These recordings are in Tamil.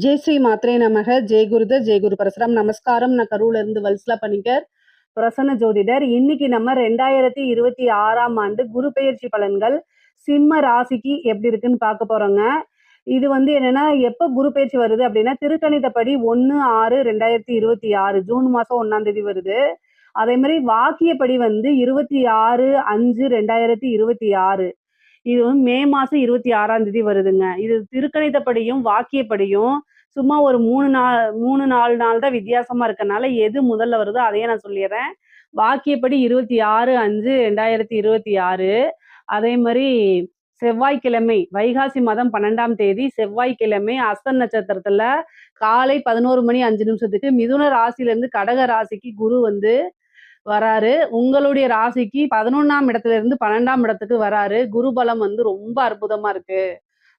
ஜெய் ஸ்ரீ மாத்ரே நமக. ஜெய் குருத ஜெய் குரு பரசுராம். நமஸ்காரம். நான் கரூர்ல இருந்து வல்சலா பணிக்கர், பிரசன்ன ஜோதிடர். இன்னைக்கு நம்ம 2026ஆம் ஆண்டு குரு பெயர்ச்சி பலன்கள் சிம்ம ராசிக்கு எப்படி இருக்குன்னு பார்க்க போறோங்க. இது என்னன்னா, எப்ப குரு பெயர்ச்சி வருது அப்படின்னா, திருக்கணிதப்படி 1/6/2026 ஜூன் மாசம் 1ஆம் தேதி வருது. அதே மாதிரி வாக்கியப்படி 26/5/2026. இது மே மாசம் 26ஆம் தேதி வருதுங்க. இது திருக்கணிதப்படியும் வாக்கியப்படியும் சும்மா ஒரு 3-4 நாள் தான் வித்தியாசமா இருக்கனால எது முதல்ல வருதோ அதையே நான் சொல்லிடுறேன். வாக்கியப்படி 26/5/2026. அதே மாதிரி செவ்வாய்க்கிழமை வைகாசி மாதம் 12ஆம் தேதி செவ்வாய்க்கிழமை அஸ்த நட்சத்திரத்துல காலை 11:05 மிதுன ராசியிலிருந்து கடக ராசிக்கு குரு வராரு. உங்களுடைய ராசிக்கு 11ஆம் இடத்துல இருந்து 12ஆம் இடத்துக்கு வராரு. குரு பலம் ரொம்ப அற்புதமா இருக்கு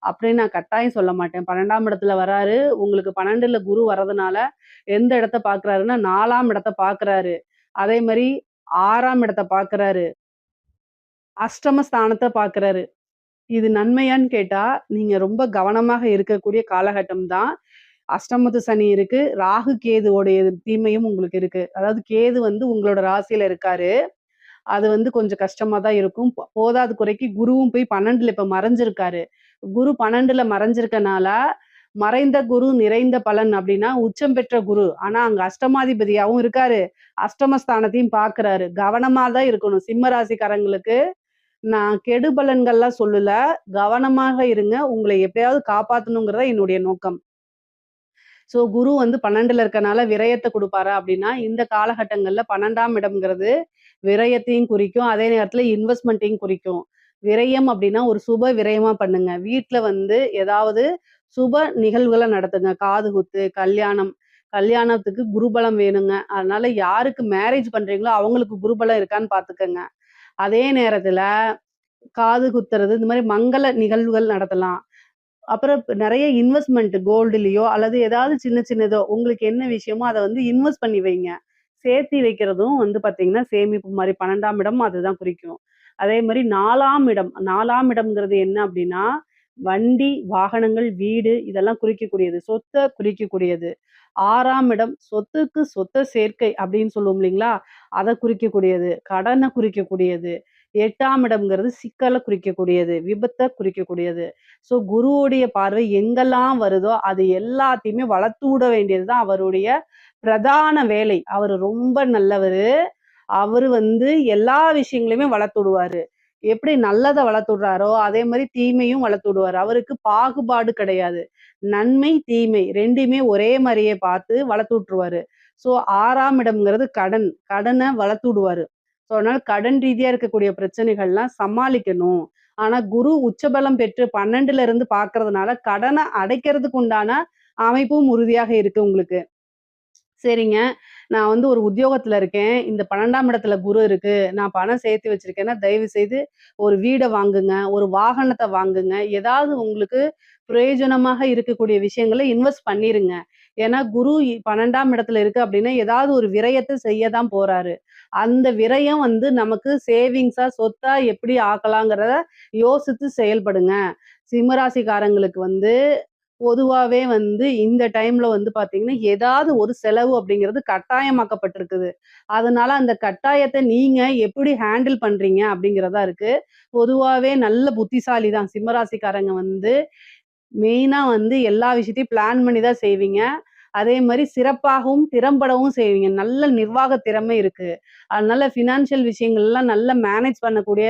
அப்படின்னு நான் கட்டாயம் சொல்ல மாட்டேன். 12ஆம் இடத்துல வராரு. உங்களுக்கு 12ல குரு வர்றதுனால எந்த இடத்த பாக்குறாருன்னா 4ஆம் இடத்த பாக்குறாரு. அதே மாதிரி 6ஆம் இடத்த பாக்குறாரு. அஷ்டமஸ்தானத்தை பாக்குறாரு. இது நன்மையான்னு கேட்டா நீங்க ரொம்ப கவனமாக இருக்கக்கூடிய காலகட்டம் தான். அஷ்டமத்து சனி இருக்கு. ராகு கேதுவோடைய தீமையும் உங்களுக்கு இருக்கு. அதாவது கேது உங்களோட ராசியில இருக்காரு. அது கொஞ்சம் கஷ்டமா தான் இருக்கும். போதாத குறைக்கு குருவும் போய் 12ல இப்ப மறைஞ்சிருக்காரு. குரு 12ல மறைஞ்சிருக்கனால, மறைந்த குரு நிறைந்த பலன் அப்படின்னா உச்சம் பெற்ற குரு. ஆனா அங்க அஷ்டமாதிபதியாவும் இருக்காரு. அஷ்டமஸ்தானத்தையும் பார்க்கிறாரு. கவனமா தான் இருக்கணும். சிம்ம ராசிக்காரங்களுக்கு நான் கெடு பலன்கள்லாம் சொல்லல. கவனமாக இருங்க. உங்களை எப்பயாவது காப்பாத்தணுங்கிறத என்னுடைய நோக்கம். ஸோ குரு 12ல இருக்கனால விரயத்தை கொடுப்பாரா அப்படின்னா, இந்த காலகட்டங்கள்ல 12ஆம் இடம்ங்கிறது விரயத்தையும் குறிக்கும். அதே நேரத்துல இன்வெஸ்ட்மெண்ட்டையும் குறிக்கும். விரயம் அப்படின்னா ஒரு சுப விரயமா பண்ணுங்க. வீட்ல ஏதாவது சுப நிகழ்வுகளை நடத்துங்க. காது குத்து, கல்யாணம். கல்யாணத்துக்கு குருபலம் வேணுங்க. அதனால யாருக்கு மேரேஜ் பண்றீங்களோ அவங்களுக்கு குருபலம் இருக்கான்னு பார்த்துக்கங்க. அதே நேரத்துல காது குத்துறது, இந்த மாதிரி மங்கள நிகழ்வுகள் நடத்தலாம். அப்புறம் நிறைய இன்வெஸ்ட்மெண்ட் கோல்டுலயோ அல்லது ஏதாவது சின்ன சின்னதோ உங்களுக்கு என்ன விஷயமோ அதை இன்வெஸ்ட் பண்ணி வைங்க. சேர்த்தி வைக்கிறதும் பாத்தீங்கன்னா சேமிப்பு மாதிரி 12ஆம் இடம் அதுதான் குறிக்கும். அதே மாதிரி 4ஆம் இடம் 4ஆம் இடம்ங்கிறது என்ன அப்படின்னா வண்டி, வாகனங்கள், வீடு இதெல்லாம் குறிக்கக்கூடியது. சொத்தை குறிக்கக்கூடியது. 6ஆம் இடம் சொத்துக்கு சொத்த சேர்க்கை அப்படின்னு சொல்லுவோம் இல்லைங்களா? அதை குறிக்கக்கூடியது. கடனை குறிக்கக்கூடியது. 8ஆம் இடம்ங்கிறது சிக்கலை குறிக்கக்கூடியது. விபத்தை குறிக்கக்கூடியது. ஸோ குருவுடைய பார்வை எங்கெல்லாம் வருதோ அது எல்லாத்தையுமே வளர்த்து விட வேண்டியதுதான் அவருடைய பிரதான வேலை. அவரு ரொம்ப நல்லவரு. அவரு எல்லா விஷயங்களையுமே வளர்த்து விடுவாரு. எப்படி நல்லதை வளர்த்து விடுறாரோ அதே மாதிரி தீமையும் வளர்த்து விடுவாரு. அவருக்கு பாகுபாடு கிடையாது. நன்மை, தீமை 2மே ஒரே மாதிரியே பார்த்து வளர்த்து விட்டுருவாரு. ஸோ 6ஆம் இடம்ங்கிறது கடன். கடனை வளர்த்து விடுவாரு. ஸோ அதனால கடன் ரீதியா இருக்கக்கூடிய பிரச்சனைகள்லாம் சமாளிக்கணும். ஆனா குரு உச்சபலம் பெற்று 12ல இருந்து பார்க்கறதுனால கடனை அடைக்கிறதுக்கு உண்டான அமைப்பும் உறுதியாக இருக்கு உங்களுக்கு. சரிங்க. நான் ஒரு உத்தியோகத்துல இருக்கேன். இந்த 12ஆம் இடத்துல குரு இருக்கு. நான் பணம் சேர்த்து வச்சிருக்கேன்னா, தயவு செய்து ஒரு வீட வாங்குங்க. ஒரு வாகனத்த வாங்குங்க. ஏதாவது உங்களுக்கு பிரயோஜனமாக இருக்கக்கூடிய விஷயங்கள இன்வெஸ்ட் பண்ணிருங்க. ஏன்னா குரு 12ஆம் இடத்துல இருக்கு அப்படின்னா, ஏதாவது ஒரு விரயத்த செய்ய தான் போறாரு. அந்த விரயம் நமக்கு சேவிங்ஸா, சொத்தா எப்படி ஆக்கலாங்கிறத யோசித்து செயல்படுங்க. சிம்மராசிக்காரங்களுக்கு பொதுவாவே இந்த டைம்ல பார்த்தீங்கன்னா, ஏதாவது ஒரு செலவு அப்படிங்கிறது கட்டாயமாக்கப்பட்டிருக்குது. அதனால அந்த கட்டாயத்த நீங்க எப்படி ஹேண்டில் பண்றீங்க அப்படிங்கிறதா இருக்கு. பொதுவாவே நல்ல புத்திசாலி தான். சிம்மராசிக்காரங்க மெயினா எல்லா விஷயத்தையும் பிளான் பண்ணி தான் செய்வீங்க. அதே மாரி சிறப்பாகவும், திறம்படவும் செய்வீங்க. நல்ல நிர்வாக திறமை இருக்கு. அதனால ஃபினான்ஷியல் விஷயங்கள்லாம் நல்லா மேனேஜ் பண்ணக்கூடிய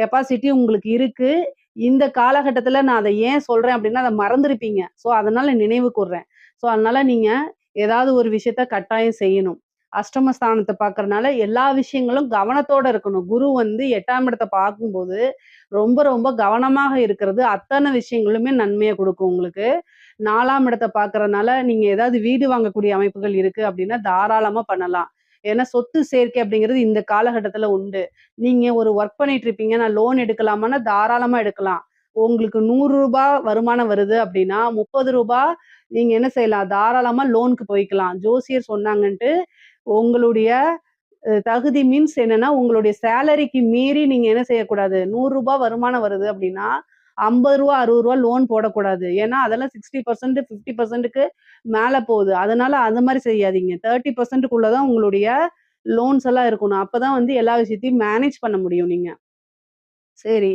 கெப்பாசிட்டி உங்களுக்கு இருக்கு. இந்த காலகட்டத்துல நான் அத ஏன் சொல்றேன் அப்படின்னா, அத மறந்திருப்பீங்க. ஸோ, அதனால நினைவு கூர்றேன். ஸோ, அதனால நீங்க ஏதாவது ஒரு விஷயத்த கட்டாயம் செய்யணும். அஷ்டமஸ்தானத்த பார்க்கறனால எல்லா விஷயங்களும் கவனத்தோட இருக்கணும். குரு 8ஆம் இடத்த பார்க்கும்போது, ரொம்ப ரொம்ப கவனமாக இருக்கிறது அத்தன விஷயங்களுமே நன்மைய குடுக்கும் உங்களுக்கு. 4ஆம் இடத்த பார்க்கறனால நீங்க ஏதாவது வீடு வாங்கக்கூடிய அமைப்புகள் இருக்கு அப்படின்னா, தாராளமா பண்ணலாம். ஏன்னா சொத்து சேர்க்கை அப்படிங்கிறது இந்த காலகட்டத்துல உண்டு. நீங்க ஒரு ஒர்க் பண்ணிட்டு இருப்பீங்க. நான் லோன் எடுக்கலாமான்னா, தாராளமா எடுக்கலாம். உங்களுக்கு ரூ. 100 வருமானம் வருது அப்படின்னா, ரூ. 30 நீங்க என்ன செய்யலாம்? தாராளமா லோனுக்கு போய்க்கலாம். ஜோசியர் சொன்னாங்கன்ட்டு, உங்களுடைய தகுதி மீன்ஸ் என்னன்னா, உங்களுடைய சேலரிக்கு மீறி நீங்க என்ன செய்யக்கூடாது? ரூ. 100 வருமானம் வருது அப்படின்னா, ரூ. 50 ரூ. 60 லோன் போடக்கூடாது. ஏன்னா அதெல்லாம் 60% 50%க்கு மேல போகுது. அதனால அந்த மாரி செய்யாதீங்க. 30%க்குள்ள தான் உங்களுடைய லோன்ஸ் எல்லாம் இருக்கணும். அப்பதான் வந்து எல்லா விஷயத்தையும் மேனேஜ் பண்ண முடியும் நீங்க. சரி.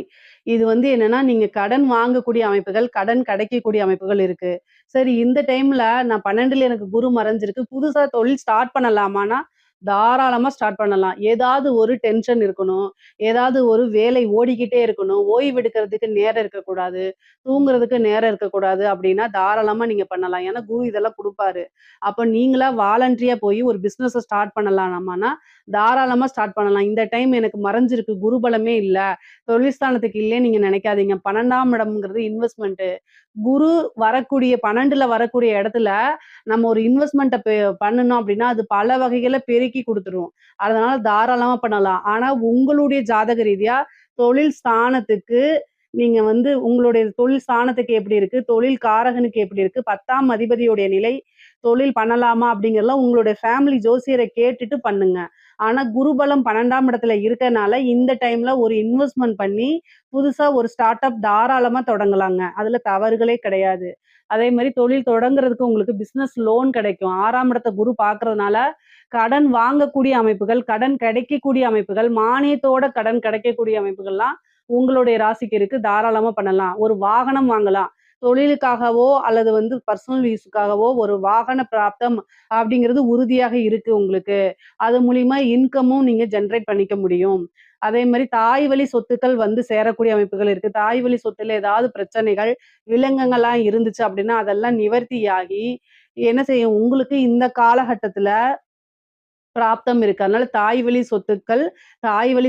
இது வந்து என்னன்னா, நீங்க கடன் வாங்கக்கூடிய அமைப்புகள், கடன் கிடைக்கக்கூடிய அமைப்புகள் இருக்கு. சரி இந்த டைம்ல நான் 12ல எனக்கு குரு மறைஞ்சிருக்கு. புதுசா தொழில் ஸ்டார்ட் பண்ணலாமான்னா, தாராளமா ஸ்டார்ட் பண்ணலாம். ஏதாவது ஒரு டென்ஷன் இருக்கணும். ஏதாவது ஒரு வேலை ஓடிக்கிட்டே இருக்கணும். ஓய்வு எடுக்கிறதுக்கு நேரம் இருக்கக்கூடாது. தூங்குறதுக்கு நேரம் இருக்கக்கூடாது அப்டின்னா, தாராளமா நீங்க பண்ணலாம். ஏன்னா குரு இதெல்லாம் குடுப்பாரு. அப்ப நீங்களா வாலண்டரியா போய் ஒரு பிசினஸ ஸ்டார்ட் பண்ணலாமான்னா, தாராளமா ஸ்டார்ட் பண்ணலாம். இந்த டைம் எனக்கு மறைஞ்சிருக்கு. குரு பலமே இல்ல. தொழில் ஸ்தானத்துக்கு இல்லைன்னு நீங்க நினைக்காதீங்க. 12ஆம் இடம்ங்கிறது இன்வெஸ்ட்மென்ட். குரு வரக்கூடிய 12ல வரக்கூடிய இடத்துல, நம்ம ஒரு இன்வெஸ்ட்மென்ட்ட பண்ணுனோம் அப்டின்னா, அது பல வகைகள பெருக்கி குடுத்துரும். அதனால தாராளமா பண்ணலாம். ஆனா உங்களுடைய ஜாதக ரீதியா தொழில் ஸ்தானத்துக்கு நீங்க வந்து உங்களுடைய தொழில் ஸ்தானத்துக்கு எப்படி இருக்கு? தொழில் காரகனுக்கு எப்படி இருக்கு? 10ஆம் அதிபதியுடைய நிலை, தொழில் பண்ணலாமா? அப்படிங்கிறதெல்லாம் உங்களுடைய ஃபேமிலி ஜோசியர கேட்டுட்டு பண்ணுங்க. ஆனா குருபலம் 12ஆம் இடத்துல இருக்கனால, இந்த டைம்ல ஒரு இன்வெஸ்ட்மென்ட் பண்ணி, புதுசா ஒரு ஸ்டார்ட் அப் தாராளமா தொடங்கலாங்க. அதுல தவறுகளே கிடையாது. அதே மாரி தொழில் தொடங்குறதுக்கு உங்களுக்கு பிசினஸ் லோன் கிடைக்கும். 6ஆம் இடத்த குரு பார்க்கறதுனால, கடன் வாங்கக்கூடிய அமைப்புகள், கடன் கிடைக்கக்கூடிய அமைப்புகள், மானியத்தோட கடன் கிடைக்கக்கூடிய அமைப்புகள்லாம் உங்களுடைய ராசிக்கு இருக்கு. தாராளமா பண்ணலாம். ஒரு வாகனம் வாங்கலாம். தொழிலுக்காகவோ, அல்லது வந்து பர்சனல் யூஸ்க்காகவோ ஒரு வாகன பிராப்தம் அப்படிங்கிறது உறுதியாக இருக்கு உங்களுக்கு. அது மூலியமா இன்கமும் நீங்க ஜெனரேட் பண்ணிக்க முடியும். அதே மாரி தாய் வழி சொத்துக்கள் வந்து சேரக்கூடிய அமைப்புகள் இருக்கு. தாய் வழி சொத்துல ஏதாவது பிரச்சனைகள், வில்லங்கங்கள்லாம் இருந்துச்சு அப்படின்னா, அதெல்லாம் நிவர்த்தியாகி என்ன செய்யும்? உங்களுக்கு இந்த காலகட்டத்துல பிராப்தம் இருக்கு. அதனால தாய் வழி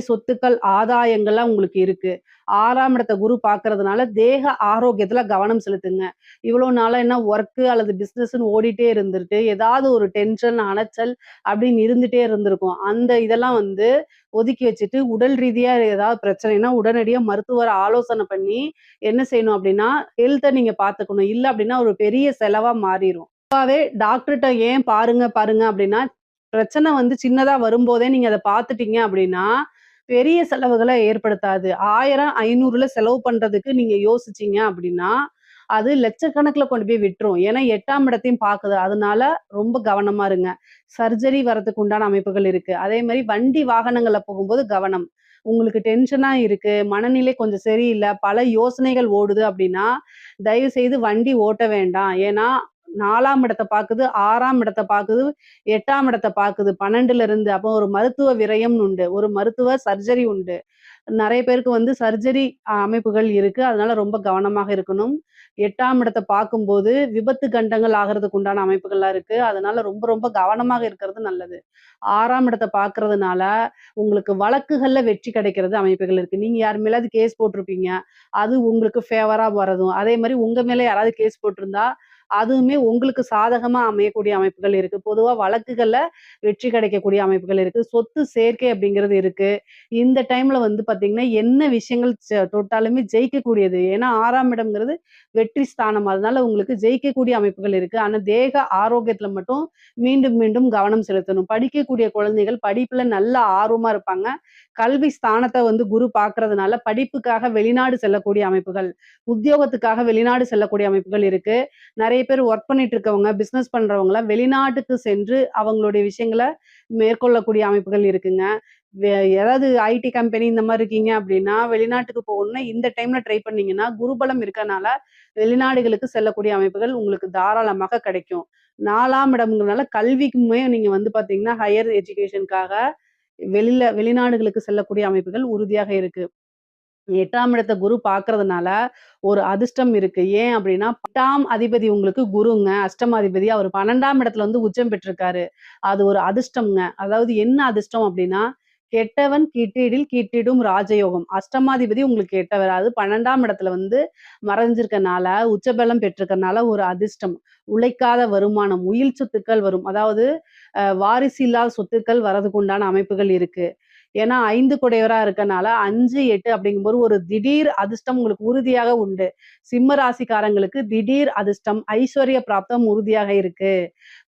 சொத்துக்கள் ஆதாயங்கள்லாம் உங்களுக்கு இருக்கு. 6ஆம் இடத்த குரு பார்க்கறதுனால தேக ஆரோக்கியத்துல கவனம் செலுத்துங்க. இவ்வளோ நாளா என்ன ஒர்க்கு அல்லது பிசினஸ்ன்னு ஓடிட்டே இருந்துட்டு, ஏதாவது ஒரு டென்ஷன், அலைச்சல் அப்படின்னு இருந்துட்டே இருந்திருக்கும். அந்த இதெல்லாம் வந்து ஒதுக்கி வச்சுட்டு, உடல் ரீதியா ஏதாவது பிரச்சனைன்னா, உடனடியா மருத்துவர ஆலோசனை பண்ணி என்ன செய்யணும் அப்படின்னா, ஹெல்த்த நீங்க பார்த்துக்கணும். இல்ல அப்படின்னா ஒரு பெரிய செலவா மாறிரும். பொதுவாவே டாக்டர்ட்ட ஏன் பாருங்க அப்படின்னா, பிரச்சனை வந்து சின்னதா வரும்போதே நீங்க அத பார்த்துட்டீங்க அப்படின்னா, பெரிய செலவுகள ஏற்படுத்தாது. 1000, 500ல செலவு பண்றதுக்கு நீங்க யோசிச்சீங்க அப்படின்னா, அது லட்சக்கணக்குல கொண்டு போய் விட்டுரும். ஏன்னா 8ஆம் இடத்தையும் பாக்குது. அதனால ரொம்ப கவனமா இருங்க. சர்ஜரி வரதுக்கு உண்டான அமைப்புகள் இருக்கு. அதே மாரி வண்டி வாகனங்கள்ல போகும்போது கவனம். உங்களுக்கு டென்ஷனா இருக்கு, மனநிலை கொஞ்சம் சரியில்ல, பல யோசனைகள் ஓடுது அப்படின்னா, தயவு செய்து வண்டி ஓட்ட வேண்டாம். ஏன்னா 4ஆம் இடத்த பாக்குது, 6ஆம் இடத்த பாக்குது, 8ஆம் இடத்த பாக்குது 12ல இருந்து. அப்போ ஒரு மருத்துவ விரயம்னு உண்டு. ஒரு மருத்துவ சர்ஜரி உண்டு. நெறைய பேருக்கு வந்து சர்ஜரி அமைப்புகள் இருக்கு. அதனால ரொம்ப கவனமாக இருக்கணும். 8ஆம் இடத்த பார்க்கும்போது விபத்து கண்டங்கள் ஆகுறதுக்கு உண்டான அமைப்புகள்லாம் இருக்கு. அதனால ரொம்ப ரொம்ப கவனமாக இருக்கிறது நல்லது. 6ஆம் இடத்த பார்க்கறதுனால உங்களுக்கு வழக்குகள்ல வெற்றி கிடைக்கிறது அமைப்புகள் இருக்கு. நீங்க யார் மேலயாவது கேஸ் போட்டிருப்பீங்க. அது உங்களுக்கு ஃபேவரா வரதும். அதே மாரி உங்க மேல யாராவது கேஸ் போட்டிருந்தா, அதுவுமே உங்களுக்கு சாதகமா அமையக்கூடிய அமைப்புகள் இருக்கு. பொதுவா வழக்குகள்ல வெற்றி கிடைக்கக்கூடிய அமைப்புகள் இருக்கு. சொத்து சேர்க்கை அப்படிங்கிறது இருக்கு. இந்த டைம்ல வந்து பார்த்தீங்கன்னா, என்ன விஷயங்கள் தொட்டாலுமே ஜெயிக்கக்கூடியது. ஏன்னா 6ஆம் இடம்ங்கிறது வெற்றி ஸ்தானம். அதனால உங்களுக்கு ஜெயிக்கக்கூடிய அமைப்புகள் இருக்கு. ஆனா தேக ஆரோக்கியத்துல மட்டும் மீண்டும் மீண்டும் கவனம் செலுத்தணும். படிக்கக்கூடிய குழந்தைகள் படிப்புல நல்ல ஆர்வமா இருப்பாங்க. கல்வி ஸ்தானத்த வந்து குரு பார்க்கறதுனால படிப்புக்காக வெளிநாடு செல்லக்கூடிய அமைப்புகள், உத்தியோகத்துக்காக வெளிநாடு செல்லக்கூடிய அமைப்புகள் இருக்கு. நெறைய பேர் ஒர்க் பண்ணிட்டு இருக்கவங்க, பிசினஸ் பண்றவங்கலாம் வெளிநாட்டுக்கு சென்று அவங்களுடைய விஷயங்கள மேற்கொள்ளக்கூடிய அமைப்புகள் இருக்குங்க. வே ஏதாவது ஐடி கம்பெனி இந்த மாரி இருக்கீங்க அப்படின்னா, வெளிநாட்டுக்கு போகணும்னா இந்த டைம்ல ட்ரை பண்ணீங்கன்னா, குருபலம் இருக்கனால வெளிநாடுகளுக்கு செல்லக்கூடிய அமைப்புகள் உங்களுக்கு தாராளமாக கிடைக்கும். 4ஆம் இடம்ங்கிறனால கல்விக்குமே நீங்க வந்து பார்த்தீங்கன்னா, ஹையர் எஜுகேஷனுக்காக வெளிநாடுகளுக்கு செல்லக்கூடிய அமைப்புகள் உறுதியாக இருக்கு. 8ஆம் இடத்த குரு பார்க்கறதுனால ஒரு அதிர்ஷ்டம் இருக்கு. ஏன் அப்டின்னா 8ஆம் அதிபதி உங்களுக்கு குருங்க. அஷ்டமாதிபதி. அவரு 12ஆம் இடத்துல வந்து உச்சம் பெற்றிருக்காரு. அது ஒரு அதிர்ஷ்டம்ங்க. அதாவது என்ன அதிர்ஷ்டம் அப்டின்னா, கெட்டவன் கிட்டிடில் கிட்டிடும் ராஜயோகம். அஷ்டமாதிபதி உங்களுக்கு கெட்டவர். அது 12ஆம் இடத்துல வந்து மறைஞ்சிருக்கனால, உச்சபலம் பெற்றிருக்கனால ஒரு அதிர்ஷ்டம். உழைக்காத வருமானம், உயில் சொத்துக்கள் வரும். அதாவது வாரிசு இல்லாத சொத்துக்கள் வரதுக்கு உண்டான அமைப்புகள் இருக்கு. ஏன்னா 5 குடையவரா இருக்கனால 5, 8 அப்படிங்கும்போது ஒரு திடீர் அதிர்ஷ்டம் உங்களுக்கு உறுதியாக உண்டு. சிம்ம ராசிக்காரங்களுக்கு திடீர் அதிர்ஷ்டம், ஐஸ்வர்ய பிராப்தம் உறுதியாக இருக்கு.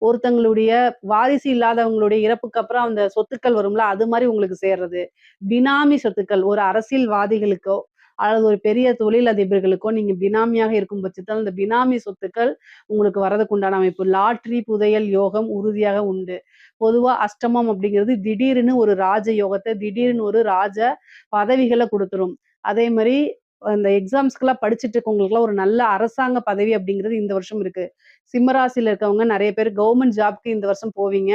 ஒருத்தங்களுடைய வாரிசு இல்லாதவங்களுடைய இறப்புக்கு அப்புறம் அந்த சொத்துக்கள் வரும்ல, அது மாரி உங்களுக்கு சேர்றது. பினாமி சொத்துக்கள் ஒரு அரசியல்வாதிகளுக்கோ, அல்லது ஒரு பெரிய தொழிலதிபர்களுக்கோ நீங்க பினாமியாக இருக்கும் பட்சத்தில் அந்த பினாமி சொத்துக்கள் உங்களுக்கு வரதுக்கு உண்டான அமைப்பு. லாட்டரி, புதையல் யோகம் உறுதியாக உண்டு. பொதுவா அஷ்டமம் அப்படிங்கிறது திடீர்னு ஒரு ராஜ யோகத்த, திடீர்னு ஒரு ராஜ பதவிகள குடுத்துரும். அதே மாரி அந்த எக்ஸாம்ஸ்க்குலாம் படிச்சுட்டு இருக்கவங்களுக்குலாம் ஒரு நல்ல அரசாங்க பதவி அப்படிங்கிறது இந்த வருஷம் இருக்கு. சிம்ம ராசியில இருக்கவங்க நெறைய பேர் கவர்மெண்ட் ஜாப்க்கு இந்த வருஷம் போவீங்க.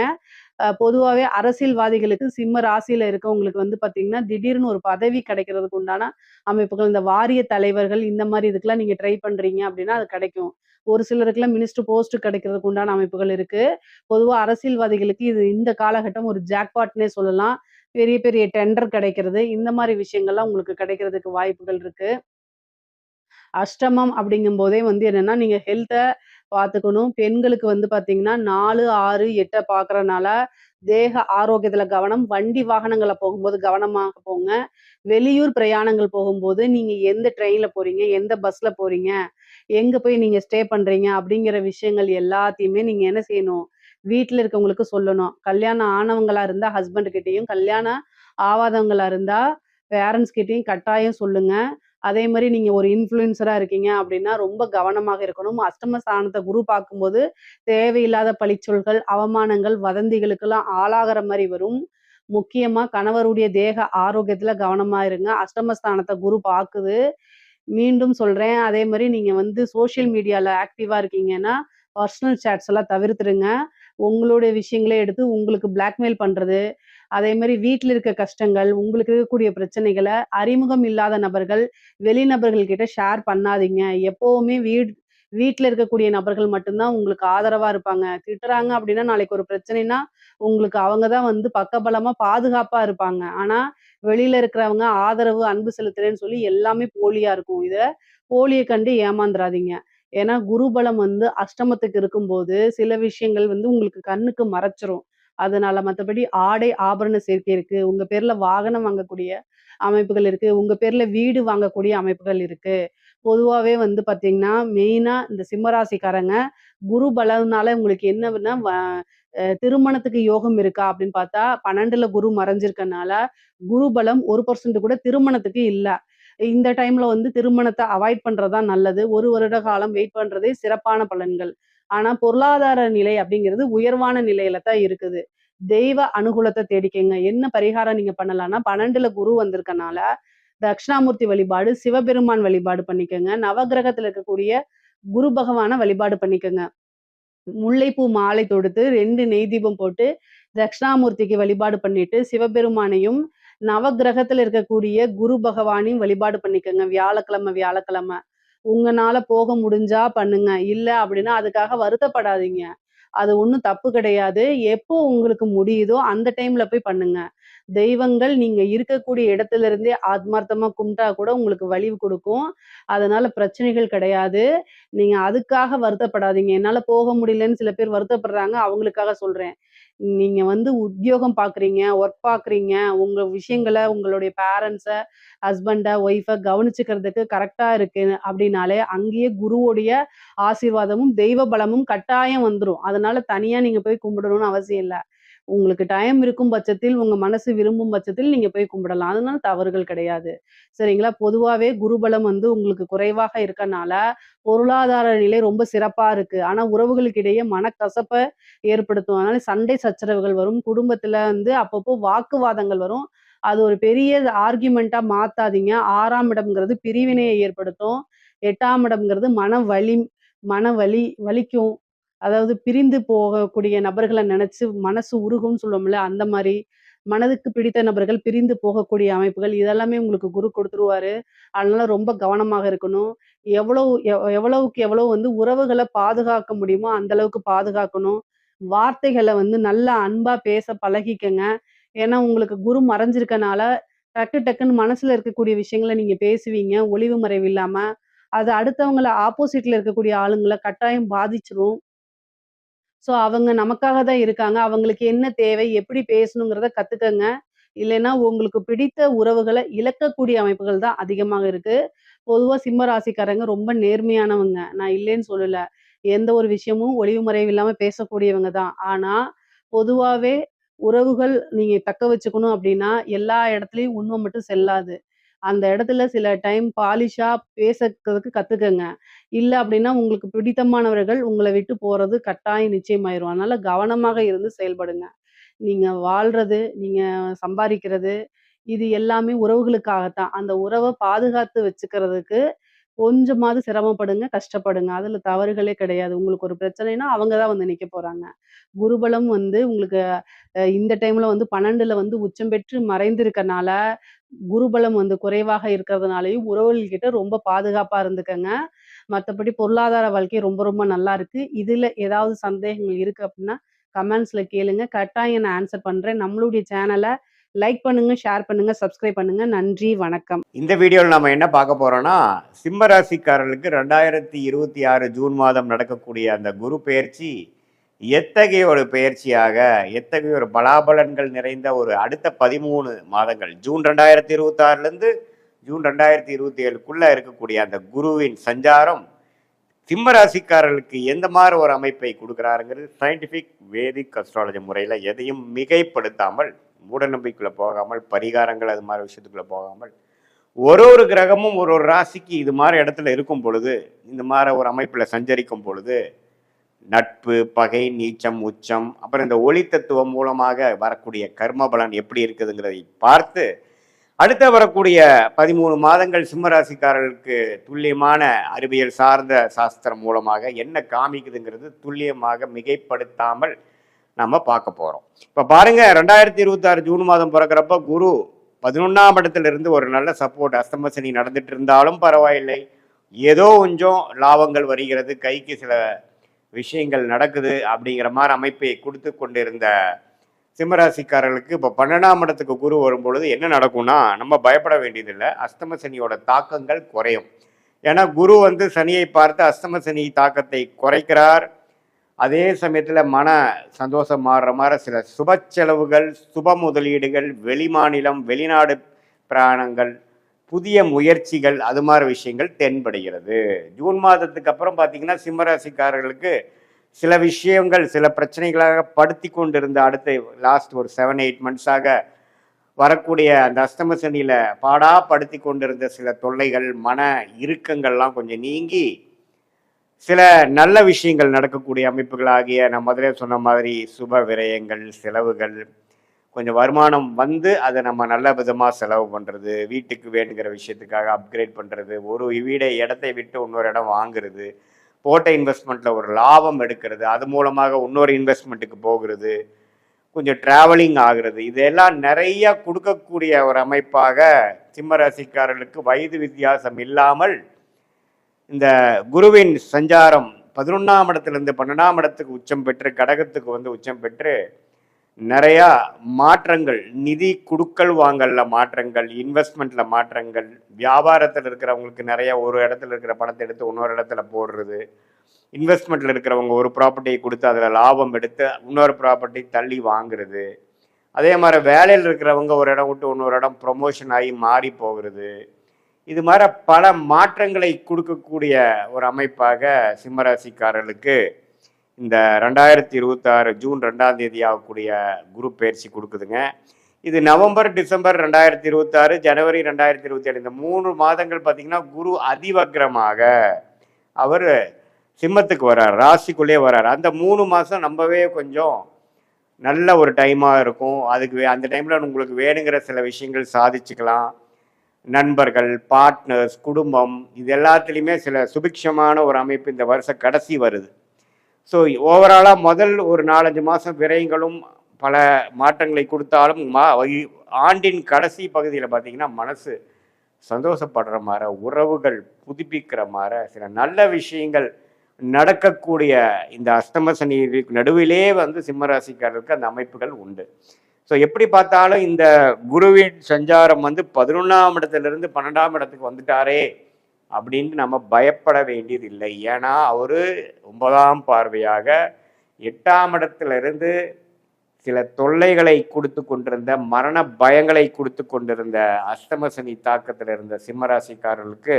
பொதுவாவே அரசியல்வாதிகளுக்கு சிம்ம ராசியில இருக்கவங்களுக்கு வந்து பார்த்தீங்கன்னா, திடீர்னு ஒரு பதவி கிடைக்கிறதுக்கு உண்டான அமைப்புகள். இந்த வாரிய தலைவர்கள் இந்த மாரி இதுக்கெல்லாம் நீங்க ட்ரை பண்றீங்க அப்படின்னா, அது கிடைக்கும். ஒரு சிலருக்குலாம் மினிஸ்டர் போஸ்ட் கிடைக்கிறதுக்கு உண்டான அமைப்புகள் இருக்கு. பொதுவா அரசியல்வாதிகளுக்கு இது இந்த காலகட்டம் ஒரு ஜாக்பாட்ன்னே சொல்லலாம். பெரிய பெரிய டெண்டர் கிடைக்கிறது. இந்த மாரி விஷயங்கள்லாம் உங்களுக்கு கிடைக்கிறதுக்கு வாய்ப்புகள் இருக்கு. அஷ்டமம் அப்படிங்கும்போதே வந்து என்னன்னா, நீங்க ஹெல்த்த பார்த்துக்கணும். பெண்களுக்கு வந்து பார்த்தீங்கன்னா, 4, 6, 8 பார்க்கறனால, தேக ஆரோக்கியத்துல கவனம். வண்டி வாகனங்கள்ல போகும்போது கவனமா போங்க. வெளியூர் பிரயாணங்கள் போகும்போது, நீங்க எந்த ட்ரெயின்ல போறீங்க? எந்த பஸ்ல போறீங்க? எங்க போய் நீங்க ஸ்டே பண்றீங்க? அப்படிங்கிற விஷயங்கள் எல்லாத்தையுமே நீங்க என்ன செய்யணும்? வீட்ல இருக்கவங்களுக்கு சொல்லணும். கல்யாணம் ஆனவங்களா இருந்தா ஹஸ்பண்ட் கிட்டயும், கல்யாணம் ஆவாதவங்களா இருந்தா பேரண்ட்ஸ் கிட்டயும் கட்டாயம் சொல்லுங்க. அதே மாரி நீங்க ஒரு இன்ஃப்ளூயன்சரா இருக்கீங்க அப்படின்னா, ரொம்ப கவனமாக இருக்கணும். அஷ்டம ஸ்தானத்த குரு பார்க்கும்போது, தேவையில்லாத பழிச்சொல்கள், அவமானங்கள், வதந்திகளுக்கெல்லாம் ஆளாகுற மாரி வரும். முக்கியமா கணவருடைய தேக ஆரோக்கியத்துல கவனமா இருங்க. அஷ்டமஸ்தானத்த குரு பாக்குது. மீண்டும் சொல்றேன். அதே மாரி நீங்க வந்து சோசியல் மீடியால ஆக்டிவா இருக்கீங்கன்னா, பர்சனல் சேட்ஸ் எல்லாம் தவிர்த்துருங்க. உங்களுடைய விஷயங்களே எடுத்து உங்களுக்கு பிளாக்மெயில் பண்றது, அதே மாரி வீட்ல இருக்க கஷ்டங்கள், உங்களுக்கு இருக்கக்கூடிய பிரச்சனைகள அறிமுகம் இல்லாத நபர்கள், வெளிநபர்கள் கிட்ட ஷேர் பண்ணாதீங்க. எப்பவுமே வீட்ல இருக்கக்கூடிய நபர்கள் மட்டும் தான் உங்களுக்கு ஆதரவா இருப்பாங்க. திட்டுறாங்க அப்டின்னா, நாளைக்கு ஒரு பிரச்சனைன்னா, உங்களுக்கு அவங்க தான் வந்து பக்கபலமா, பாதுகாப்பா இருப்பாங்க. ஆனா, வெளியில இருக்கிறவங்க ஆதரவு, அன்பு செலுத்துறேன்னு சொல்லி எல்லாமே போலியா இருக்கும். போலிய கண்டு ஏமாந்துறாதீங்க. ஏன்னா, குருபலம் வந்து அஷ்டமத்துக்கு இருக்கும்போது, சில விஷயங்கள் வந்து உங்களுக்கு கண்ணுக்கு மறைச்சிரும். அதனால மத்தபடி ஆடை, ஆபரண சேர்க்கை இருக்கு. உங்க பேர்ல வாகனம் வாங்கக்கூடிய அமைப்புகள் இருக்கு. உங்க பேர்ல வீடு வாங்கக்கூடிய அமைப்புகள் இருக்கு. பொதுவாவே வந்து பார்த்தீங்கன்னா, மெயினா இந்த சிம்ம ராசிக்காரங்க, குரு பலம்னால உங்களுக்கு என்னன்னா, திருமணத்துக்கு யோகம் இருக்கா அப்படின்னு பார்த்தா, 12ல குரு மறைஞ்சிருக்கனால, குரு பலம் 1% கூட திருமணத்துக்கு இல்ல. இந்த டைம்ல வந்து திருமணத்த அவாய்ட் பண்றது தான் நல்லது. 1 வருட காலம் வெயிட் பண்றதே சிறப்பான பலன்கள். ஆனா, பொருளாதார நிலை அப்படிங்கிறது உயர்வான நிலையில தான் இருக்குது. தெய்வ அனுகூலத்த தேடிக்கங்க. என்ன பரிகாரம் நீங்க பண்ணலாம்னா, 12ல குரு வந்திருக்கனால, தட்சிணாமூர்த்தி வழிபாடு, சிவபெருமான் வழிபாடு பண்ணிக்கங்க. நவக்கிரகத்துல இருக்கக்கூடிய குரு பகவான வழிபாடு பண்ணிக்கங்க. முல்லைப்பூ மாலை தொடுத்து 2 நெய் தீபம் போட்டு, தட்சிணாமூர்த்திக்கு வழிபாடு பண்ணிட்டு, சிவபெருமானையும், நவக்கிரகத்துல இருக்கக்கூடிய குரு பகவானையும் வழிபாடு பண்ணிக்கங்க. வியாழக்கிழமை, வியாழக்கிழமை. உங்கனால போக முடிஞ்சா பண்ணுங்க. இல்ல அப்படின்னா அதுக்காக வருத்தப்படாதீங்க. அது ஒண்ணும் தப்பு கிடையாது. எப்போ உங்களுக்கு முடியுதோ அந்த டைம்ல போய் பண்ணுங்க. தெய்வங்கள் நீங்க இருக்கக்கூடிய இடத்துல இருந்தே ஆத்மார்த்தமா கும்பிட்டா கூட உங்களுக்கு வலிவு குடுக்கும். அதனால பிரச்சனைகள் கிடையாது. நீங்க அதுக்காக வருத்தப்படாதீங்க. என்னால போக முடியலன்னு சில பேர் வருத்தப்படுறாங்க. அவங்களுக்காக சொல்றேன். நீங்க வந்து உத்தியோகம் பார்க்குறீங்க, ஒர்க் பார்க்குறீங்க, உங்க விஷயங்கள உங்களுடைய பேரண்ட்ஸ, ஹஸ்பண்ட, ஒய்ஃப கவனிச்சுக்கிறதுக்கு கரெக்ட்டா இருக்கு அப்படின்னாலே, அங்கேயே குருவுடைய ஆசீர்வாதமும், தெய்வ பலமும் கட்டாயம் வந்துரும். அதனால தனியா நீங்க போய் கும்பிடணும்னு அவசியம் இல்ல. உங்களுக்கு டைம் இருக்கும் பட்சத்தில், உங்க மனசு விரும்பும் பட்சத்தில் நீங்க போய் கும்பிடலாம். அதனால தவறுகள் கிடையாது. சரிங்களா? பொதுவாவே குருபலம் வந்து உங்களுக்கு குறைவாக இருக்கனால, பொருளாதார நிலை ரொம்ப சிறப்பா இருக்கு. ஆனா உறவுகளுக்கு இடையே மனக்கசப்ப ஏற்படுத்தும். அதனால சண்டை சச்சரவுகள் வரும். குடும்பத்துல வந்து அப்பப்போ வாக்குவாதங்கள் வரும். அது ஒரு பெரிய ஆர்கியுமென்ட்டா மாத்தாதீங்க. 6ஆம் இடம்ங்கிறது பிரிவினையை ஏற்படுத்தும். 8ஆம் இடம்ங்கிறது மனவலி வலிக்கும். அதாவது பிரிந்து போகக்கூடிய நபர்கள நெனச்சு மனசு உருகும்ன்னு சொல்லுவோம்ல, அந்த மாரி. மனதுக்கு பிடித்த நபர்கள் பிரிந்து போகக்கூடிய அமைப்புகள், இதெல்லாமே உங்களுக்கு குரு குடுத்துருவாரு. அதனால ரொம்ப கவனமாக இருக்கணும். எவ்வளவுக்கு எவ்வளவு வந்து உறவுகள பாதுகாக்க முடியுமோ, அந்த அளவுக்கு பாதுகாக்கணும். வார்த்தைகள வந்து நல்லா அன்பா பேச பழகிக்கங்க. ஏன்னா, உங்களுக்கு குரு மறைஞ்சிருக்கனால, டக்கு டக்குன்னு மனசுல இருக்கக்கூடிய விஷயங்கள நீங்க பேசுவீங்க, ஒளிவு மறைவு இல்லாம. அது அடுத்தவங்கள ஆப்போசிட்ல இருக்கக்கூடிய ஆளுங்கள கட்டாயம் பாதிச்சுரும். அவங்க நமக்காக தான் இருக்காங்க. அவங்களுக்கு என்ன தேவை? எப்படி பேசணுங்கிறத கத்துக்கங்க. இல்லைன்னா உங்களுக்கு பிடித்த உறவுகள இழக்கக்கூடிய அமைப்புகள் தான் அதிகமாக இருக்கு. பொதுவா சிம்ம ராசிக்காரங்க ரொம்ப நேர்மையானவங்க. நான் இல்லைன்னு சொல்லல. எந்த ஒரு விஷயமும் ஒளிவு மறைவு இல்லாம பேசக்கூடியவங்க தான். ஆனா, பொதுவாவே உறவுகள் நீங்க தக்க வச்சுக்கணும் அப்படின்னா, எல்லா இடத்துலயும் உண்ம மட்டும் செல்லாது. அந்த இடத்துல சில டைம் பாலிஷா பேசுறதுக்கு கத்துக்கங்க. இல்ல அப்படின்னா உங்களுக்கு பிடித்தமானவர்கள் உங்கள விட்டு போறது கட்டாயம் நிச்சயமாயிரும். அதனால கவனமாக இருந்து செயல்படுங்க. நீங்க வாழ்றது, நீங்க சம்பாரிக்கிறது, இது எல்லாமே உறவுகளுக்காகத்தான். அந்த உறவ பாதுகாத்து வச்சுக்கிறதுக்கு கொஞ்சமாவது சிரமப்படுங்க, கஷ்டப்படுங்க. அதுல தவறுகளே கிடையாது. உங்களுக்கு ஒரு பிரச்சனைன்னா அவங்க தான் வந்து நிக்க போறாங்க. குருபலம் வந்து உங்களுக்கு இந்த டைம்ல வந்து 12ல வந்து உச்சம் பெற்று மறைந்திருக்கனால, குருபலம் வந்து குறைவாக இருக்கிறதுனாலயும் உறவுகள் கிட்ட ரொம்ப பாதுகாப்பா இருந்துக்கங்க. மத்தபடி பொருளாதார வாழ்க்கை ரொம்ப ரொம்ப நல்லா இருக்கு. இதுல ஏதாவது சந்தேகங்கள் இருக்கு அப்டின்னா, கமெண்ட்ஸ்ல கேளுங்க. கட்டாயம் நான் ஆன்சர் பண்றேன். நம்மளுடைய சேனல லைக் பண்ணுங்க, ஷேர் பண்ணுங்க, சப்ஸ்கிரைப் பண்ணுங்க. நன்றி, வணக்கம். இந்த வீடியோவில் நம்ம என்ன பார்க்க போறோம்னா, சிம்ம ராசிக்காரர்களுக்கு 2026 ஜூன் மாதம் நடக்கக்கூடிய அந்த குரு பெயர்ச்சி எத்தகைய ஒரு பெயர்ச்சியாக, எத்தகைய ஒரு பலாபலன்கள் நிறைந்த ஒரு அடுத்த 13 மாதங்கள், ஜூன் 2026லேருந்து ஜூன் 2027க்குள்ள இருக்கக்கூடிய அந்த குருவின் சஞ்சாரம் சிம்ம ராசிக்காரர்களுக்கு எந்த மாதிரி ஒரு அமைப்பை கொடுக்குறாருங்கிறது சயின்டிஃபிக் வேதிக் அஸ்ட்ராலஜி முறையில் எதையும் மிகைப்படுத்தாமல், மூட நம்பிக்கைக்குள்ளே போகாமல், பரிகாரங்கள் அது மாதிரி விஷயத்துக்குள்ளே போகாமல், ஒரு கிரகமும் ஒரு ராசிக்கு இது மாதிரி இடத்துல இருக்கும் பொழுது, இந்த மாதிரி ஒரு அமைப்பில் சஞ்சரிக்கும் பொழுது, நட்பு, பகை, நீச்சம், உச்சம், அப்புறம் இந்த ஒளி தத்துவம் மூலமாக வரக்கூடிய கர்ம பலன் எப்படி இருக்குதுங்கிறதை பார்த்து, அடுத்த வரக்கூடிய 13 மாதங்கள் சிம்மராசிக்காரர்களுக்கு துல்லியமான அறிவியல் சார்ந்த சாஸ்திரம் மூலமாக என்ன காமிக்குதுங்கிறது துல்லியமாக மிகைப்படுத்தாமல் நம்ம பார்க்க போகிறோம். இப்போ பாருங்க, 2026 ஜூன் மாதம் பிறக்கிறப்ப குரு 11ஆம் இடத்திலிருந்து ஒரு நல்ல சப்போர்ட், அஸ்தமசனி நடந்துட்டு இருந்தாலும் பரவாயில்லை, ஏதோ கொஞ்சம் லாபங்கள் வருகிறது, கைக்கு சில விஷயங்கள் நடக்குது அப்படிங்கிற மாதிரி அமைப்பை கொடுத்து கொண்டிருந்த சிம்மராசிக்காரர்களுக்கு இப்போ 12ஆம் இடத்துக்கு குரு வரும்பொழுது என்ன நடக்கும்னா, நம்ம பயப்பட வேண்டியதில்லை. அஸ்தம சனியோட தாக்கங்கள் குறையும். ஏன்னா குரு வந்து சனியை பார்த்து அஸ்தம சனி தாக்கத்தை குறைக்கிறார். அதே சமயத்தில் மன சந்தோஷம் மாறுற மாதிரி சில சுப செலவுகள், சுப முதலீடுகள், வெளிமாநிலம், வெளிநாடு பிராணங்கள், புதிய முயற்சிகள், அது மாதிரி விஷயங்கள் தென்படுகிறது. ஜூன் மாதத்துக்கு அப்புறம் பார்த்தீங்கன்னா சிம்மராசிக்காரர்களுக்கு சில விஷயங்கள் சில பிரச்சனைகளாக படுத்தி கொண்டிருந்த அடுத்த லாஸ்ட் ஒரு 7-8 மந்த்ஸாக வரக்கூடிய அந்த அஸ்தம சனியில் பாடாப்படுத்தி கொண்டிருந்த சில தொல்லைகள், மன இறுக்கங்கள்லாம் கொஞ்சம் நீங்கி சில நல்ல விஷயங்கள் நடக்கக்கூடிய அமைப்புகளாகிய நான் முதலே சொன்ன மாதிரி சுப விரயங்கள், செலவுகள், கொஞ்சம் வருமானம் வந்து அதை நம்ம நல்ல விதமாக செலவு பண்ணுறது, வீட்டுக்கு வேணுங்கிற விஷயத்துக்காக அப்கிரேட் பண்ணுறது, ஒரு வீடை இடத்தை விட்டு இன்னொரு இடம் வாங்குறது, போட்ட இன்வெஸ்ட்மெண்ட்டில் ஒரு லாபம் எடுக்கிறது, அது மூலமாக இன்னொரு இன்வெஸ்ட்மெண்ட்டுக்கு போகிறது, கொஞ்சம் ட்ராவலிங் ஆகிறது, இதெல்லாம் நிறைய கொடுக்கக்கூடிய ஒரு அமைப்பாக சிம்மராசிக்காரர்களுக்கு வயது வித்தியாசம் இல்லாமல் இந்த குருவின் சஞ்சாரம் 11ஆம் இடத்துலேருந்து 12ஆம் இடத்துக்கு உச்சம் பெற்று கடகத்துக்கு வந்து உச்சம் பெற்று நிறையா மாற்றங்கள், நிதி குடுக்கல் வாங்கல்ல மாற்றங்கள், இன்வெஸ்ட்மெண்ட்ல மாற்றங்கள், வியாபாரத்தில் இருக்கிறவங்களுக்கு நிறைய ஒரு இடத்துல இருக்கிற பணத்தை எடுத்து இன்னொரு இடத்துல போடுறது, இன்வெஸ்ட்மெண்ட்ல இருக்கிறவங்க ஒரு ப்ராப்பர்ட்டியை கொடுத்து அதில் லாபம் எடுத்து இன்னொரு ப்ராப்பர்ட்டி தள்ளி வாங்குறது, அதே மாதிரி வேலையில் இருக்கிறவங்க ஒரு இடம் விட்டு இன்னொரு இடம் ப்ரொமோஷன் ஆகி மாறி போகிறது, இது மாதிரி பல மாற்றங்களை கொடுக்கக்கூடிய ஒரு அமைப்பாக சிம்மராசிக்காரர்களுக்கு இந்த 2026 ஜூன் 2ஆம் தேதி ஆகக்கூடிய குரு பயிற்சி கொடுக்குதுங்க. இது நவம்பர், டிசம்பர் 2026, ஜனவரி 2027 இந்த 3 மாதங்கள் பார்த்தீங்கன்னா குரு அதிவக்ரமாக அவர் சிம்மத்துக்கு வர்றார், ராசிக்குள்ளே வர்றார். அந்த 3 மாதம் நம்பவே கொஞ்சம் நல்ல ஒரு டைமாக இருக்கும். அதுக்கு அந்த டைமில் உங்களுக்கு வேணுங்கிற சில விஷயங்கள் சாதிச்சுக்கலாம். நண்பர்கள், பார்ட்னர்ஸ், குடும்பம், இது எல்லாத்துலேயுமே சில சுபிக்ஷமான ஒரு அமைப்பு இந்த வருஷம் கடைசி வருது. ஸோ ஓவராலாக முதல் ஒரு 4-5 மாதம் விரயங்களும் பல மாற்றங்களை கொடுத்தாலும் ஆண்டின் கடைசி பகுதியில் பார்த்திங்கன்னா மனசு சந்தோஷப்படுற மாதிரி, உறவுகள் புதுப்பிக்கிற மாதிரி, சில நல்ல விஷயங்கள் நடக்கக்கூடிய இந்த அஷ்டம சனி நடுவிலே வந்து சிம்மராசிக்காரருக்கு அந்த அமைப்புகள் உண்டு. ஸோ எப்படி பார்த்தாலும் இந்த குருவின் சஞ்சாரம் வந்து 11ஆம் இடத்துலேருந்து 12ஆம் இடத்துக்கு வந்துட்டாரே அப்படின்ட்டு நம்ம பயப்பட வேண்டியது இல்லை. ஏன்னா அவர் 9ஆம் பார்வையாக 8ஆம் இடத்திலிருந்து சில தொல்லைகளை கொடுத்து கொண்டிருந்த, மரண பயங்களை கொடுத்து கொண்டிருந்த அஷ்டமசனி தாக்கத்தில் இருந்த சிம்மராசிக்காரர்களுக்கு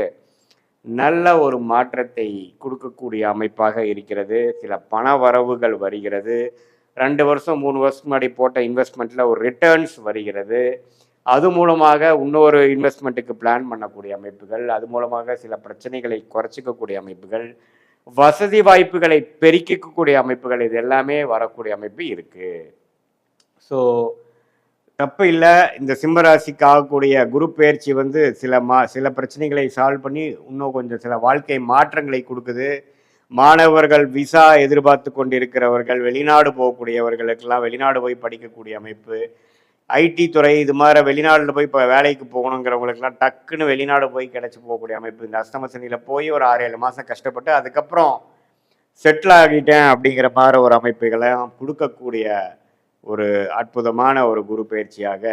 நல்ல ஒரு மாற்றத்தை கொடுக்கக்கூடிய அமைப்பாக இருக்கிறது. சில பண வரவுகள் வருகிறது. 2 வருஷம் 3 வருஷம் முன்னாடி போட்ட இன்வெஸ்ட்மெண்ட்டில் ஒரு ரிட்டர்ன்ஸ் வருகிறது. அது மூலமாக இன்னொரு இன்வெஸ்ட்மெண்ட்டுக்கு பிளான் பண்ணக்கூடிய அமைப்புகள், அது மூலமாக சில பிரச்சனைகளை குறைச்சிக்கக்கூடிய அமைப்புகள், வசதி வாய்ப்புகளை பெருக்கிக்கக்கூடிய அமைப்புகள், இது எல்லாமே வரக்கூடிய அமைப்பு இருக்கு. ஸோ தப்பு இல்லை. இந்த சிம்மராசிக்கு ஆகக்கூடிய குரு பெயர்ச்சி வந்து சில பிரச்சனைகளை சால்வ் பண்ணி இன்னும் கொஞ்சம் சில வாழ்க்கை மாற்றங்களை கொடுக்குது. மாணவர்கள் விசா எதிர்பார்த்து கொண்டிருக்கிறவர்கள், வெளிநாடு போகக்கூடியவர்களுக்கெல்லாம் வெளிநாடு போய் படிக்கக்கூடிய அமைப்பு, ஐடி துறை இது மாதிரி வெளிநாட்டில் போய் இப்போ வேலைக்கு போகணுங்கிறவங்களுக்கெல்லாம் டக்குன்னு வெளிநாடு போய் கிடச்சி போகக்கூடிய அமைப்பு. இந்த அஷ்டம சனியில் போய் ஒரு 6-7 மாதம் கஷ்டப்பட்டு அதுக்கப்புறம் செட்டில் ஆகிட்டேன் அப்படிங்கிற மாதிரி ஒரு அமைப்புகளையும் கொடுக்கக்கூடிய ஒரு அற்புதமான ஒரு குரு பயிற்சியாக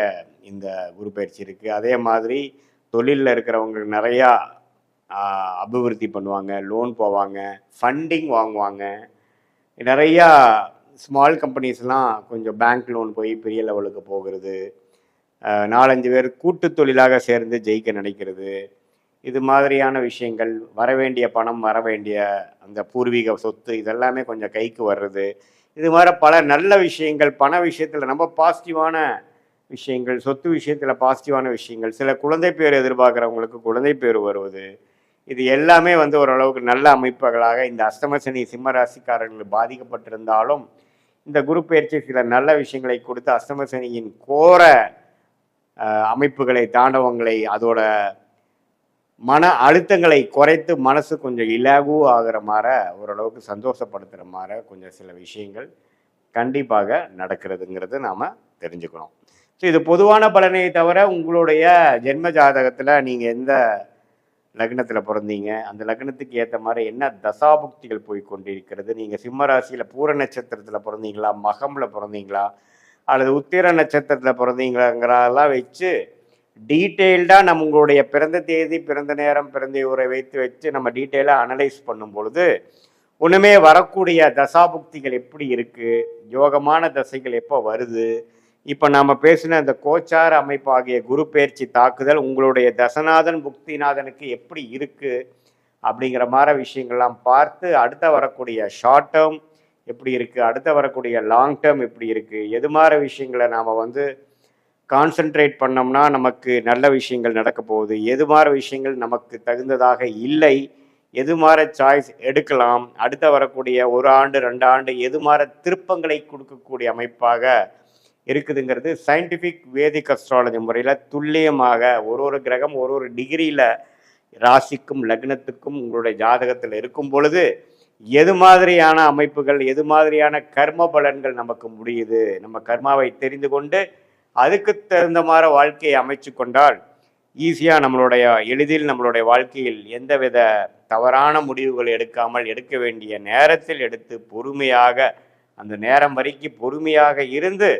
இந்த குரு பயிற்சி இருக்குது. அதே மாதிரி தொழிலில் இருக்கிறவங்க நிறையா அபிவிருத்தி பண்ணுவாங்க, லோன் போவாங்க, ஃபண்டிங் வாங்குவாங்க. நிறையா ஸ்மால் கம்பெனிஸ்லாம் கொஞ்சம் பேங்க் லோன் போய் பெரிய லெவலுக்கு போகிறது, 4-5 பேர் கூட்டு தொழிலாக சேர்ந்து ஜெயிக்க நினைக்கிறது, இது மாதிரியான விஷயங்கள், வரவேண்டிய பணம், வரவேண்டிய அந்த பூர்வீக சொத்து இதெல்லாமே கொஞ்சம் கைக்கு வர்றது, இது மாதிரி பல நல்ல விஷயங்கள். பண விஷயத்தில் ரொம்ப பாசிட்டிவான விஷயங்கள், சொத்து விஷயத்தில் பாசிட்டிவான விஷயங்கள், சில குழந்தை பேர் எதிர்பார்க்குறவங்களுக்கு குழந்தை பேர் வருவது, இது எல்லாமே வந்து ஓரளவுக்கு நல்ல அமைப்புகளாக இந்த அஷ்டமசனி சிம்ம ராசிக்காரர்கள் பாதிக்கப்பட்டிருந்தாலும் இந்த குரு பயிற்சி சில நல்ல விஷயங்களை கொடுத்து அஷ்டமசனியின் கோர அமைப்புகளை, தாண்டவங்களை, அதோட மன அழுத்தங்களை குறைத்து மனசு கொஞ்சம் இலகு ஆகிற மாதிரி, ஓரளவுக்கு சந்தோஷப்படுத்துகிற மாதிரி கொஞ்சம் சில விஷயங்கள் கண்டிப்பாக நடக்கிறதுங்கிறது நாம் தெரிஞ்சுக்கணும். ஸோ இது பொதுவான பலனை தவிர உங்களுடைய ஜென்ம ஜாதகத்தில் நீங்கள் எந்த லக்னத்தில் பிறந்தீங்க, அந்த லக்னத்துக்கு ஏற்ற மாதிரி என்ன தசாபுக்திகள் போய் கொண்டிருக்கிறது, நீங்கள் சிம்ம ராசியில் பூர நட்சத்திரத்தில் பிறந்தீங்களா, மகமில் பிறந்தீங்களா, அல்லது உத்திர நட்சத்திரத்தில் பிறந்தீங்களாங்கிறதெல்லாம் வச்சு டீட்டெயில்டாக நம்மளுடைய பிறந்த தேதி, பிறந்த நேரம், பிறந்த ஊரை வச்சு நம்ம டீட்டெயிலாக அனலைஸ் பண்ணும் பொழுது ஒன்றுமே வரக்கூடிய தசாபுக்திகள் எப்படி இருக்குது, யோகமான தசைகள் எப்போ வருது, இப்போ நாம் பேசின அந்த கோச்சார அமைப்பாகிய குரு பயிற்சி தாக்குதல் உங்களுடைய தசநாதன் புக்திநாதனுக்கு எப்படி இருக்குது அப்படிங்கிற மாதிரி விஷயங்கள்லாம் பார்த்து அடுத்த வரக்கூடிய ஷார்ட் டேர்ம் எப்படி இருக்குது, அடுத்த வரக்கூடிய லாங் டேர்ம் எப்படி இருக்குது, எது மாதிரி விஷயங்களை நாம் வந்து கான்சென்ட்ரேட் பண்ணோம்னா நமக்கு நல்ல விஷயங்கள் நடக்க போகுது, எது மாதிரி விஷயங்கள் நமக்கு தகுந்ததாக இல்லை, எது மாதிரி சாய்ஸ் எடுக்கலாம், அடுத்த வரக்கூடிய 1 ஆண்டு 2 ஆண்டு எது மாதிரி திருப்பங்களை கொடுக்கக்கூடிய அமைப்பாக இருக்குதுங்கிறது சயின்டிஃபிக் வேதிக் அஸ்ட்ராலஜி முறையில் துல்லியமாக ஒரு கிரகம் ஒரு டிகிரியில் ராசிக்கும் லக்னத்துக்கும் உங்களுடைய ஜாதகத்தில் இருக்கும் பொழுது எது மாதிரியான அமைப்புகள், எது மாதிரியான கர்ம பலன்கள் நமக்கு முடியுது, நம்ம கர்மாவை தெரிந்து கொண்டு அதுக்கு தகுந்த மாதிரி வாழ்க்கையை அமைச்சு கொண்டால் ஈஸியாக எளிதில் நம்மளுடைய வாழ்க்கையில் எந்தவித தவறான முடிவுகள் எடுக்காமல் எடுக்க வேண்டிய நேரத்தில் எடுத்து பொறுமையாக அந்த நேரம் வரைக்கும் பொறுமையாக இருந்து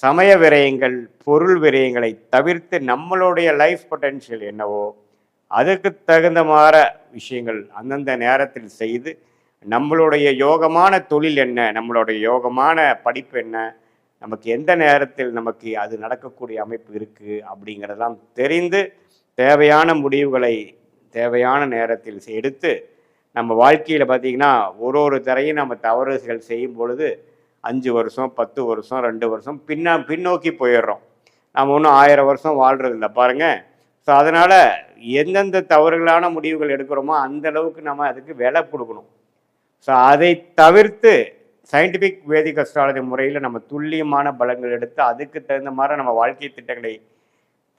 சமய விரயங்கள், பொருள் விரயங்களை தவிர்த்து நம்மளுடைய லைஃப் பொட்டென்ஷியல் என்னவோ அதுக்கு தகுந்த மாதிரி விஷயங்கள் அந்தந்த நேரத்தில் செய்து நம்மளுடைய யோகமான தொழில் என்ன, நம்மளுடைய யோகமான படிப்பு என்ன, நமக்கு எந்த நேரத்தில் நமக்கு அது நடக்கக்கூடிய அமைப்பு இருக்குது அப்படிங்கிறதெல்லாம் தெரிந்து தேவையான முடிவுகளை தேவையான நேரத்தில் எடுத்து நம்ம வாழ்க்கையில் பார்த்திங்கன்னா ஒரு தரையும் நம்ம தவறுகள் செய்யும் பொழுது 5 வருஷம் 10 வருஷம் 2 வருஷம் பின்னோக்கி போயிடுறோம். நம்ம ஒன்றும் 1000 வருஷம் வாழ்கிறதில்ல பாருங்கள். ஸோ அதனால் எந்தெந்த தவறுகளான முடிவுகள் எடுக்கிறோமோ அந்த அளவுக்கு நம்ம அதுக்கு விலை கொடுக்கணும். ஸோ அதை தவிர்த்து சயின்டிஃபிக் வேதிக் அஸ்ட்ராலஜி முறையில் நம்ம துல்லியமான பலங்கள் எடுத்து அதுக்கு தகுந்த மாதிரி நம்ம வாழ்க்கை திட்டங்களை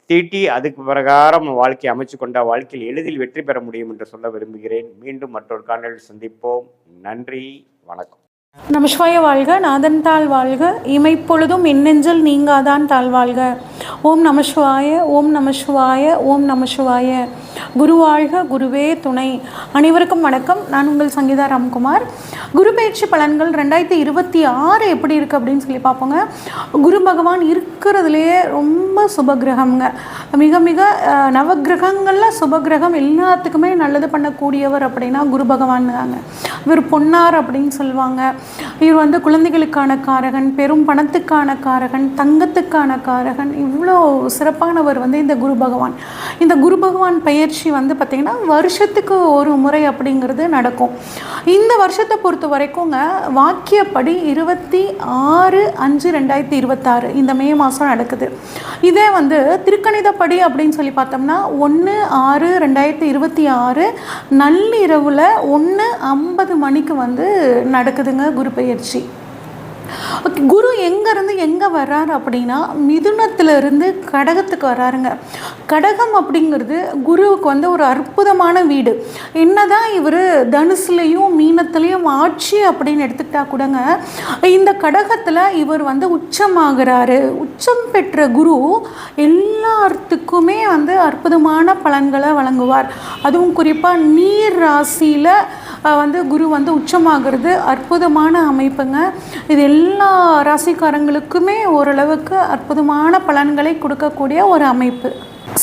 தீட்டி அதுக்கு பிரகாரம் நம்ம வாழ்க்கையை அமைச்சு கொண்டால் வாழ்க்கையில் எளிதில் வெற்றி பெற முடியும் என்று சொல்ல விரும்புகிறேன். மீண்டும் மற்றொரு காணொளியில் சந்திப்போம். நன்றி, வணக்கம். நமசிவாய வாழ்க, நாதன் தாழ் வாழ்க, இமைப்பொழுதும் எண்ணெஞ்சல் நீங்காதான் தாழ்வாழ்க. ஓம் நமசிவாய, ஓம் நமசிவாய, ஓம் நமசிவாய. குரு வாழ்க, குருவே துணை. அனைவருக்கும் வணக்கம். நான் உங்கள் சங்கீதா ராம்குமார். குரு பயிற்சி பலன்கள் 2026 எப்படி இருக்குது அப்படின்னு சொல்லி பார்ப்போங்க. குரு பகவான் இருக்கிறதுலையே ரொம்ப சுபகிரகம்ங்க. மிக மிக நவகிரகங்களில் சுபகிரகம், எல்லாத்துக்குமே நல்லது பண்ணக்கூடியவர் அப்படின்னா குரு பகவான் தாங்க. இவர் பொன்னார் அப்படின்னு சொல்லுவாங்க. இவர் வந்து குழந்தைகளுக்கான காரகன், பெரும் பணத்துக்கான காரகன், தங்கத்துக்கான காரகன். இவ்வளோ சிறப்பானவர் வந்து இந்த குரு பகவான். இந்த குரு பகவான் பயிற்சி பெயர்ச்சி வந்து பார்த்திங்கன்னா வருஷத்துக்கு ஒரு முறை அப்படிங்கிறது நடக்கும். இந்த வருஷத்தை பொறுத்த வரைக்குங்க வாக்கியப்படி 26/5/2026 இந்த மே மாதம் நடக்குது. இதே வந்து திருக்கணிதப்படி அப்படின்னு சொல்லி பார்த்தோம்னா 1/6/2026 நள்ளிரவில் 1:50 மணிக்கு வந்து நடக்குதுங்க குரு பெயர்ச்சி. ஓகே, குரு எங்கேருந்து எங்கே வர்றாரு அப்படின்னா மிதுனத்திலிருந்து கடகத்துக்கு வர்றாருங்க. கடகம் அப்படிங்கிறது குருவுக்கு வந்து ஒரு அற்புதமான வீடு. என்னதான் இவர் தனுசுலையும் மீனத்துலேயும் ஆட்சி அப்படின்னு எடுத்துக்கிட்டா கூடங்க, இந்த கடகத்தில் இவர் வந்து உச்சமாகிறாரு. உச்சம் பெற்ற குரு எல்லாத்துக்குமே வந்து அற்புதமான பலன்களை வழங்குவார். அதுவும் குறிப்பாக நீர் ராசியில் வந்து குரு வந்து உச்சமாகிறது அற்புதமான அமைப்புங்க. இது எல்லா ராசிக்காரங்களுக்குமே ஓரளவுக்கு அற்புதமான பலன்களை கொடுக்கக்கூடிய ஒரு அமைப்பு.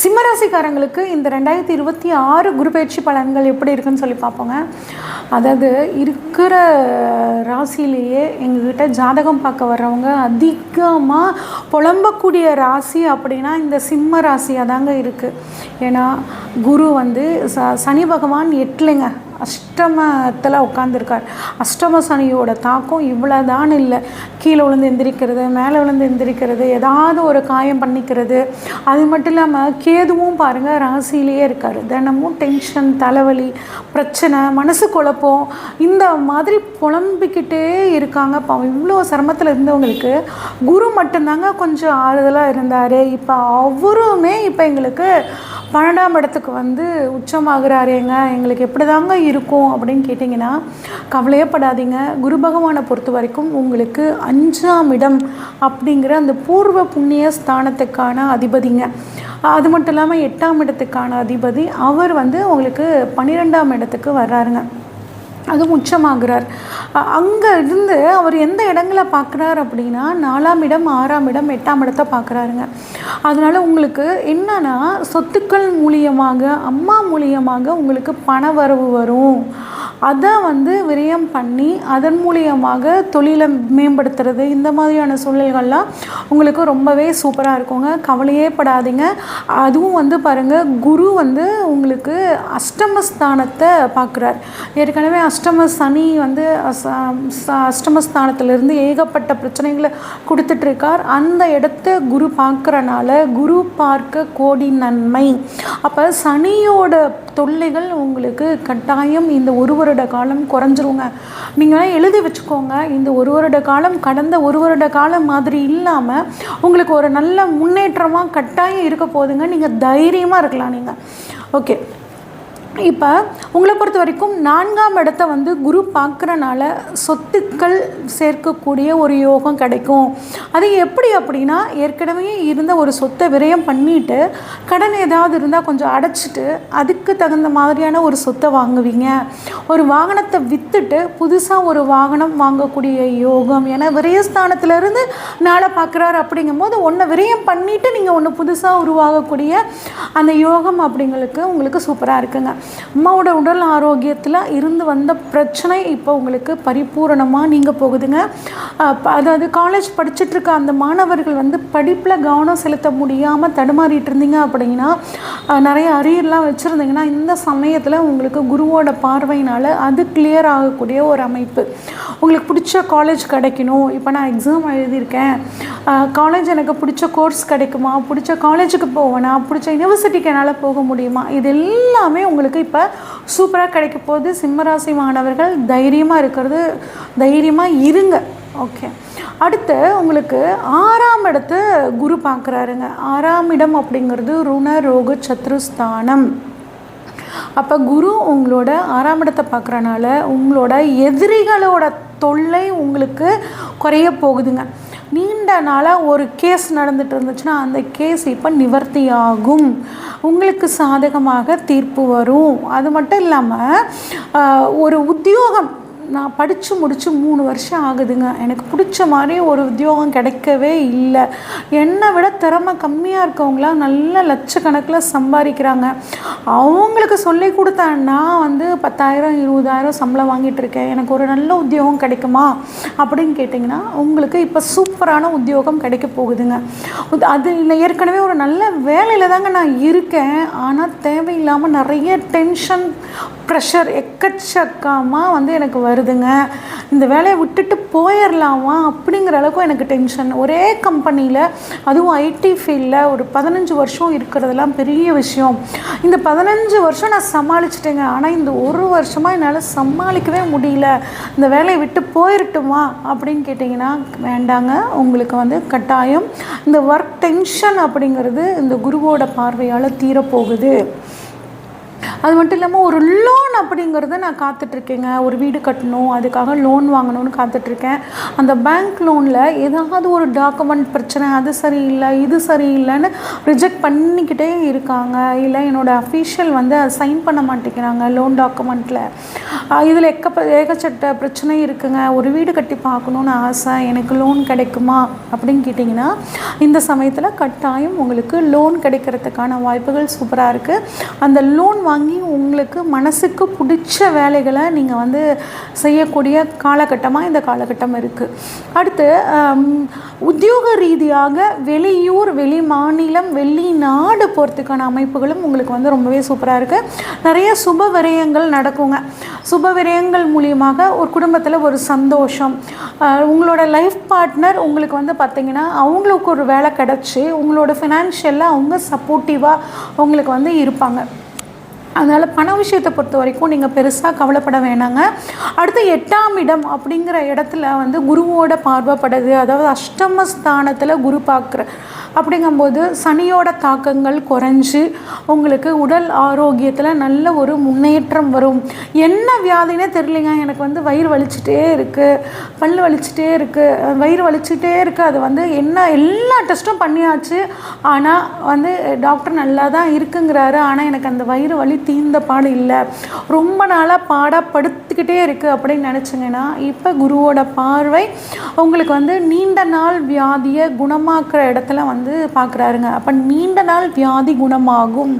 சிம்மராசிக்காரங்களுக்கு இந்த 2026 குரு பயிற்சி பலன்கள் எப்படி இருக்குன்னு சொல்லி பார்ப்போங்க. அதாவது இருக்கிற ராசியிலேயே எங்ககிட்ட ஜாதகம் பார்க்க வர்றவங்க அதிகமாக புலம்பக்கூடிய ராசி அப்படின்னா இந்த சிம்ம ராசியாக தாங்க இருக்குது. ஏன்னா குரு வந்து சனி பகவான் 8லைங்க அஷ்டமத்தில் உட்காந்துருக்கார். அஷ்டம சனியோட தாக்கம் இவ்வளோதான் இல்லை. கீழே விழுந்து எந்திரிக்கிறது, மேலே விழுந்து எந்திரிக்கிறது, ஏதாவது ஒரு காயம் பண்ணிக்கிறது. அது மட்டும் இல்லாமல் கேதுவும் பாருங்கள் ராசியிலேயே இருக்கார். தினமும் டென்ஷன், தலைவலி, பிரச்சனை, மனசு குழப்பம், இந்த மாதிரி புலம்பிக்கிட்டே இருக்காங்க. இப்போ இவ்வளோ சிரமத்தில் இருந்தவங்களுக்கு குரு மட்டும்தாங்க கொஞ்சம் ஆறுதலாக இருந்தார். இப்போ அவருமே இப்போ எங்களுக்கு 12ஆம் இடத்துக்கு வந்து உச்சமாகிறாரேங்க, எங்களுக்கு எப்படி தாங்க இருக்கும் அப்படின்னு கேட்டிங்கன்னா கவலையே படாதீங்க. குரு பகவானை பொறுத்த வரைக்கும் உங்களுக்கு 5ஆம் இடம் அப்படிங்கிற அந்த பூர்வ புண்ணிய ஸ்தானத்துக்கான அதிபதிங்க. அது மட்டும் இல்லாமல் 8ஆம் இடத்துக்கான அதிபதி அவர் வந்து உங்களுக்கு 12ஆம் இடத்துக்கு வர்றாருங்க. அதுவும் உச்சமாகிறார். அங்கே இருந்து அவர் எந்த இடங்களை பார்க்குறாரு அப்படின்னா 4ஆம் இடம், 6ஆம் இடம், 8ஆம் இடத்தை பார்க்குறாருங்க. அதனால் உங்களுக்கு என்னன்னா சொத்துக்கள் மூலியமாக, அம்மா மூலியமாக உங்களுக்கு பண வரவு வரும். அதை வந்து விரயம் பண்ணி அதன் மூலியமாக தொழிலை மேம்படுத்துறது, இந்த மாதிரியான சூழல்கள்லாம் உங்களுக்கு ரொம்பவே சூப்பராக இருக்குங்க. கவலையே படாதீங்க. அதுவும் வந்து பாருங்கள், குரு வந்து உங்களுக்கு அஷ்டமஸ்தானத்தை பார்க்குறார். ஏற்கனவே அஷ்டம சனி வந்து அஷ்டமஸ்தானத்திலிருந்து ஏகப்பட்ட பிரச்சனைகளை கொடுத்துட்ருக்கார். அந்த இடத்த குரு பார்க்குறனால குரு பார்க்க கோடி நன்மை. அப்போ சனியோட தொல்லைகள் உங்களுக்கு கட்டாயம் இந்த 1 வருட காலம் குறைஞ்சிருங்க. நீங்கள் எழுதி வச்சுக்கோங்க, இந்த 1 வருட காலம் கடந்த 1 வருட காலம் மாதிரி இல்லாமல் உங்களுக்கு ஒரு நல்ல முன்னேற்றமாக கட்டாயம் இருக்க போகுதுங்க. நீங்கள் தைரியமாக இருக்கலாம். நீங்கள் ஓகே. இப்போ உங்களை பொறுத்த வரைக்கும் 4ஆம் இடத்தை வந்து குரு பார்க்குறனால சொத்துக்கள் சேர்க்கக்கூடிய ஒரு யோகம் கிடைக்கும். அது எப்படி அப்படின்னா, ஏற்கனவே இருந்த ஒரு சொத்தை விரயம் பண்ணிவிட்டு கடன் ஏதாவது இருந்தால் கொஞ்சம் அடைச்சிட்டு அதுக்கு தகுந்த மாதிரியான ஒரு சொத்தை வாங்குவீங்க. ஒரு வாகனத்தை விற்றுட்டு புதுசாக ஒரு வாகனம் வாங்கக்கூடிய யோகம். ஏன்னா விரயஸ்தானத்திலேருந்து நாளை பார்க்குறாரு அப்படிங்கும்போது ஒன்றை விரயம் பண்ணிவிட்டு நீங்கள் ஒன்று புதுசாக உருவாகக்கூடிய அந்த யோகம் அப்படிங்களுக்கு உங்களுக்கு சூப்பராக இருக்குங்க. அம்மாவோட உடல் ஆரோக்கியத்தில் இருந்து வந்த பிரச்சனை இப்போ உங்களுக்கு பரிபூரணமாக நீங்கள் போகுதுங்க. அதாவது காலேஜ் படிச்சுட்ருக்க அந்த மாணவர்கள் வந்து படிப்பில் கவனம் செலுத்த முடியாமல் தடுமாறிட்டு இருந்தீங்க அப்படின்னா, நிறைய அரியர்லாம் வச்சுருந்தீங்கன்னா இந்த சமயத்தில் உங்களுக்கு குருவோட பார்வையினால் அது கிளியர் ஆகக்கூடிய ஒரு அமைப்பு. உங்களுக்கு பிடிச்ச காலேஜ் கிடைக்கணும். இப்போ நான் எக்ஸாம் எழுதியிருக்கேன், காலேஜ் எனக்கு பிடிச்ச கோர்ஸ் கிடைக்குமா, பிடிச்ச காலேஜுக்கு போவேனா, பிடிச்ச யூனிவர்சிட்டிக்கு என்னால் போக முடியுமா, இது எல்லாமே உங்களுக்கு இப்போ சூப்பராக கிடைக்க போகுது. சிம்மராசி மாணவர்கள் தைரியமாக இருங்க. ஓகே. அடுத்து உங்களுக்கு 6ஆம் இடத்தை குரு பார்க்குறாருங்க. 6ஆம் இடம் அப்படிங்கிறது ருண ரோக சத்ருஸ்தானம். அப்போ குரு உங்களோட 6ஆம் இடத்தை பார்க்குறனால உங்களோட எதிரிகளோட தொல்லை உங்களுக்கு குறைய போகுதுங்க. நீண்ட நாளாக ஒரு கேஸ் நடந்துட்டு இருந்துச்சுன்னா அந்த கேஸ் இப்போ நிவர்த்தி ஆகும். உங்களுக்கு சாதகமாக தீர்ப்பு வரும். அது மட்டும் இல்லாமல் ஒரு உத்தியோகம் நான் படித்து முடித்து 3 வருஷம் ஆகுதுங்க. எனக்கு பிடிச்ச மாதிரி ஒரு உத்தியோகம் கிடைக்கவே இல்லை. என்னை விட திறமை கம்மியாக இருக்கவங்களாம் நல்ல லட்சக்கணக்கில் சம்பாதிக்கிறாங்க. அவங்களுக்கு சொல்லி கொடுத்த நான் வந்து 10,000 20,000 சம்பளம் வாங்கிட்டு இருக்கேன். எனக்கு ஒரு நல்ல உத்தியோகம் கிடைக்குமா அப்படின்னு கேட்டிங்கன்னா, உங்களுக்கு இப்போ சூப்பரான உத்தியோகம் கிடைக்க போகுதுங்க. அது இல்லை, ஏற்கனவே ஒரு நல்ல வேலையில் தாங்க நான் இருக்கேன். ஆனால் தேவையில்லாமல் நிறைய டென்ஷன் ப்ரெஷர் எக்கச்சக்கமாக வந்து எனக்கு வருதுங்க. இந்த வேலையை விட்டுட்டு போயிடலாமா அப்படிங்கிற அளவுக்கு எனக்கு டென்ஷன். ஒரே கம்பெனியில், அதுவும் ஐடி ஃபீல்டில் ஒரு 15 வருஷம் இருக்கிறதெல்லாம் பெரிய விஷயம். இந்த 15 வருஷம் நான் சமாளிச்சிட்டேங்க. ஆனால் இந்த ஒரு வருஷமாக என்னால் சமாளிக்கவே முடியல. இந்த வேலையை விட்டு போயிடட்டுமா அப்படின்னு கேட்டிங்கன்னா வேண்டாங்க. உங்களுக்கு வந்து கட்டாயம் இந்த ஒர்க் டென்ஷன் அப்படிங்கிறது இந்த குருவோட பார்வையால் தீரப்போகுது. அது மட்டும் இல்லாமல் ஒரு லோன் அப்படிங்கிறத நான் காத்துட்ருக்கேங்க. ஒரு வீடு கட்டணும், அதுக்காக லோன் வாங்கணும்னு காத்துட்ருக்கேன். அந்த பேங்க் லோனில் ஏதாவது ஒரு டாக்குமெண்ட் பிரச்சனை, அது சரியில்லை இது சரியில்லைன்னு ரிஜெக்ட் பண்ணிக்கிட்டே இருக்காங்க. இல்லை என்னோடய அஃபீஷியல் வந்து அதை சைன் பண்ண மாட்டேங்கிறாங்க லோன் டாக்குமெண்ட்டில். இதில் ஏகச்சட்ட பிரச்சனை இருக்குங்க. ஒரு வீடு கட்டி பார்க்கணுன்னு ஆசை, எனக்கு லோன் கிடைக்குமா அப்படின்னு கேட்டிங்கன்னா இந்த சமயத்தில் கட்டாயம் உங்களுக்கு லோன் கிடைக்கிறதுக்கான வாய்ப்புகள் சூப்பராக இருக்குது. அந்த லோன் வாங்கி உங்களுக்கு மனசுக்கு பிடிச்ச வேலைகளை நீங்கள் வந்து செய்யக்கூடிய காலகட்டமாக இந்த காலகட்டம் இருக்குது. அடுத்து உத்தியோக ரீதியாக வெளியூர், வெளி மாநிலம், வெளிநாடு போகிறதுக்கான அமைப்புகளும் உங்களுக்கு வந்து ரொம்பவே சூப்பராக இருக்குது. நிறைய சுப விரயங்கள் நடக்குங்க. சுப விரயங்கள் மூலியமாக ஒரு குடும்பத்தில் ஒரு சந்தோஷம். உங்களோட லைஃப் பார்ட்னர் உங்களுக்கு வந்து பார்த்திங்கன்னா அவங்களுக்கு ஒரு வேலை கிடச்சி உங்களோட ஃபினான்ஷியலாக அவங்க சப்போர்ட்டிவாக உங்களுக்கு வந்து இருப்பாங்க. அதனால் பண விஷயத்தை பொறுத்த வரைக்கும் நீங்கள் பெருசாக கவலைப்பட வேணாங்க. அடுத்து 8ஆம் இடம் அப்படிங்கிற இடத்துல வந்து குருவோட பார்வைப்படுது. அதாவது அஷ்டமஸ்தானத்தில் குரு பார்க்குற அப்படிங்கும்போது சனியோட தாக்கங்கள் குறைஞ்சி உங்களுக்கு உடல் ஆரோக்கியத்தில் நல்ல ஒரு முன்னேற்றம் வரும். என்ன வியாதினே தெரியலைங்க, எனக்கு வந்து வயிறு வலிச்சுட்டே இருக்குது, பல் வலிச்சுட்டே இருக்குது, வயிறு வலிச்சுட்டே இருக்குது. அது வந்து என்ன எல்லா டெஸ்ட்டும் பண்ணியாச்சு, ஆனால் வந்து டாக்டர் நல்லா தான் இருக்குங்கிறாரு. ஆனால் எனக்கு அந்த வயிறு வலி தீர்ந்த பாடு இல்லை, ரொம்ப நாளாக பாடப்படுத்திக்கிட்டே இருக்குது அப்படின்னு நினச்சிங்கன்னா இப்போ குருவோட பார்வை உங்களுக்கு வந்து நீண்ட நாள் வியாதியை குணமாக்குற இடத்துல வந்து பார்க்குறாருங்க. அப்போ நீண்ட நாள் வியாதி குணமாகும்.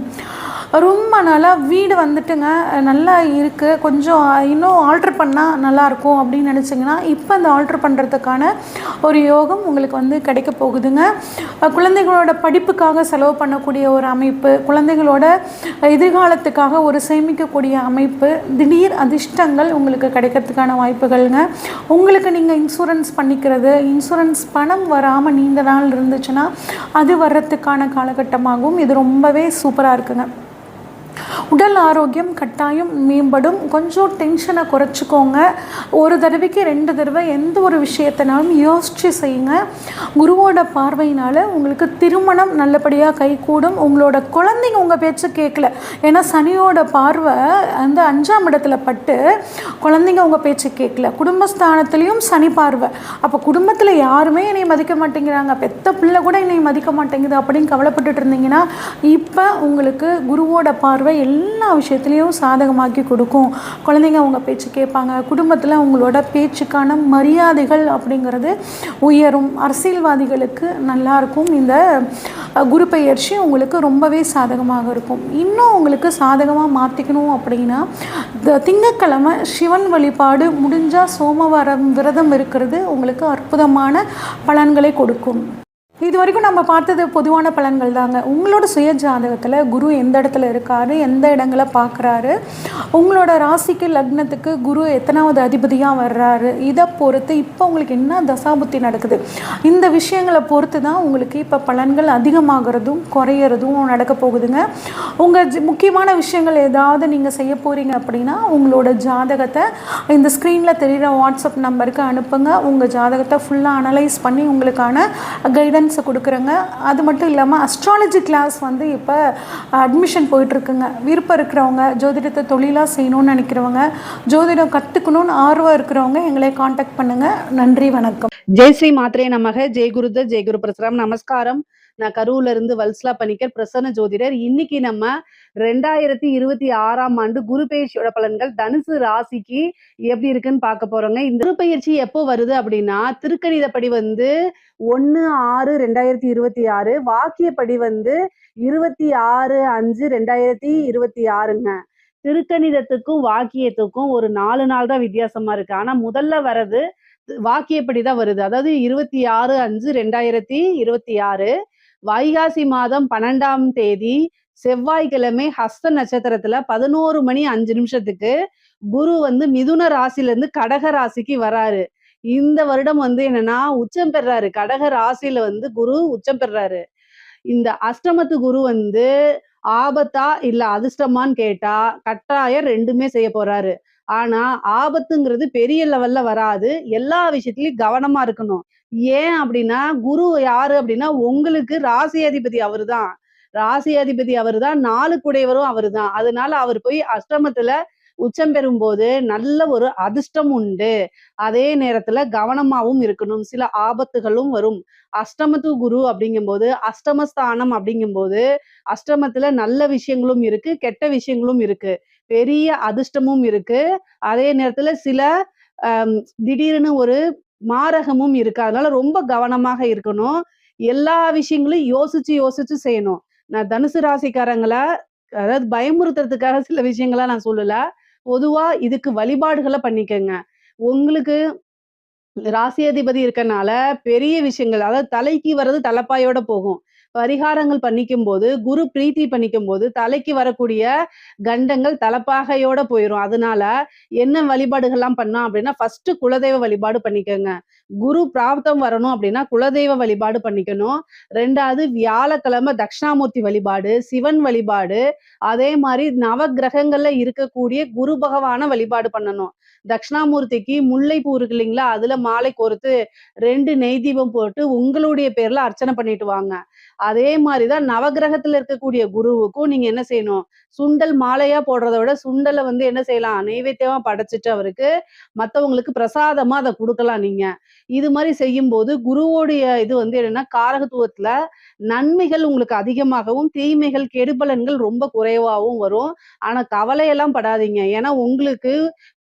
ரொம்ப நாளாக வீடு வந்துட்டுங்க நல்லா இருக்குது, கொஞ்சம் இன்னும் ஆல்ட்ரு பண்ணால் நல்லாயிருக்கும் அப்படின்னு நினச்சிங்கன்னா இப்போ அந்த ஆல்ட்ரு பண்ணுறதுக்கான ஒரு யோகம் உங்களுக்கு வந்து கிடைக்க போகுதுங்க. குழந்தைகளோட படிப்புக்காக செலவு பண்ணக்கூடிய ஒரு அமைப்பு, குழந்தைகளோட எதிர்காலத்துக்காக ஒரு சேமிக்கக்கூடிய அமைப்பு, திடீர் அதிர்ஷ்டங்கள் உங்களுக்கு கிடைக்கிறதுக்கான வாய்ப்புகள்ங்க. உங்களுக்கு நீங்கள் இன்சூரன்ஸ் பண்ணிக்கிறது, இன்சூரன்ஸ் பணம் வராமல் நீண்ட நாள் இருந்துச்சுன்னா அது வர்றதுக்கான காலகட்டமாகவும் இது ரொம்பவே சூப்பராக இருக்குங்க. உடல் ஆரோக்கியம் கட்டாயம் மேம்படும். கொஞ்சம் டென்ஷனை குறைச்சிக்கோங்க. ஒரு தடவைக்கு 2 தடவை எந்த ஒரு விஷயத்தினாலும் யோசித்து செய்யுங்க. குருவோட பார்வையினால் உங்களுக்கு திருமணம் நல்லபடியாக கைகூடும். உங்களோட குழந்தைங்க உங்கள் பேச்சு கேட்கல, ஏன்னா சனியோட பார்வை அந்த 5ஆம் இடத்துல பட்டு குழந்தைங்க உங்கள் பேச்சு கேட்கல. குடும்பஸ்தானத்துலேயும் சனி பார்வை. அப்போ குடும்பத்தில் யாருமே என்னை மதிக்க மாட்டேங்கிறாங்க, பெத்த பிள்ளை கூட என்னை மதிக்க மாட்டேங்குது அப்படின்னு கவலைப்பட்டுட்டு இருந்தீங்கன்னா இப்போ உங்களுக்கு குருவோட பார்வை எல்லா விஷயத்துலேயும் சாதகமாக்கி கொடுக்கும். குழந்தைங்க அவங்க பேச்சு கேட்பாங்க. குடும்பத்தில் உங்களோட பேச்சுக்கான மரியாதைகள் அப்படிங்கிறது உயரும். அரசியல்வாதிகளுக்கு நல்லாயிருக்கும். இந்த குரு பெயர்ச்சி உங்களுக்கு ரொம்பவே சாதகமாக இருக்கும். இன்னும் உங்களுக்கு சாதகமாக மாற்றிக்கணும் அப்படின்னா திங்கட்கிழமை சிவன் வழிபாடு முடிஞ்சால் சோமவாரம் விரதம் இருக்கிறது உங்களுக்கு அற்புதமான பலன்களை கொடுக்கும். இது வரைக்கும் நம்ம பார்த்தது பொதுவான பலன்கள் தாங்க. உங்களோட சுய ஜாதகத்தில் குரு எந்த இடத்துல இருக்காரு, எந்த இடங்களை பார்க்குறாரு, உங்களோட ராசிக்கு லக்னத்துக்கு குரு எத்தனாவது அதிபதியாக வர்றாரு, இதை பொறுத்து இப்போ உங்களுக்கு என்ன தசாபுத்தி நடக்குது, இந்த விஷயங்களை பொறுத்து தான் உங்களுக்கு இப்போ பலன்கள் அதிகமாகிறதும் குறையிறதும் நடக்க போகுதுங்க. உங்கள் முக்கியமான விஷயங்கள் ஏதாவது நீங்கள் செய்ய போகிறீங்க அப்படின்னா உங்களோட ஜாதகத்தை இந்த ஸ்க்ரீனில் தெரிகிற வாட்ஸ்அப் நம்பருக்கு அனுப்புங்க. உங்கள் ஜாதகத்தை ஃபுல்லாக அனலைஸ் பண்ணி உங்களுக்கான கைடன்ஸ் கொடுக்குறேங்க. அது மட்டும் இல்லாமல் அஸ்ட்ராலஜி கிளாஸ் வந்து இப்போ அட்மிஷன் போயிட்டுருக்குங்க. விருப்பம் இருக்கிறவங்க, ஜோதிடத்தை தொழிலாக செய்யணும்னு நினைக்கிறவங்க, ஜோதிடம் கற்றுக்கணும்னு ஆர்வம் இருக்கிறவங்க எங்களை காண்டாக்ட் பண்ணுங்கள். நன்றி, வணக்கம். ஜெய் ஸ்ரீ மாத்ரே நமக. ஜெய் குருத ஜெய் குரு பிரசரம். நமஸ்காரம். நான் கரூர்ல இருந்து வல்சலா பணிக்கர், பிரசன்ன ஜோதிடர். இன்னைக்கு நம்ம 2026ஆம் ஆண்டு குரு பெயர்ச்சியோட பலன்கள் தனுசு ராசிக்கு எப்படி இருக்குன்னு பார்க்க போறோங்க. இந்த குரு பெயர்ச்சி எப்போ வருது அப்படின்னா, திருக்கணிதப்படி வந்து 1/6/2026, வாக்கியப்படி வந்து 26/5/2026ங்க. திருக்கணிதத்துக்கும் வாக்கியத்துக்கும் ஒரு 4 நாள் தான் வித்தியாசமா இருக்கு. ஆனா முதல்ல வர்றது வாக்கியப்படி தான் வருது. அதாவது 26/5/2026 வைகாசி மாதம் 12ஆம் தேதி செவ்வாய்க்கிழமை ஹஸ்த நட்சத்திரத்துல 11:05 குரு வந்து மிதுன ராசில இருந்து கடக ராசிக்கு வராரு. இந்த வருடம் வந்து என்னன்னா உச்சம் பெறாரு. கடக ராசியில வந்து குரு உச்சம் பெறாரு. இந்த அஷ்டமத்து குரு வந்து ஆபத்தா இல்ல அதிர்ஷ்டமான்னு கேட்டா கட்டாயம் 2மே செய்ய போறாரு. ஆனா ஆபத்துங்கிறது பெரிய லெவல்ல வராது. எல்லா விஷயத்திலயும் கவனமா இருக்கணும். ஏன் அப்படின்னா குரு யாரு அப்படின்னா உங்களுக்கு ராசி அதிபதி அவருதான். ராசி அதிபதி அவருதான், 4 குடையவரும் அவருதான். அதனால அவர் போய் அஷ்டமத்துல உச்சம் பெறும்போது நல்ல ஒரு அதிர்ஷ்டம் உண்டு. அதே நேரத்துல கவனமாவும் இருக்கணும். சில ஆபத்துகளும் வரும். அஷ்டமத்து குரு அப்படிங்கும்போது அஷ்டமஸ்தானம் அப்படிங்கும்போது அஷ்டமத்துல நல்ல விஷயங்களும் இருக்கு, கெட்ட விஷயங்களும் இருக்கு. பெரிய அதிர்ஷ்டமும் இருக்கு. அதே நேரத்துல சில அம் திடீர்னு ஒரு மாரகமும் இருக்கு. அதனால ரொம்ப கவனமாக இருக்கணும். எல்லா விஷயங்களையும் யோசிச்சு யோசிச்சு செய்யணும். நான் தனுசு ராசிக்காரங்கள அதாவது பயமுறுத்துறதுக்காக சில விஷயங்கள நான் சொல்லல. பொதுவா இதுக்கு வழிபாடுகள பண்ணிக்கங்க. உங்களுக்கு ராசி அதிபதி இருக்கனால பெரிய விஷயங்கள் அதாவது தலைக்கு வர்றது தலைப்பாயோட போகும். பரிகாரங்கள் பண்ணிக்கும்போது, குரு பிரீத்தி பண்ணிக்கும்போது தலைக்கு வரக்கூடிய கண்டங்கள் தலப்பாகையோட போயிரும். அதனால என்ன வழிபாடுகள்லாம் பண்ணலாம் அப்படின்னா, ஃபர்ஸ்ட் குலதெய்வ வழிபாடு பண்ணிக்கங்க. குரு பிராப்தம் வரணும் அப்படின்னா குலதெய்வ வழிபாடு பண்ணிக்கணும். 2வது வியாழக்கிழமை தட்சிணாமூர்த்தி வழிபாடு, சிவன் வழிபாடு, அதே மாரி நவக்கிரகங்கள்ல இருக்கக்கூடிய குரு பகவான வழிபாடு பண்ணணும். தட்சிணாமூர்த்திக்கு முல்லைப்பூ இருக்கு இல்லைங்களா? அதுல மாலை கோர்த்து 2 நெய் தீபம் போட்டு உங்களுடைய பேர்ல அர்ச்சனை பண்ணிட்டு வாங்க. அதே மாரிதான் நவக்கிரகத்துல இருக்கக்கூடிய குருவுக்கும் நீங்க என்ன செய்யணும்? சுண்டல் மாலையா போடுறத விட சுண்டல வந்து என்ன செய்யலாம்? நெய்வேத்தியமா படைச்சுட்டு அவருக்கு மத்தவங்களுக்கு பிரசாதமா அத குடுக்கலாம் நீங்க. இது மாரி செய்யும்போது குருவோடைய இது வந்து என்னன்னா காரகத்துவத்துல நன்மைகள் உங்களுக்கு அதிகமாகவும், தீமைகள் கெடுபலன்கள் ரொம்ப குறைவாவும் வரும். ஆனா கவலையெல்லாம் படாதீங்க. ஏன்னா உங்களுக்கு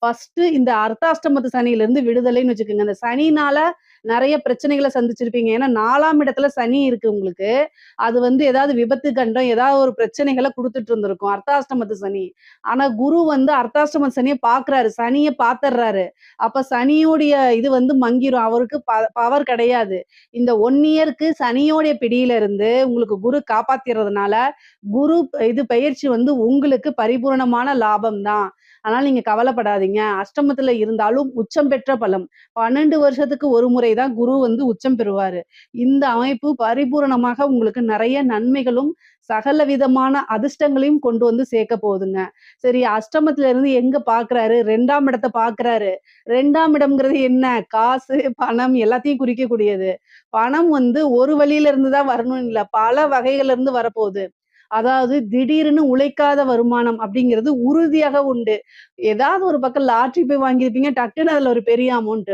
ஃபர்ஸ்ட் இந்த அர்த்தாஷ்டமத்து சனியிலிருந்து விடுதலைன்னு வச்சுக்கோங்க. இந்த சனினால நெறைய பிரச்சனைகள சந்திச்சிருப்பீங்க. ஏன்னா 4ஆம் இடத்துல சனி இருக்கு உங்களுக்கு. அது வந்து ஏதாவது விபத்து கண்டம், ஏதாவது ஒரு பிரச்சனைகள குடுத்துட்டு இருந்திருக்கும். அர்த்தாஷ்டமத்து சனி. ஆனா குரு வந்து அர்த்தாஷ்டம சனிய பார்க்குறாரு. சனிய பார்த்துடுறாரு. அப்ப சனியோடைய இது வந்து மங்கிரும். அவருக்கு பவர் கிடையாது. இந்த 1 இயர்க்கு சனியோடைய பிடியில இருந்து உங்களுக்கு குரு காப்பாத்திறதுனால, குரு இது பெயர்ச்சி வந்து உங்களுக்கு பரிபூரணமான லாபம் தான். அதனால நீங்க கவலைப்படாதீங்க. அஷ்டமத்துல இருந்தாலும் உச்சம் பெற்ற பலம். 12 வருஷத்துக்கு ஒரு முறை தான் குரு வந்து உச்சம் பெறுவாரு. இந்த அமைப்பு பரிபூரணமாக உங்களுக்கு நெறைய நன்மைகளும், சகல விதமான அதிர்ஷ்டங்களையும் கொண்டு வந்து சேர்க்க போகுதுங்க. சரி அஷ்டமத்துல இருந்து எங்க பார்க்குறாரு? 2ஆம் இடத்த பார்க்குறாரு. 2ஆம் இடம்ங்கிறது என்ன? காசு, பணம் எல்லாத்தையும் குறிக்கக்கூடியது. பணம் வந்து ஒரு வழியில இருந்து தான் வரணும்னு இல்ல. பல வகைகள்ல இருந்து வரப்போகுது. அதாவது திடீர்னு உழைக்காத வருமானம் அப்படிங்கிறது உறுதியாக உண்டு. ஏதாவது ஒரு பக்கம் லாட்டரி போய் வாங்கியிருப்பீங்க. டக்குன்னு அதுல ஒரு பெரிய அமௌண்ட்.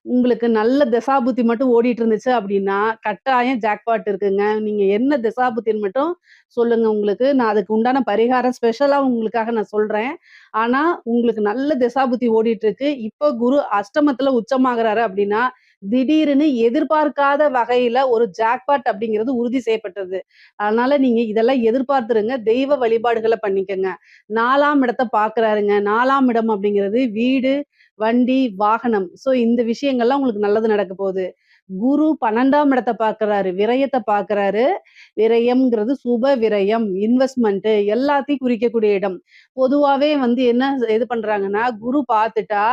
உங்களுக்கு நல்ல தசாபுத்தி மட்டும் ஓடிட்டு இருந்துச்சு அப்படின்னா, கட்டாயம் ஜாக்பாட் இருக்குங்க. நீங்க என்ன தசாபுத்தின்னு மட்டும் சொல்லுங்க உங்களுக்கு. நான் அதுக்கு உண்டான பரிகாரம் ஸ்பெஷலா உங்களுக்காக நான் சொல்றேன். ஆனா, உங்களுக்கு நல்ல தசாபுத்தி ஓடிட்டு இருக்கு. இப்ப குரு அஷ்டமத்துல உச்சமாகுறாரு அப்படின்னா, திடீர்னு எதிர்பார்க்காத வகையில ஒரு ஜாக்பாட் அப்படிங்கிறது உறுதி செய்யப்பட்டது. அதனால நீங்க இதெல்லாம் எதிர்பார்த்துருங்க. தெய்வ வழிபாடுகள பண்ணிக்கங்க. 4ஆம் இடத்த பார்க்குறாருங்க. 4ஆம் இடம் அப்படிங்கிறது வீடு, வண்டி, வாகனம். இந்த விஷயங்கள்லாம் உங்களுக்கு நல்லது நடக்க போகுது. குரு 12ஆம் இடத்த பார்க்குறாரு. விரயத்த பார்க்குறாரு. விரயம்ங்கிறது சுப விரயம், இன்வெஸ்ட்மென்ட் எல்லாத்தையும் குறிக்கக்கூடிய இடம். பொதுவாவே வந்து என்ன இது பண்றாங்கன்னா, குரு பார்த்துட்டா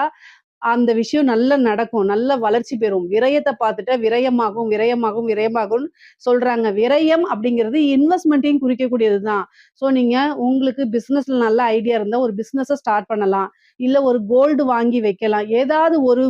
அந்த விஷயம் நல்லா நடக்கும். நல்ல வளர்ச்சி பெறும். விரயத்த பார்த்துட்டா விரயமாகும், விரயமாகும், விரயமாகும்ன்னு சொல்றாங்க. விரயம் அப்படிங்கிறது இன்வெஸ்ட்மென்ட்டையும் குறிக்கக்கூடியது தான். நீங்க உங்களுக்கு பிசினஸ்ல நல்ல ஐடியா இருந்தா ஒரு பிசினஸ ஸ்டார்ட் பண்ணலாம். இல்ல ஒரு கோல்டு வாங்கி வைக்கலாம். ஏதாவது ஒரு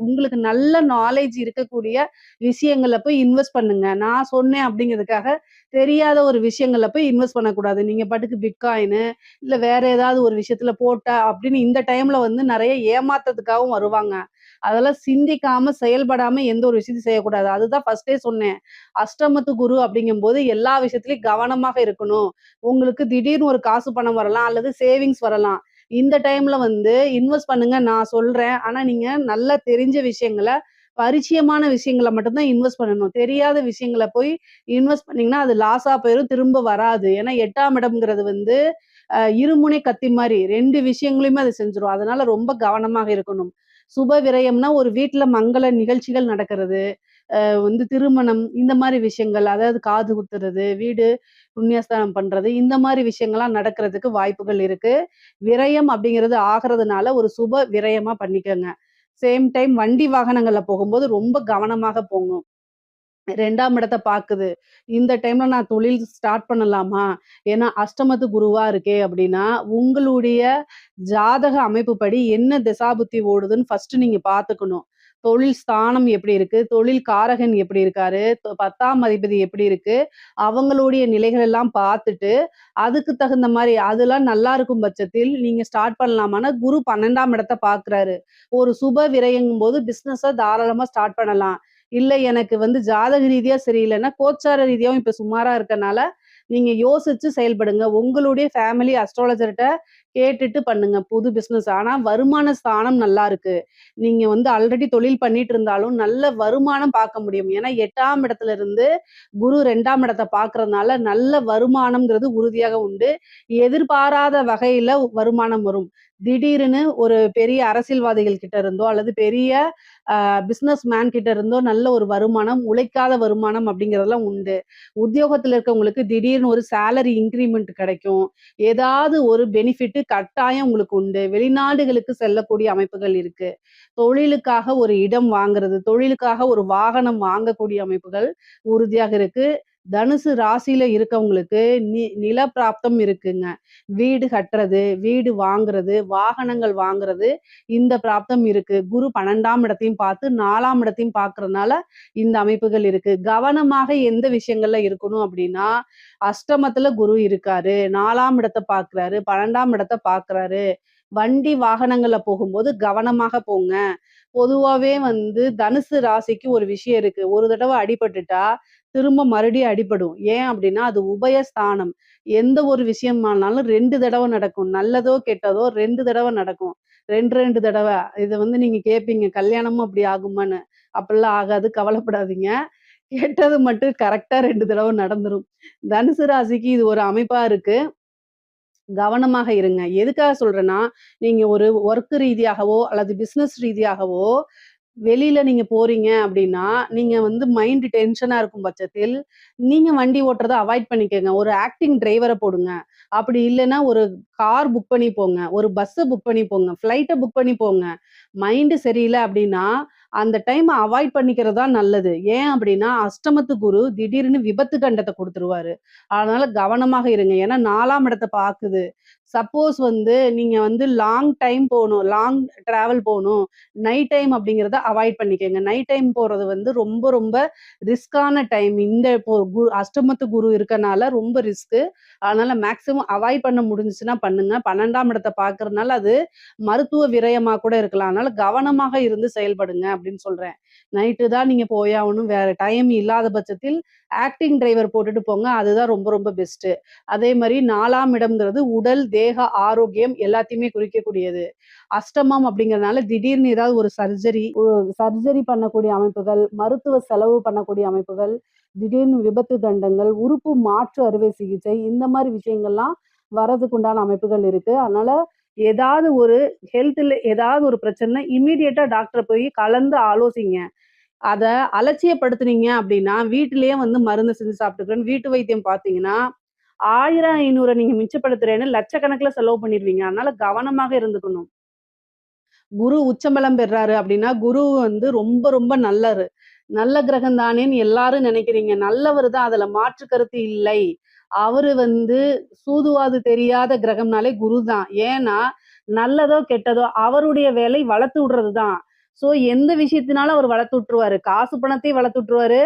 உங்களுக்கு நல்ல நாலேட்ஜ் இருக்கக்கூடிய விஷயங்கள்ல போய் இன்வெஸ்ட் பண்ணுங்க. நான் சொன்னேன் அப்படிங்கிறதுக்காக தெரியாத ஒரு விஷயங்கள்ல போய் இன்வெஸ்ட் பண்ணக்கூடாது. நீங்க பாட்டுக்கு பிட்காயினு இல்ல வேற ஏதாவது ஒரு விஷயத்துல போட்டா அப்படின்னு இந்த டைம்ல வந்து நெறைய ஏமாத்துறதுக்காகவும் வருவாங்க. அதெல்லாம் சிந்திக்காம, செயல்படாம எந்த ஒரு விஷயத்தையும் செய்யக்கூடாது. அதுதான் ஃபர்ஸ்ட்டே சொன்னேன். அஷ்டமத்து குரு அப்படிங்கும்போது எல்லா விஷயத்திலயும் கவனமாக இருக்கணும். உங்களுக்கு திடீர்னு ஒரு காசு பணம் வரலாம், அல்லது சேவிங்ஸ் வரலாம். இந்த டைம்ல வந்து இன்வெஸ்ட் பண்ணுங்க நான் சொல்றேன். ஆனா நீங்க நல்லா தெரிஞ்ச விஷயங்கள, பரிச்சயமான விஷயங்கள மட்டும் தான் இன்வெஸ்ட் பண்ணணும். தெரியாத விஷயங்கள போய் இன்வெஸ்ட் பண்ணீங்கன்னா, அது லாஸா போயிரும். திரும்ப வராது. ஏன்னா 8ஆம் இடம்ங்கிறது வந்து இருமுனை கத்தி மாரி 2 விஷயங்களையுமே அது செஞ்சுரும். அதனால ரொம்ப கவனமாக இருக்கணும். சுப விரயம்னா ஒரு வீட்ல மங்கள நிகழ்ச்சிகள் நடக்கிறது. வந்து திருமணம் இந்த மாரி விஷயங்கள், அதாவது காது குத்துறது, வீடு புண்ணியஸ்தானம் பண்றது, இந்த மாரி விஷயங்கள்லாம் நடக்கிறதுக்கு வாய்ப்புகள் இருக்கு. விரயம் அப்படிங்கிறது ஆகுறதுனால ஒரு சுப விரயமா பண்ணிக்கங்க. சேம் டைம் வண்டி வாகனங்கள்ல போகும்போது ரொம்ப கவனமாக போங்க. 2ஆம் இடத்த பாக்குது. இந்த டைம்ல நான் தொழில் ஸ்டார்ட் பண்ணலாமா? ஏன்னா அஷ்டமத்து குருவா இருக்கே அப்டின்னா, உங்களுடைய ஜாதக அமைப்புப்படி என்ன திசாபுத்தி ஓடுதுன்னு ஃபர்ஸ்ட் நீங்க பாத்துக்கணும். தொழில் ஸ்தானம் எப்படி இருக்கு? தொழில் காரகன் எப்படி இருக்காரு? 10ஆம் அதிபதி எப்படி இருக்கு? அவங்களுடைய நிலைகள் எல்லாம் பார்த்துட்டு, அதுக்கு தகுந்த மாரி அதெல்லாம் நல்லா இருக்கும் பட்சத்தில் நீங்க ஸ்டார்ட் பண்ணலாமான்னா, குரு 12ஆம் இடத்த பார்க்குறாரு. ஒரு சுப விரயங்கும்போது பிசினஸ தாராளமா ஸ்டார்ட் பண்ணலாம். இல்ல எனக்கு வந்து ஜாதக ரீதியா சரியில்லன்னா, கோச்சார ரீதியாவும் இப்ப சுமாரா இருக்கனால, நீங்க யோசிச்சு செயல்படுங்க. உங்களுடைய ஃபேமிலி அஸ்ட்ராலஜர்ட்ட கேட்டுட்டு பண்ணுங்க புது பிசினஸ். ஆனா வருமான ஸ்தானம் நல்லா இருக்கு. நீங்க வந்து ஆல்ரெடி தொழில் பண்ணிட்டு இருந்தாலும், நல்ல வருமானம் பார்க்க முடியும். ஏன்னா 8ஆம் இடத்துல இருந்து குரு 2ஆம் இடத்த பார்க்கறதுனால, நல்ல வருமானம்ங்கிறது உறுதியாக உண்டு. எதிர்பாராத வகையில வருமானம் வரும். திடீர்னு ஒரு பெரிய அரசியல்வாதிகள் கிட்ட இருந்தோ, அல்லது பெரிய பிசினஸ் மேன் கிட்ட இருந்தோ நல்ல ஒரு வருமானம், உழைக்காத வருமானம் அப்படிங்கிறதெல்லாம் உண்டு. உத்தியோகத்துல இருக்கவங்களுக்கு திடீர்னு ஒரு சேலரி இன்கிரிமெண்ட் கிடைக்கும். ஏதாவது ஒரு பெனிஃபிட் கட்டாயம் உங்களுக்கு உண்டு. வெளிநாடுகளுக்கு செல்லக்கூடிய அமைப்புகள் இருக்கு. தொழிலுக்காக ஒரு இடம் வாங்குறது, தொழிலுக்காக ஒரு வாகனம் வாங்கக்கூடிய அமைப்புகள் உறுதியாக இருக்கு. தனுசு ராசியில இருக்கவங்களுக்கு நில பிராப்தம் இருக்குங்க. வீடு கட்டுறது, வீடு வாங்குறது, வாகனங்கள் வாங்குறது, இந்த பிராப்தம் இருக்கு. குரு 12ஆம் இடத்தையும் பார்த்து 4ஆம் இடத்தையும் பார்க்கறதுனால இந்த அமைப்புகள் இருக்கு. கவனமாக எந்த விஷயங்கள்ல இருக்கணும் அப்படின்னா, அஷ்டமத்துல குரு இருக்காரு. 4ஆம் இடத்த பார்க்கிறாரு. 12ஆம் இடத்த பார்க்கிறாரு. வண்டி வாகனங்கள்ல போகும்போது கவனமாக போங்க. பொதுவாவே வந்து தனுசு ராசிக்கு ஒரு விஷயம் இருக்கு. ஒரு தடவ அடிபட்டுட்டா, திரும்ப மறுபடியும் அடிபடும். ஏன் அப்டின்னா, அது உபயஸ்தானம். எந்த ஒரு விஷயமானாலும் 2 தடவ நடக்கும். நல்லதோ, கெட்டதோ 2 தடவ நடக்கும். 2, 2 தடவ. இத வந்து நீங்க கேட்பீங்க, கல்யாணமும் அப்படி ஆகுமான்னு? அப்படிலாம் ஆகாது. கவலைப்படாதீங்க. கெட்டது மட்டும் கரெக்ட்டா 2 தடவ நடந்துரும். தனுசு ராசிக்கு இது ஒரு அமைப்பா இருக்கு. கவனமாக இருங்க. எதுக்காக சொல்றேன்னா, நீங்க ஒரு ஒர்க் ரீதியாகவோ, அல்லது பிசினஸ் ரீதியாகவோ, வெளியில நீங்க போறீங்க அப்டின்னா, நீங்க வந்து மைண்ட் டென்ஷனா இருக்கும் பட்சத்தில், நீங்க வண்டி ஓட்டுறத அவாய்ட் பண்ணிக்கங்க. ஒரு ஆக்டிங் டிரைவர போடுங்க. அப்படி இல்லன்னா, ஒரு கார் புக் பண்ணி போங்க. ஒரு பஸ்ஸ புக் பண்ணி போங்க. ஃப்ளைட்ட புக் பண்ணி போங்க. மைண்ட் சரியில்ல அப்டின்னா, அந்த டைம அவாய்ட் பண்ணிக்கிறது தான் நல்லது. ஏன் அப்டின்னா, அஷ்டமத்து குரு திடீர்னு விபத்து கண்டத்த குடுத்துருவாரு. அதனால கவனமாக இருங்க. ஏன்னா 4ஆம் இடத்த பாக்குது. சப்போஸ் வந்து நீங்க வந்து லாங் டைம் போணும். லாங் டிராவல் போணும். நைட் டைம் அப்படிங்கிறத அவாய்ட் பண்ணிக்கங்க. நைட் டைம் போறது வந்து ரொம்ப ரொம்ப ரிஸ்கான டைம். இந்த இப்போ அஷ்டமத்து குரு இருக்கனால ரொம்ப ரிஸ்க்கு. அதனால மேக்ஸிமம் அவாய்ட் பண்ண முடிஞ்சுச்சுன்னா பண்ணுங்க. 12ஆம் இடத்த பார்க்கறதுனால அது மருத்துவ விரயமா கூட இருக்கலாம். அதனால கவனமாக இருந்து செயல்படுங்க அப்படின்னு சொல்றேன். நைட்டு தான் நீங்க போயாகணும். வேற டைம் இல்லாத பட்சத்தில் ஆக்டிங் டிரைவர் போட்டுட்டு போங்க. அதுதான் ரொம்ப ரொம்ப பெஸ்ட்டு. அதே மாரி 4ஆம் இடம்ங்கிறது உடல், தேக ஆரோக்கியம் எல்லாத்தையுமே குறிக்கக்கூடியது. அஷ்டமம் அப்படிங்கிறதுனால திடீர்னு ஏதாவது ஒரு சர்ஜரி பண்ணக்கூடிய அமைப்புகள், மருத்துவ செலவு பண்ணக்கூடிய அமைப்புகள், திடீர்னு விபத்து தண்டங்கள், உறுப்பு மாற்று அறுவை சிகிச்சை இந்த மாரி விஷயங்கள்லாம் வரதுக்கு உண்டான அமைப்புகள் இருக்கு. அதனால ஏதாவது ஒரு ஹெல்த்ல ஏதாவது ஒரு பிரச்சனை இம்மீடியட்டா டாக்டர போய் கலந்து ஆலோசிங்க. அத அலட்சியப்படுத்துனீங்க அப்படின்னா, வீட்டிலேயே வந்து மருந்து செஞ்சு சாப்பிட்டுக்கிறேன்னு வீட்டு வைத்தியம் பார்த்தீங்கன்னா, 1000, 500 நீங்க மிச்சப்படுத்துறேன்னு லட்சக்கணக்குல செலவு பண்ணிருவீங்க. அதனால கவனமாக இருந்துக்கணும். குரு உச்சபலம் பெறாரு அப்படின்னா, குரு வந்து ரொம்ப ரொம்ப நல்லரு. நல்ல கிரகம் தானேன்னு எல்லாரும் நினைக்கிறீங்க. நல்லவரு தான் அதுல மாற்று கருத்து இல்லை. அவரு வந்து சூதுவாது தெரியாத கிரகம்னாலே குரு தான். ஏன்னா, நல்லதோ, கெட்டதோ அவருடைய வேலை வளர்த்து விடுறது தான். ஸோ எந்த விஷயத்தினாலும் அவர் வளர்த்து விட்டுருவாரு. காசு பணத்தையும் வளர்த்து விட்டுருவாரு.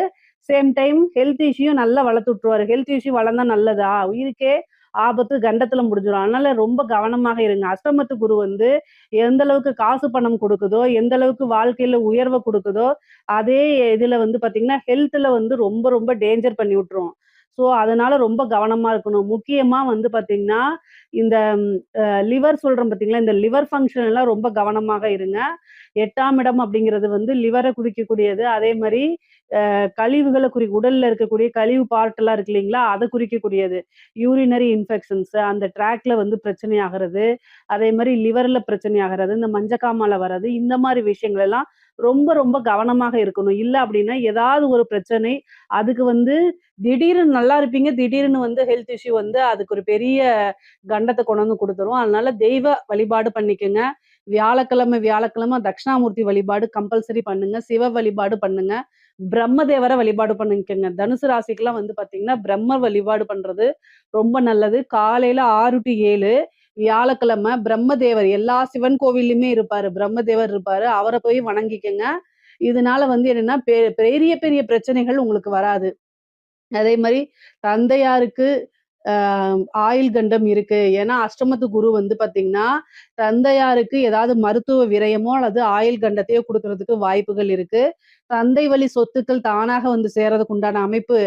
சேம் டைம் ஹெல்த் இஷ்யூயும் நல்லா வளர்த்து விட்டுருவாரு. ஹெல்த் இஷ்யூ வளர்ந்தா நல்லதா? உயிருக்கே ஆபத்து கண்டத்துல முடிஞ்சிரும். அதனால ரொம்ப கவனமாக இருங்க. அஷ்டமத்து குரு வந்து எந்த அளவுக்கு காசு பணம் குடுக்குதோ, எந்த அளவுக்கு வாழ்க்கையில உயர்வ குடுக்குதோ, அதே இதுல வந்து பாத்தீங்கன்னா, ஹெல்த்ல வந்து ரொம்ப ரொம்ப டேஞ்சர் பண்ணி விட்டுரும். ஸோ, அதனால ரொம்ப கவனமா இருக்கணும். முக்கியமா வந்து பாத்தீங்கன்னா, இந்த லிவர் சொல்றோம் பாத்தீங்களா, இந்த லிவர் ஃபங்ஷன் எல்லாம் ரொம்ப கவனமாக இருங்க. 8ஆம் இடம் அப்படிங்கிறது வந்து லிவர குறிக்கக்கூடியது. அதே மாரி கழிவுகள உடல்ல இருக்கக்கூடிய கழிவு பார்ட்லாம் இருக்கு இல்லைங்களா? அத குறிக்கக்கூடியது. யூரினரி இன்ஃபெக்ஷன்ஸ் அந்த ட்ராக்ல வந்து பிரச்சனை ஆகுறது, அதே மாரி லிவர்ல பிரச்சனை ஆகுறது, இந்த மஞ்சக்காமால வர்றது, இந்த மாரி விஷயங்கள் எல்லாம் ரொம்ப ரொம்ப கவனமாக இருக்கணும். இல்ல அப்படின்னா ஏதாவது ஒரு பிரச்சனை, அதுக்கு வந்து திடீர்னு நல்லா இருப்பீங்க. திடீர்னு வந்து ஹெல்த் இஷ்யூ வந்து அதுக்கு ஒரு பெரிய கண்டத்த கொண்டு வந்து குடுத்துரும். அதனால தெய்வ வழிபாடு பண்ணிக்கங்க. வியாழக்கிழமை தட்சிணாமூர்த்தி வழிபாடு கம்பல்சரி பண்ணுங்க. சிவ வழிபாடு பண்ணுங்க. பிரம்மதேவர வழிபாடு பண்ணிக்கங்க. தனுசு ராசிக்குலாம் வந்து பார்த்தீங்கன்னா, பிரம்மர் வழிபாடு பண்றது ரொம்ப நல்லது. காலையில 6 டூ 7 வியாழக்கிழமை பிரம்மதேவர் எல்லா சிவன் கோவில்லயுமே இருப்பாரு. பிரம்மதேவர் இருப்பாரு. அவர போய் வணங்கிக்கங்க. இதனால வந்து என்னன்னா, பெரிய பெரிய பிரச்சனைகள் உங்களுக்கு வராது. அதே மாரி தந்தையாருக்கு அ ஆயுள் கண்டம் இருக்கு. ஏன்னா, அஷ்டமத்து குரு வந்து பார்த்தீங்கன்னா, தந்தையாருக்கு ஏதாவது மருத்துவ விரயமோ அல்லது ஆயுள் கண்டத்தையோ குடுக்குறதுக்கு வாய்ப்புகள் இருக்கு. தந்தை வழி சொத்துக்கள் தானாக வந்து சேர்றதுக்கு உண்டான அமைப்பு,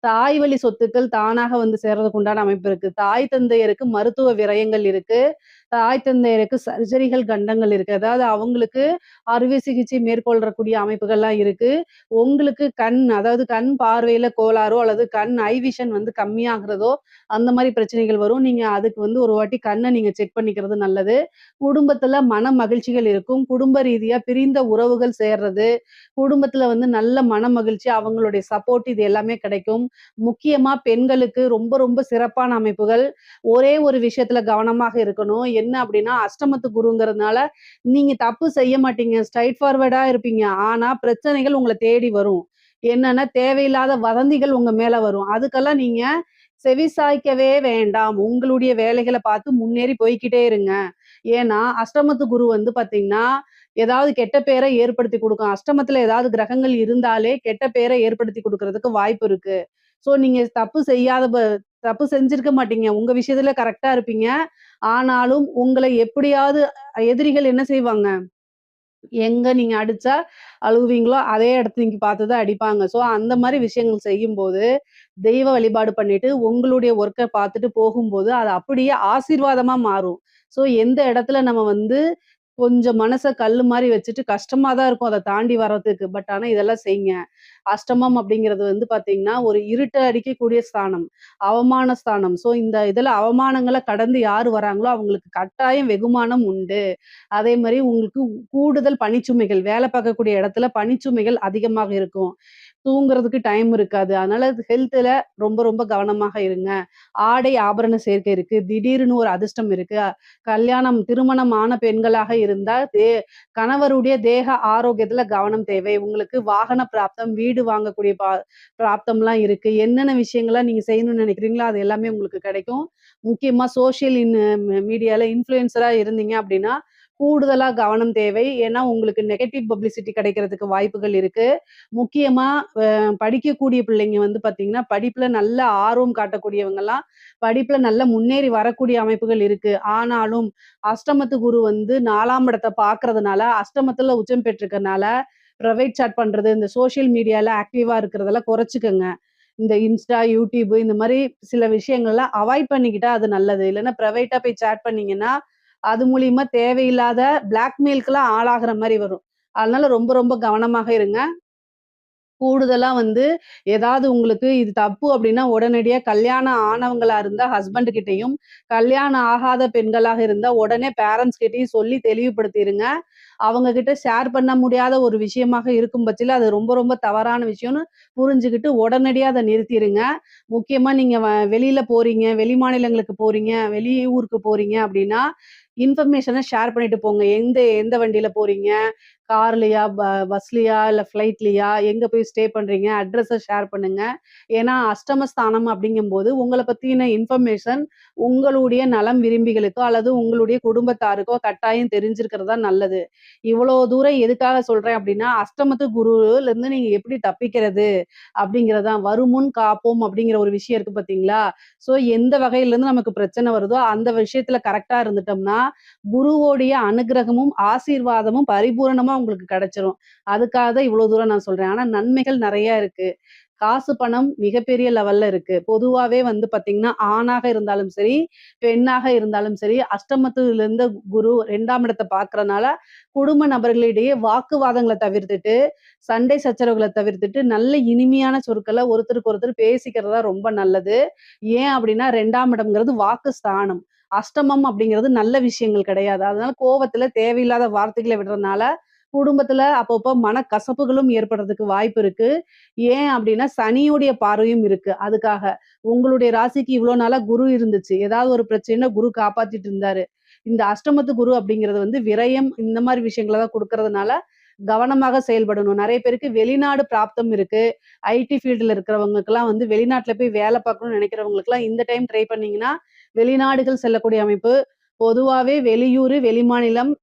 தாய் வழி சொத்துக்கள் தானாக வந்து சேர்றதுக்கு உண்டான அமைப்பு இருக்கு. தாய் தந்தையருக்கு மருத்துவ விரயங்கள் இருக்கு. தாய் தந்தையருக்கு சர்ஜரிகள் கண்டங்கள் இருக்கு. அதாவது அவங்களுக்கு அறுவை சிகிச்சை மேற்கொள்ளக்கூடிய அமைப்புகள்லாம் இருக்கு. உங்களுக்கு அதாவது கண் பார்வையில கோளாறோ அல்லது கண் ஐ விஷன் வந்து கம்மியாகுறதோ, அந்த மாரி பிரச்சனைகள் வரும். நீங்க அதுக்கு வந்து ஒரு வாட்டி கண்ண நீங்க செக் பண்ணிக்கிறது நல்லது. குடும்பத்துல மன மகிழ்ச்சிகள் இருக்கும். குடும்ப ரீதியா பிரிந்த உறவுகள் சேர்றது, குடும்பத்துல வந்து நல்ல மனமகிழ்ச்சி, அவங்களுடைய சப்போர்ட் இது எல்லாமே கிடைக்கும். முக்கியமா பெண்களுக்கு ரொம்ப ரொம்ப சிறப்பான அமைப்புகள். ஒரே ஒரு விஷயத்துல கவனமாக இருக்கணும். என்ன அப்படின்னா, அஷ்டமத்து குருங்கிறதுனால நீங்க தப்பு செய்ய மாட்டீங்க. ஸ்ட்ரெய்ட் ஃபார்வர்டா இருப்பீங்க. ஆனா பிரச்சனைகள் உங்கள தேடி வரும். என்னன்னா, தேவையில்லாத வதந்திகள் உங்க மேல வரும். அதுக்கெல்லாம் நீங்க செவிசாய்க்கவே வேண்டாம். உங்களுடைய வேலைகள பார்த்து முன்னேறி போய்க்கிட்டே இருங்க. ஏன்னா, அஷ்டமத்து குரு வந்து பார்த்தீங்கன்னா, ஏதாவது கெட்ட பேர ஏற்படுத்தி குடுக்கும். அஷ்டமத்துல ஏதாவது கிரகங்கள் இருந்தாலே கெட்ட பேர ஏற்படுத்தி குடுக்குறதுக்கு வாய்ப்பு இருக்கு. ஸோ, நீங்க தப்பு செஞ்சிருக்க மாட்டீங்க. உங்க விஷயத்துல கரெக்ட்டா இருப்பீங்க. ஆனாலும் உங்கள எப்படியாவது எதிரிகள் என்ன செய்வாங்க? எங்க நீங்க அடிச்சா அழுவுவீங்களோ, அதே இடத்த நீங்க பார்த்து தான் அடிப்பாங்க. ஸோ, அந்த மாரி விஷயங்கள் செய்யும்போது, தெய்வ வழிபாடு பண்ணிட்டு, உங்களுடைய ஒர்க்க பார்த்துட்டு போகும்போது, அது அப்படியே ஆசீர்வாதமா மாறும். ஸோ, எந்த இடத்துல நம்ம வந்து கொஞ்சம் மனச கல்லு மாரி வச்சுட்டு கஷ்டமா தான் இருக்கும் அத தாண்டி வர்றதுக்கு. பட் ஆனா இதெல்லாம் செய்யுங்க. அஷ்டமம் அப்படிங்கிறது வந்து பார்த்தீங்கன்னா, ஒரு இருட்ட அடிக்கக்கூடிய ஸ்தானம். அவமான ஸ்தானம். ஸோ, இந்த இதுல அவமானங்கள கடந்து யாரு வராங்களோ, அவங்களுக்கு கட்டாயம் வெகுமானம் உண்டு. அதே மாரி உங்களுக்கு கூடுதல் பணிச்சுமைகள், வேலை பார்க்கக்கூடிய இடத்துல பணிச்சுமைகள் அதிகமாக இருக்கும். தூங்குறதுக்கு டைம் இருக்காது. அதனால ஹெல்த்ல ரொம்ப ரொம்ப கவனமாக இருங்க. ஆடை ஆபரண சேர்க்கை இருக்கு. திடீர்னு ஒரு அதிர்ஷ்டம் இருக்கு. திருமணம் ஆன பெண்களாக இருந்தா, கணவருடைய தேக ஆரோக்கியத்துல கவனம் தேவை. உங்களுக்கு வாகன பிராப்தம், வீடு வாங்கக்கூடிய பிராப்தம்லாம் இருக்கு. என்னென்ன விஷயங்கள்லாம் நீங்க செய்யணும்னு நினைக்கிறீங்களோ, அது எல்லாமே உங்களுக்கு கிடைக்கும். முக்கியமா சோசியல் மீடியால இன்ஃப்ளூயன்சரா இருந்தீங்க அப்படின்னா, கூடுதலா கவனம் தேவை. ஏன்னா, உங்களுக்கு நெகட்டிவ் பப்ளிசிட்டி கிடைக்கிறதுக்கு வாய்ப்புகள் இருக்கு. முக்கியமா படிக்கக்கூடிய பிள்ளைங்க வந்து பார்த்தீங்கன்னா, படிப்புல நல்ல ஆர்வம் காட்டக்கூடியவங்கலாம், படிப்புல நல்ல முன்னேறி வரக்கூடிய அமைப்புகள் இருக்கு. ஆனாலும், அஷ்டமத்து குரு வந்து 4ஆம் இடத்த பார்க்கறதுனால, அஷ்டமத்துல உச்சம் பெற்றிருக்கனால, பிரைவேட் சாட் பண்றது, இந்த சோசியல் மீடியால ஆக்டிவா இருக்கிறதெல்லாம் குறைச்சுக்கங்க. இந்த Insta, YouTube இந்த மாரி சில விஷயங்கள்லாம் அவாய்ட் பண்ணிக்கிட்டா அது நல்லது. இல்லன்னா பிரைவேட்டா போய் சாட் பண்ணீங்கன்னா, அது மூலியமா தேவையில்லாத பிளாக்மெயில்க்குலாம் ஆளாகுற மாரி வரும். அதனால ரொம்ப ரொம்ப கவனமாக இருங்க. கூடுதலா வந்து ஏதாவது உங்களுக்கு இது தப்பு அப்டின்னா, உடனடியா கல்யாணம் ஆனவங்களா இருந்தா ஹஸ்பண்ட் கிட்டயும், கல்யாணம் ஆகாத பெண்களாக இருந்தா உடனே பேரண்ட்ஸ் கிட்டயும் சொல்லி தெளிவுபடுத்திருங்க. அவங்க கிட்ட ஷேர் பண்ண முடியாத ஒரு விஷயமாக இருக்கும் பட்சத்தில, அது ரொம்ப ரொம்ப தவறான விஷயம்னு புரிஞ்சுகிட்டு உடனடியா அத நிறுத்திருங்க. முக்கியமா நீங்க வெளியில போறீங்க, வெளி மாநிலங்களுக்கு போறீங்க, வெளியூருக்கு போறீங்க அப்டின்னா, இன்ஃபர்மேஷன ஷேர் பண்ணிட்டு போங்க. எந்த எந்த வண்டியில போறீங்க? கார்லயா, பஸ்லயா, இல்ல ஃப்ளைட்லயா, எங்க போய் ஸ்டே பண்றீங்க, அட்ரஸ ஷேர் பண்ணுங்க. ஏன்னா அஷ்டமஸ்தானம் அப்படிங்கும்போது உங்கள பத்தின இன்ஃபர்மேஷன் உங்களுடைய நலம் விரும்பிகளுக்கோ அல்லது உங்களுடைய குடும்பத்தாருக்கோ கட்டாயம் தெரிஞ்சிருக்கிறது தான் நல்லது. இவ்வளோ தூரம் எதுக்காக சொல்றேன் அப்படின்னா, அஷ்டமத்து குருல இருந்து நீங்க எப்படி தப்பிக்கிறது அப்படிங்கிறது தான். "வருமுன் காப்போம்" அப்படிங்கிற ஒரு விஷயம் இருக்கு பார்த்தீங்களா? ஸோ எந்த வகையிலேருந்து நமக்கு பிரச்சனை வருதோ, அந்த விஷயத்துல கரெக்ட்டா இருந்துட்டோம்னா, குருவோடைய அனுக்கிரகமும், ஆசீர்வாதமும் பரிபூரணமா உங்களுக்கு கிடைச்சிரும். அதுக்காக தான் இவ்வளோ தூரம் நான் சொல்றேன். ஆனா நன்மைகள் நெறைய இருக்கு. காசு, பணம் மிகப்பெரிய லெவல்ல இருக்கு. பொதுவாவே வந்து பார்த்தீங்கன்னா, ஆணாக இருந்தாலும் சரி, பெண்ணாக இருந்தாலும் சரி, அஷ்டமத்துல இருந்த குரு 2ஆம் இடத்த பார்க்கறனால, குடும்ப நபர்களிடையே வாக்குவாதங்கள தவிர்த்துட்டு, சண்டை சச்சரவுகள தவிர்த்துட்டு, நல்ல இனிமையான சொற்கள ஒருத்தருக்கு ஒருத்தர் பேசிக்கிறது தான் ரொம்ப நல்லது. ஏன் அப்படின்னா 2ஆம் இடம்ங்கிறது வாக்கு ஸ்தானம். அஷ்டமம் அப்படிங்கிறது நல்ல விஷயங்கள் கிடையாது. அதனால கோவத்துல தேவையில்லாத வார்த்தைகள விடுறதுனால, குடும்பத்துல அப்பப்போ மனக்கசப்புகளும் ஏற்படுறதுக்கு வாய்ப்பு இருக்கு. ஏன் அப்படின்னா, சனியுடைய பார்வையும் இருக்கு. அதுக்காக. உங்களுடைய ராசிக்கு இவ்ளோ நாளா குரு இருந்துச்சு. ஏதாவது ஒரு பிரச்சனைன்னா குரு காப்பாத்திட்டு இருந்தாரு. இந்த அஷ்டமத்து குரு அப்படிங்கிறது வந்து விரயம் இந்த மாரி விஷயங்கள தான் குடுக்கறதுனால, கவனமாக செயல்படணும். நெறைய பேருக்கு வெளிநாடு பிராப்தம் இருக்கு. ஐடி ஃபீல்டுல இருக்கிறவங்களுக்கெல்லாம் வந்து வெளிநாட்டுல போய் வேலை பார்க்கணும்னு நெனைக்கிறவங்களுக்கெல்லாம் இந்த டைம் ட்ரை பண்ணீங்கன்னா, வெளிநாடுகள் செல்லக்கூடிய அமைப்பு. பொதுவாவே வெளியூரு, வெளிமாநிலம்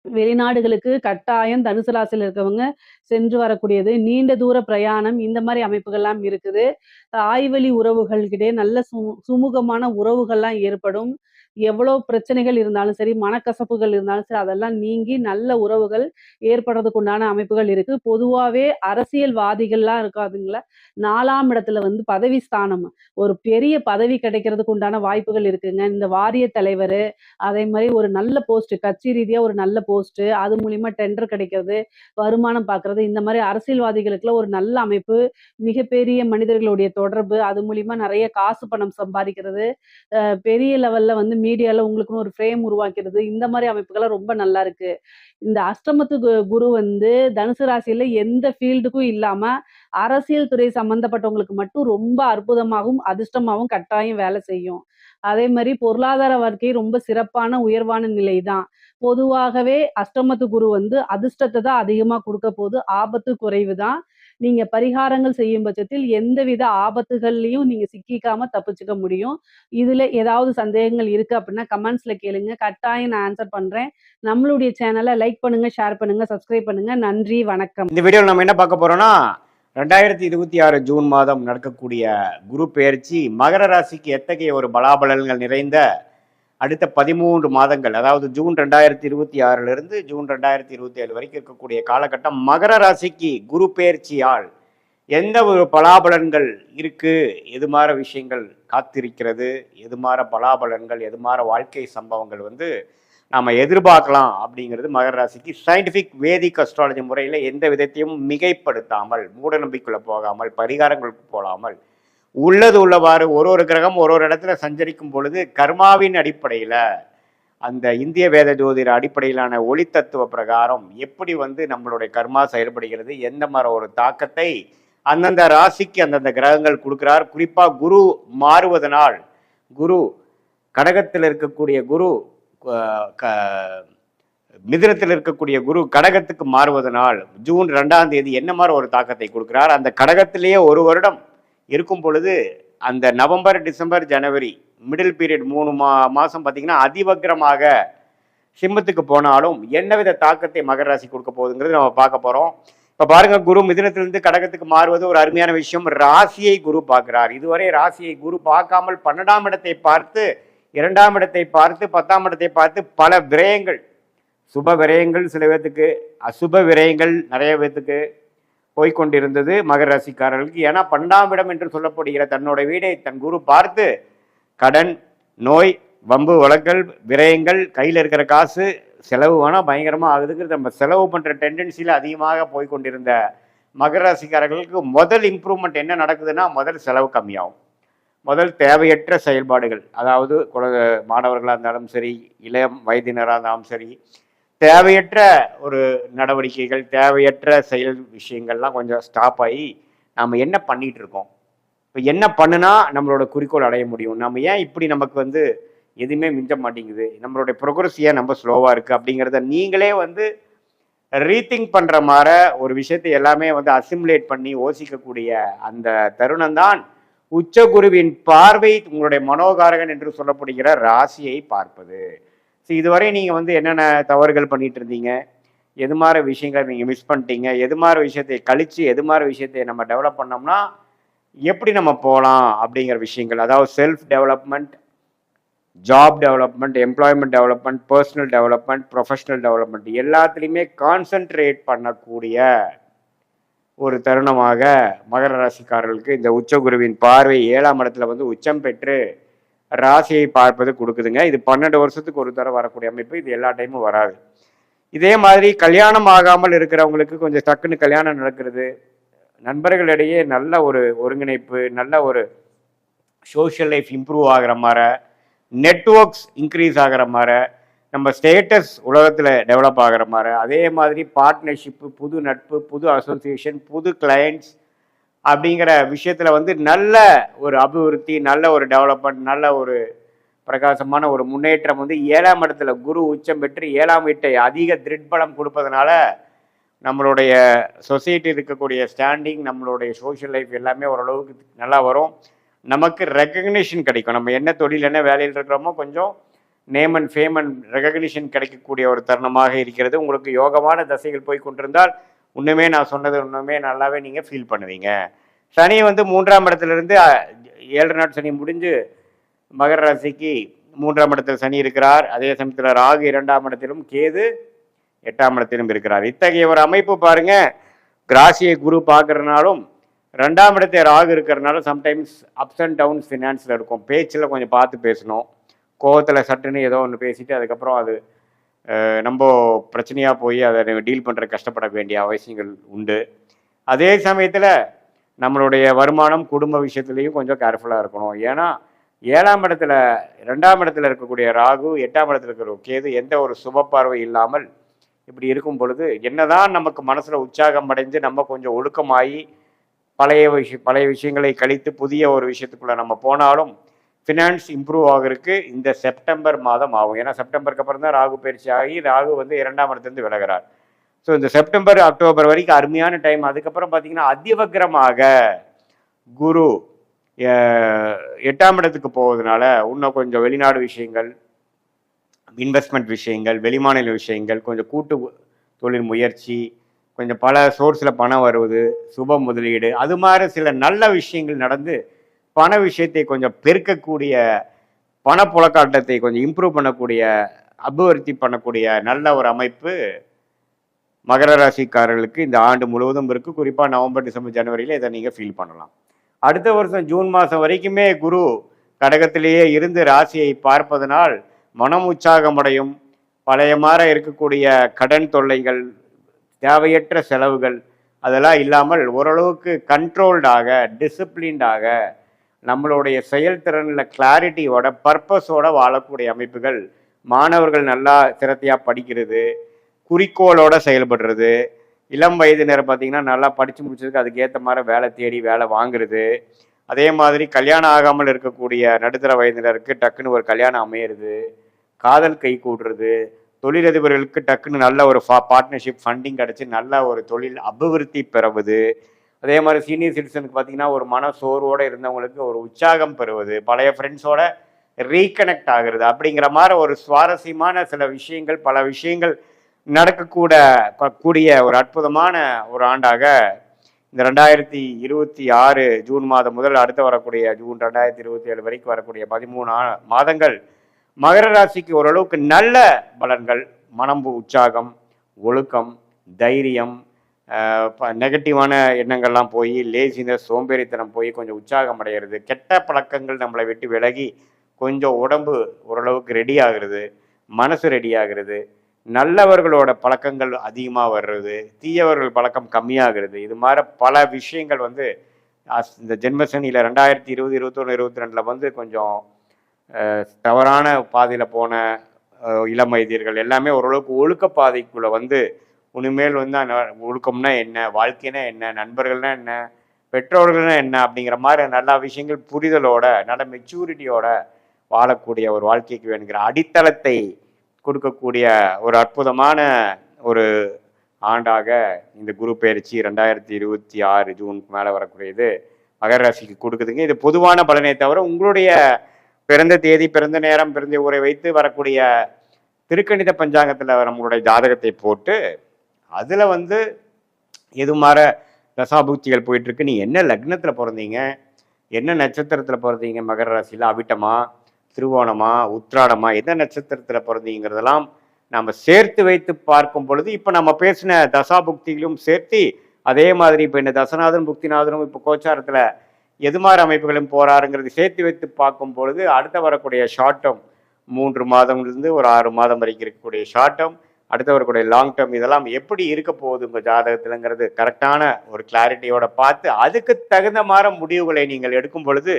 வெளிநாடுகளுக்கு கட்டாயம் தனுசு ராசியில இருக்கவங்க சென்று வரக்கூடியது. நீண்ட தூர பிரயாணம் இந்த மாரி அமைப்புகள்லாம் இருக்குது. தாய்வழி உறவுகள்கிட்டயே நல்ல சுமூகமான உறவுகள்லாம் ஏற்படும். எவ்வளோ பிரச்சனைகள் இருந்தாலும் சரி, மனக்கசப்புகள் இருந்தாலும் சரி, அதெல்லாம் நீங்கி நல்ல உறவுகள் ஏற்படுறதுக்கு உண்டான அமைப்புகள் இருக்கு. பொதுவாவே அரசியல்வாதிகள்லாம் இருக்காதுங்களா, 4ஆம் இடத்துல வந்து பதவி ஸ்தானம். ஒரு பெரிய பதவி கிடைக்கிறதுக்கு உண்டான வாய்ப்புகள் இருக்குங்க. இந்த வாரிய தலைவரு, அதே மாரி ஒரு நல்ல போஸ்ட் கட்சி ரீதியா ஒரு நல்ல போஸ்ட், அது மூலியமா டெண்டர் கிடைக்கிறது, வருமானம் பார்க்கறது, இந்த மாரி அரசியல்வாதிகளுக்குலாம் ஒரு நல்ல அமைப்பு, மிகப்பெரிய மனிதர்களுடைய தொடர்பு, அது மூலியமா நெறைய காசு பணம் சம்பாதிக்கிறது, பெரிய லெவல்ல வந்து மீடியால உங்களுக்குன்னு ஒரு ஃப்ரேம் உருவாக்கிறது, இந்த மாரி அமைப்புகள்லாம் ரொம்ப நல்லா இருக்கு. இந்த அஷ்டமத்து குரு வந்து தனுசு ராசியில எந்த ஃபீல்டுக்கும் இல்லாம, அரசியல் துறை சம்மந்தப்பட்டவங்களுக்கு மட்டும் ரொம்ப அற்புதமாவும், அதிர்ஷ்டமாவும் கட்டாயம் வேலை செய்யும். அதே மாரி பொருளாதார வாழ்க்கை ரொம்ப சிறப்பான, உயர்வான நிலை தான். பொதுவாகவே அஷ்டமத்து குரு வந்து அதிர்ஷ்டத்த தான் அதிகமா குடுக்க போது. ஆபத்து குறைவு தான். நீங்க பரிகாரங்கள் செய்யும் பட்சத்தில் எந்தவித ஆபத்துகள்லயும் நீங்க சிக்கிக்காம தப்பிச்சுக்க முடியும். இதுல ஏதாவது சந்தேகங்கள் இருக்கு அப்படின்னா கமெண்ட்ஸ்ல கேளுங்க. கட்டாயம் நான் ஆன்சர் பண்றேன். நம்மளுடைய சேனல லைக் பண்ணுங்க, ஷேர் பண்ணுங்க, சப்ஸ்கிரைப் பண்ணுங்க. நன்றி, வணக்கம். இந்த வீடியோவில் நம்ம என்ன பார்க்க போறோம்னா 2026 ஜூன் மாதம் நடக்கக்கூடிய குரு பெயர்ச்சி மகர ராசிக்கு எத்தகைய ஒரு பலாபலன்கள் நிறைந்த அடுத்த 13 மாதங்கள், அதாவது ஜூன் 2026 இருந்து ஜூன் 2027 வரைக்கும் இருக்கக்கூடிய காலகட்டம் மகர ராசிக்கு குரு பெயர்ச்சியால் எந்த ஒரு பலாபலன்கள் இருக்கு, எது மாற விஷயங்கள் காத்திருக்கிறது, எது மாற பலாபலன்கள், எது மாற வாழ்க்கை சம்பவங்கள் வந்து நாம் எதிர்பார்க்கலாம் அப்படிங்கிறது மகர ராசிக்கு சயின்டிஃபிக் வேதிக் அஸ்ட்ராலஜி முறையில் எந்த விதத்தையும் மிகைப்படுத்தாமல், மூட நம்பிக்கைக்குள்ள போகாமல், பரிகாரங்களுக்கு போகாமல், உள்ளது உள்ளவாறு ஒரு கிரகம் ஒரு இடத்துல சஞ்சரிக்கும் பொழுது கர்மாவின் அடிப்படையில், அந்த இந்திய வேத ஜோதிட அடிப்படையிலான ஒளி தத்துவ பிரகாரம் எப்படி வந்து நம்மளுடைய கர்மா செயல்படுகிறது, எந்த மாதிரி ஒரு தாக்கத்தை அந்தந்த ராசிக்கு அந்தந்த கிரகங்கள் கொடுக்கிறார். குறிப்பாக குரு மாறுவதனால், குரு கடகத்தில் இருக்கக்கூடிய குரு மிதுனத்தில் இருக்கக்கூடிய குரு கடகத்துக்கு மாறுவதனால் ஜூன் 2ஆம் தேதி என்ன மாதிரி ஒரு தாக்கத்தை கொடுக்கிறார். அந்த கடகத்திலேயே ஒரு வருடம் இருக்கும் பொழுது அந்த நவம்பர், டிசம்பர், ஜனவரி மிடில் பீரியட் 3 மாதம் பார்த்தீங்கன்னா அதிவக்ரமாக சிம்மத்துக்கு போனாலும் என்னவித தாக்கத்தை மகர ராசி கொடுக்க போகுதுங்கிறது நம்ம பார்க்க போகிறோம். இப்போ பாருங்க, குரு மிதுனத்திலிருந்து கடகத்துக்கு மாறுவது ஒரு அருமையான விஷயம். ராசியை குரு பார்க்கிறார். இதுவரை ராசியை குரு பார்க்காமல் 12ஆம் இடத்தை பார்த்து, 2ஆம் இடத்தை பார்த்து, 10ஆம் இடத்தை பார்த்து பல விரயங்கள், சுப விரயங்கள் சில பேர்த்துக்கு, அசுப விரயங்கள் நிறைய பேர்த்துக்கு போய்கொண்டிருந்தது மகர ராசிக்காரர்களுக்கு. ஏன்னா 12ஆம் இடம் என்று சொல்லப்படுகிற தன்னோட வீடை தன் குரு பார்த்து கடன், நோய், வம்பு வழக்கல், விரயங்கள், கையில் இருக்கிற காசு செலவு வேணால் பயங்கரமாக ஆகுதுக்கு நம்ம செலவு பண்ணுற டெண்டன்சியில் அதிகமாக போய்கொண்டிருந்த மகர ராசிக்காரர்களுக்கு முதல் இம்ப்ரூவ்மெண்ட் என்ன நடக்குதுன்னா, முதல் செலவு கம்மியாகும். முதல் தேவையற்ற செயல்பாடுகள், அதாவது மாணவர்களாக இருந்தாலும் சரி, இளம் வயதினராக இருந்தாலும் சரி, தேவையற்ற ஒரு நடவடிக்கைகள், தேவையற்ற செயல் விஷயங்கள்லாம் கொஞ்சம் ஸ்டாப் ஆகி நாம் என்ன பண்ணிகிட்டு இருக்கோம், இப்போ என்ன பண்ணுனா நம்மளோட குறிக்கோள் அடைய முடியும், நம்ம ஏன் இப்படி நமக்கு வந்து எதுவுமே மிஞ்ச மாட்டேங்குது, நம்மளுடைய ப்ரோக்ரஸ் ஏன் நம்ம ஸ்லோவாக இருக்குது அப்படிங்கிறத நீங்களே வந்து ரீதிங்க் பண்ணுற மாதிரி ஒரு விஷயத்தை எல்லாமே வந்து அசிமுலேட் பண்ணி யோசிக்கக்கூடிய அந்த தருணம் தான் உச்சகுருவின் பார்வை உங்களுடைய மனோகாரகன் என்று சொல்லப்படுகிற ராசியை பார்ப்பது. ஸோ இதுவரை நீங்கள் வந்து என்னென்ன தவறுகள் பண்ணிட்டு இருந்தீங்க, எது மாதிரி விஷயங்களை நீங்கள் மிஸ் பண்ணிட்டீங்க, எது மாதிரி விஷயத்தை கழித்து எது மாதிரி விஷயத்தை நம்ம டெவலப் பண்ணோம்னா எப்படி நம்ம போகலாம் அப்படிங்கிற விஷயங்கள், அதாவது self development, job development, employment development, personal development, professional development எல்லாத்துலேயுமே கான்சென்ட்ரேட் பண்ணக்கூடிய ஒரு தருணமாக மகர ராசிக்காரர்களுக்கு இந்த உச்சகுருவின் பார்வை 7ஆம் இடத்துல வந்து உச்சம் பெற்று ராசியை பார்ப்பது கொடுக்குதுங்க. இது 12 வருஷத்துக்கு ஒரு தடவை வரக்கூடிய அமைப்பு. இது எல்லா டைமும் வராது. இதே மாதிரி கல்யாணம் ஆகாமல் இருக்கிறவங்களுக்கு கொஞ்சம் டக்குன்னு கல்யாணம் நடக்கிறது, நண்பர்களிடையே நல்ல ஒரு ஒருங்கிணைப்பு, நல்ல ஒரு சோஷியல் லைஃப் இம்ப்ரூவ் ஆகிற மாதிரி, நெட்வொர்க்ஸ் இன்க்ரீஸ் ஆகிற மாதிரி, நம்ம ஸ்டேட்டஸ் உலகத்தில் டெவலப் ஆகிற மாதிரி, அதே மாதிரி பார்ட்னர்ஷிப்பு, புது நட்பு, புது அசோசியேஷன், புது கிளையண்ட்ஸ் அப்படிங்கிற விஷயத்தில் வந்து நல்ல ஒரு அபிவிருத்தி, நல்ல ஒரு டெவலப்மெண்ட், நல்ல ஒரு பிரகாசமான ஒரு முன்னேற்றம் வந்து 7ஆம் இடத்துல குரு உச்சம் பெற்று 7ஆம் வீட்டை அதிக திருட்பலம் கொடுப்பதனால நம்மளுடைய சொசைட்டி இருக்கக்கூடிய ஸ்டாண்டிங், நம்மளுடைய சோஷியல் லைஃப் எல்லாமே ஓரளவுக்கு நல்லா வரும். நமக்கு ரெக்கக்னிஷன் கிடைக்கும். நம்ம என்ன தொழில் என்ன வேலையில் இருக்கிறோமோ கொஞ்சம் name and fame and recognition கிடைக்கக்கூடிய ஒரு தருணமாக இருக்கிறது. உங்களுக்கு யோகமான தசைகள் போய் கொண்டிருந்தால் இன்னுமே நான் சொன்னது இன்னுமே நல்லாவே நீங்கள் ஃபீல் பண்ணுவீங்க. சனி வந்து 3ஆம் இடத்துலேருந்து 7 நாள் சனி முடிஞ்சு மகர ராசிக்கு 3ஆம் இடத்தில் சனி இருக்கிறார். அதே சமயத்தில் ராகு 2ஆம் இடத்திலும் கேது 8ஆம் இடத்திலும் இருக்கிறார். இத்தகைய ஒரு அமைப்பு பாருங்க. ராசியை குரு பார்க்கறதுனாலும் 2ஆம் இடத்தை ராகு இருக்கிறதுனால சம்டைம்ஸ் அப்ஸ் அண்ட் டவுன்ஸ் ஃபினான்ஸில் இருக்கும். பேச்சில் கொஞ்சம் பார்த்து பேசணும். கோவத்தில் சட்டுன்னு ஏதோ ஒன்று பேசிட்டு அதுக்கப்புறம் அது நம்ம பிரச்சனையாக போய் அதை டீல் பண்ணுற கஷ்டப்பட வேண்டிய அவசியங்கள் உண்டு. அதே சமயத்தில் நம்மளுடைய வருமானம் குடும்ப விஷயத்துலேயும் கொஞ்சம் கேர்ஃபுல்லாக இருக்கணும். ஏன்னா 7ஆம் இடத்துல 2ஆம் இடத்துல இருக்கக்கூடிய ராகு 8ஆம் இடத்துல இருக்கிற கேது எந்த ஒரு சுப பார்வை இல்லாமல் இப்படி இருக்கும் பொழுது என்னதான் நமக்கு மனசில் உற்சாகம் அடைஞ்சு நம்ம கொஞ்சம் ஒழுக்கமாகி பழைய விஷயங்களை கழித்து புதிய ஒரு விஷயத்துக்குள்ளே நம்ம போனாலும் ஃபினான்ஸ் இம்ப்ரூவ் ஆகிறதுக்கு இந்த செப்டம்பர் மாதம் ஆகும். ஏன்னா செப்டம்பருக்கு அப்புறம் தான் ராகு பயிற்சி ஆகி ராகு வந்து 2ஆம் இடத்துலேருந்து விலகிறார். ஸோ இந்த செப்டம்பர் அக்டோபர் வரைக்கும் அருமையான டைம். அதுக்கப்புறம் பார்த்தீங்கன்னா அதிவக்ரமாக குரு 8ஆம் இடத்துக்கு போவதனால இன்னும் கொஞ்சம் வெளிநாடு விஷயங்கள், இன்வெஸ்ட்மெண்ட் விஷயங்கள், வெளிமாநில விஷயங்கள், கொஞ்சம் கூட்டு தொழில் முயற்சி, கொஞ்சம் பல சோர்ஸில் பணம் வருவது, சுப முதலீடு, அது மாதிரி சில நல்ல விஷயங்கள் நடந்து பண விஷயத்தை கொஞ்சம் பெருக்கக்கூடிய, பணப்புழக்காட்டத்தை கொஞ்சம் இம்ப்ரூவ் பண்ணக்கூடிய, அபிவிருத்தி பண்ணக்கூடிய நல்ல ஒரு அமைப்பு மகர ராசிக்காரர்களுக்கு இந்த ஆண்டு முழுவதும் இருக்குது. குறிப்பாக நவம்பர், டிசம்பர், ஜனவரியில் இதை நீங்கள் ஃபீல் பண்ணலாம். அடுத்த வருஷம் ஜூன் மாதம் வரைக்குமே குரு கடகத்திலேயே இருந்து ராசியை பார்ப்பதனால் மனம் உற்சாகமடையும். பழைய மாதிரி இருக்கக்கூடிய கடன் தொல்லைகள், தேவையற்ற செலவுகள் அதெல்லாம் இல்லாமல் ஓரளவுக்கு கண்ட்ரோல்டாக, டிசிப்ளின்டாக நம்மளுடைய செயல்திறனில் கிளாரிட்டியோட, பர்பஸோட வாழக்கூடிய அமைப்புகள். மாணவர்கள் நல்லா சிரத்தையாக படிக்கிறது, குறிக்கோளோட செயல்படுறது, இளம் வயதினர் பார்த்திங்கன்னா நல்லா படித்து முடிச்சதுக்கு அதுக்கேற்ற மாதிரி வேலை தேடி வேலை வாங்குறது. அதே மாதிரி கல்யாணம் ஆகாமல் இருக்கக்கூடிய நடுத்தர வயதினருக்கு டக்குன்னு ஒரு கல்யாணம் அமையிறது, காதல் கை கூடுறது, தொழிலதிபர்களுக்கு டக்குன்னு நல்ல ஒரு பார்ட்னர்ஷிப் ஃபண்டிங் கிடச்சி நல்ல ஒரு தொழில் அபிவிருத்தி பெறுவது. அதே மாதிரி சீனியர் சிட்டிசனுக்கு பார்த்திங்கன்னா ஒரு மன சோர்வோடு இருந்தவங்களுக்கு ஒரு உற்சாகம் பெறுவது, பழைய ஃப்ரெண்ட்ஸோட ரீகனெக்ட் ஆகுறது, அப்படிங்கிற மாதிரி ஒரு சுவாரஸ்யமான சில விஷயங்கள், பல விஷயங்கள் நடக்கக்கூடிய ஒரு அற்புதமான ஒரு ஆண்டாக இந்த 2026 ஜூன் மாதம் முதல் அடுத்து வரக்கூடிய ஜூன் 2027 வரைக்கும் வரக்கூடிய 13 மாதங்கள் மகர ராசிக்கு ஓரளவுக்கு நல்ல பலன்கள். மனம் உற்சாகம், ஒழுக்கம், தைரியம், நெகட்டிவான எண்ணங்கள்லாம் போய் லேசினஸ், சோம்பேறித்தனம் போய் கொஞ்சம் உற்சாகம் அடைகிறது, கெட்ட பழக்கங்கள் நம்மளை விட்டு விலகி கொஞ்சம் உடம்பு ஓரளவுக்கு ரெடி ஆகுறது, மனசு ரெடி ஆகுறது, நல்லவர்களோட பழக்கங்கள் அதிகமாக வர்றது, தீயவர்கள் பழக்கம் கம்மியாகிறது. இது மாதிரி பல விஷயங்கள் வந்து இந்த ஜென்மசனியில் 2020, 21, 22 வந்து கொஞ்சம் தவறான பாதையில் போன இளம் வயதியர்கள் எல்லாமே ஓரளவுக்கு ஒழுக்க பாதைக்குள்ளே வந்து இனிமேல் வந்து ஒழுக்கம்னா என்ன, வாழ்க்கைனா என்ன, நண்பர்கள்னா என்ன, பெற்றோர்கள்னா என்ன அப்படிங்கிற மாதிரி நல்ல விஷயங்கள் புரிதலோட, நல்ல மெச்சூரிட்டியோட வாழக்கூடிய ஒரு வாழ்க்கைக்கு வேணுங்கிற அடித்தளத்தை கொடுக்கக்கூடிய ஒரு அற்புதமான ஒரு ஆண்டாக இந்த குரு பெயர்ச்சி 2026 ஜூனுக்கு மேலே வரக்கூடியது மகர ராசிக்கு கொடுக்குதுங்க. இது பொதுவான பலனை தவிர உங்களுடைய பிறந்த தேதி, பிறந்த நேரம், பிறந்த ஊரை வைத்து வரக்கூடிய திருக்கணித பஞ்சாங்கத்தில் நம்மளுடைய ஜாதகத்தை போட்டு அதில் வந்து எது மாற தசாபுக்திகள் போயிட்டுருக்கு, நீ என்ன லக்னத்தில் பிறந்தீங்க, என்ன நட்சத்திரத்தில் பிறந்தீங்க, மகர ராசியில் அவிட்டமா, திருவோணமா, உத்திராடமா, எந்த நட்சத்திரத்தில் பிறந்தீங்கிறதெல்லாம் நம்ம சேர்த்து வைத்து பார்க்கும் பொழுது இப்போ நம்ம பேசின தசாபுக்திகளும் சேர்த்து அதே மாதிரி இப்போ இந்த தசநாதன் புக்திநாதனும் இப்போ கோச்சாரத்தில் எது மாதிரி அமைப்புகளும் போறாருங்கிறது சேர்த்து வைத்து பார்க்கும் பொழுது அடுத்த வரக்கூடிய ஷார்ட் டேர்ம் 3 மாதம்லேருந்து ஒரு 6 மாதம் வரைக்கும் இருக்கக்கூடிய ஷார்ட் டேர்ம், அடுத்து வரக்கூடிய லாங் டேர்ம், இதெல்லாம் எப்படி இருக்க போகுது உங்கள் ஜாதகத்தில்ங்கிறது கரெக்டான ஒரு கிளாரிட்டியோட பார்த்து அதுக்கு தகுந்த மாதிரி முடிவுகளை நீங்கள் எடுக்கும் பொழுது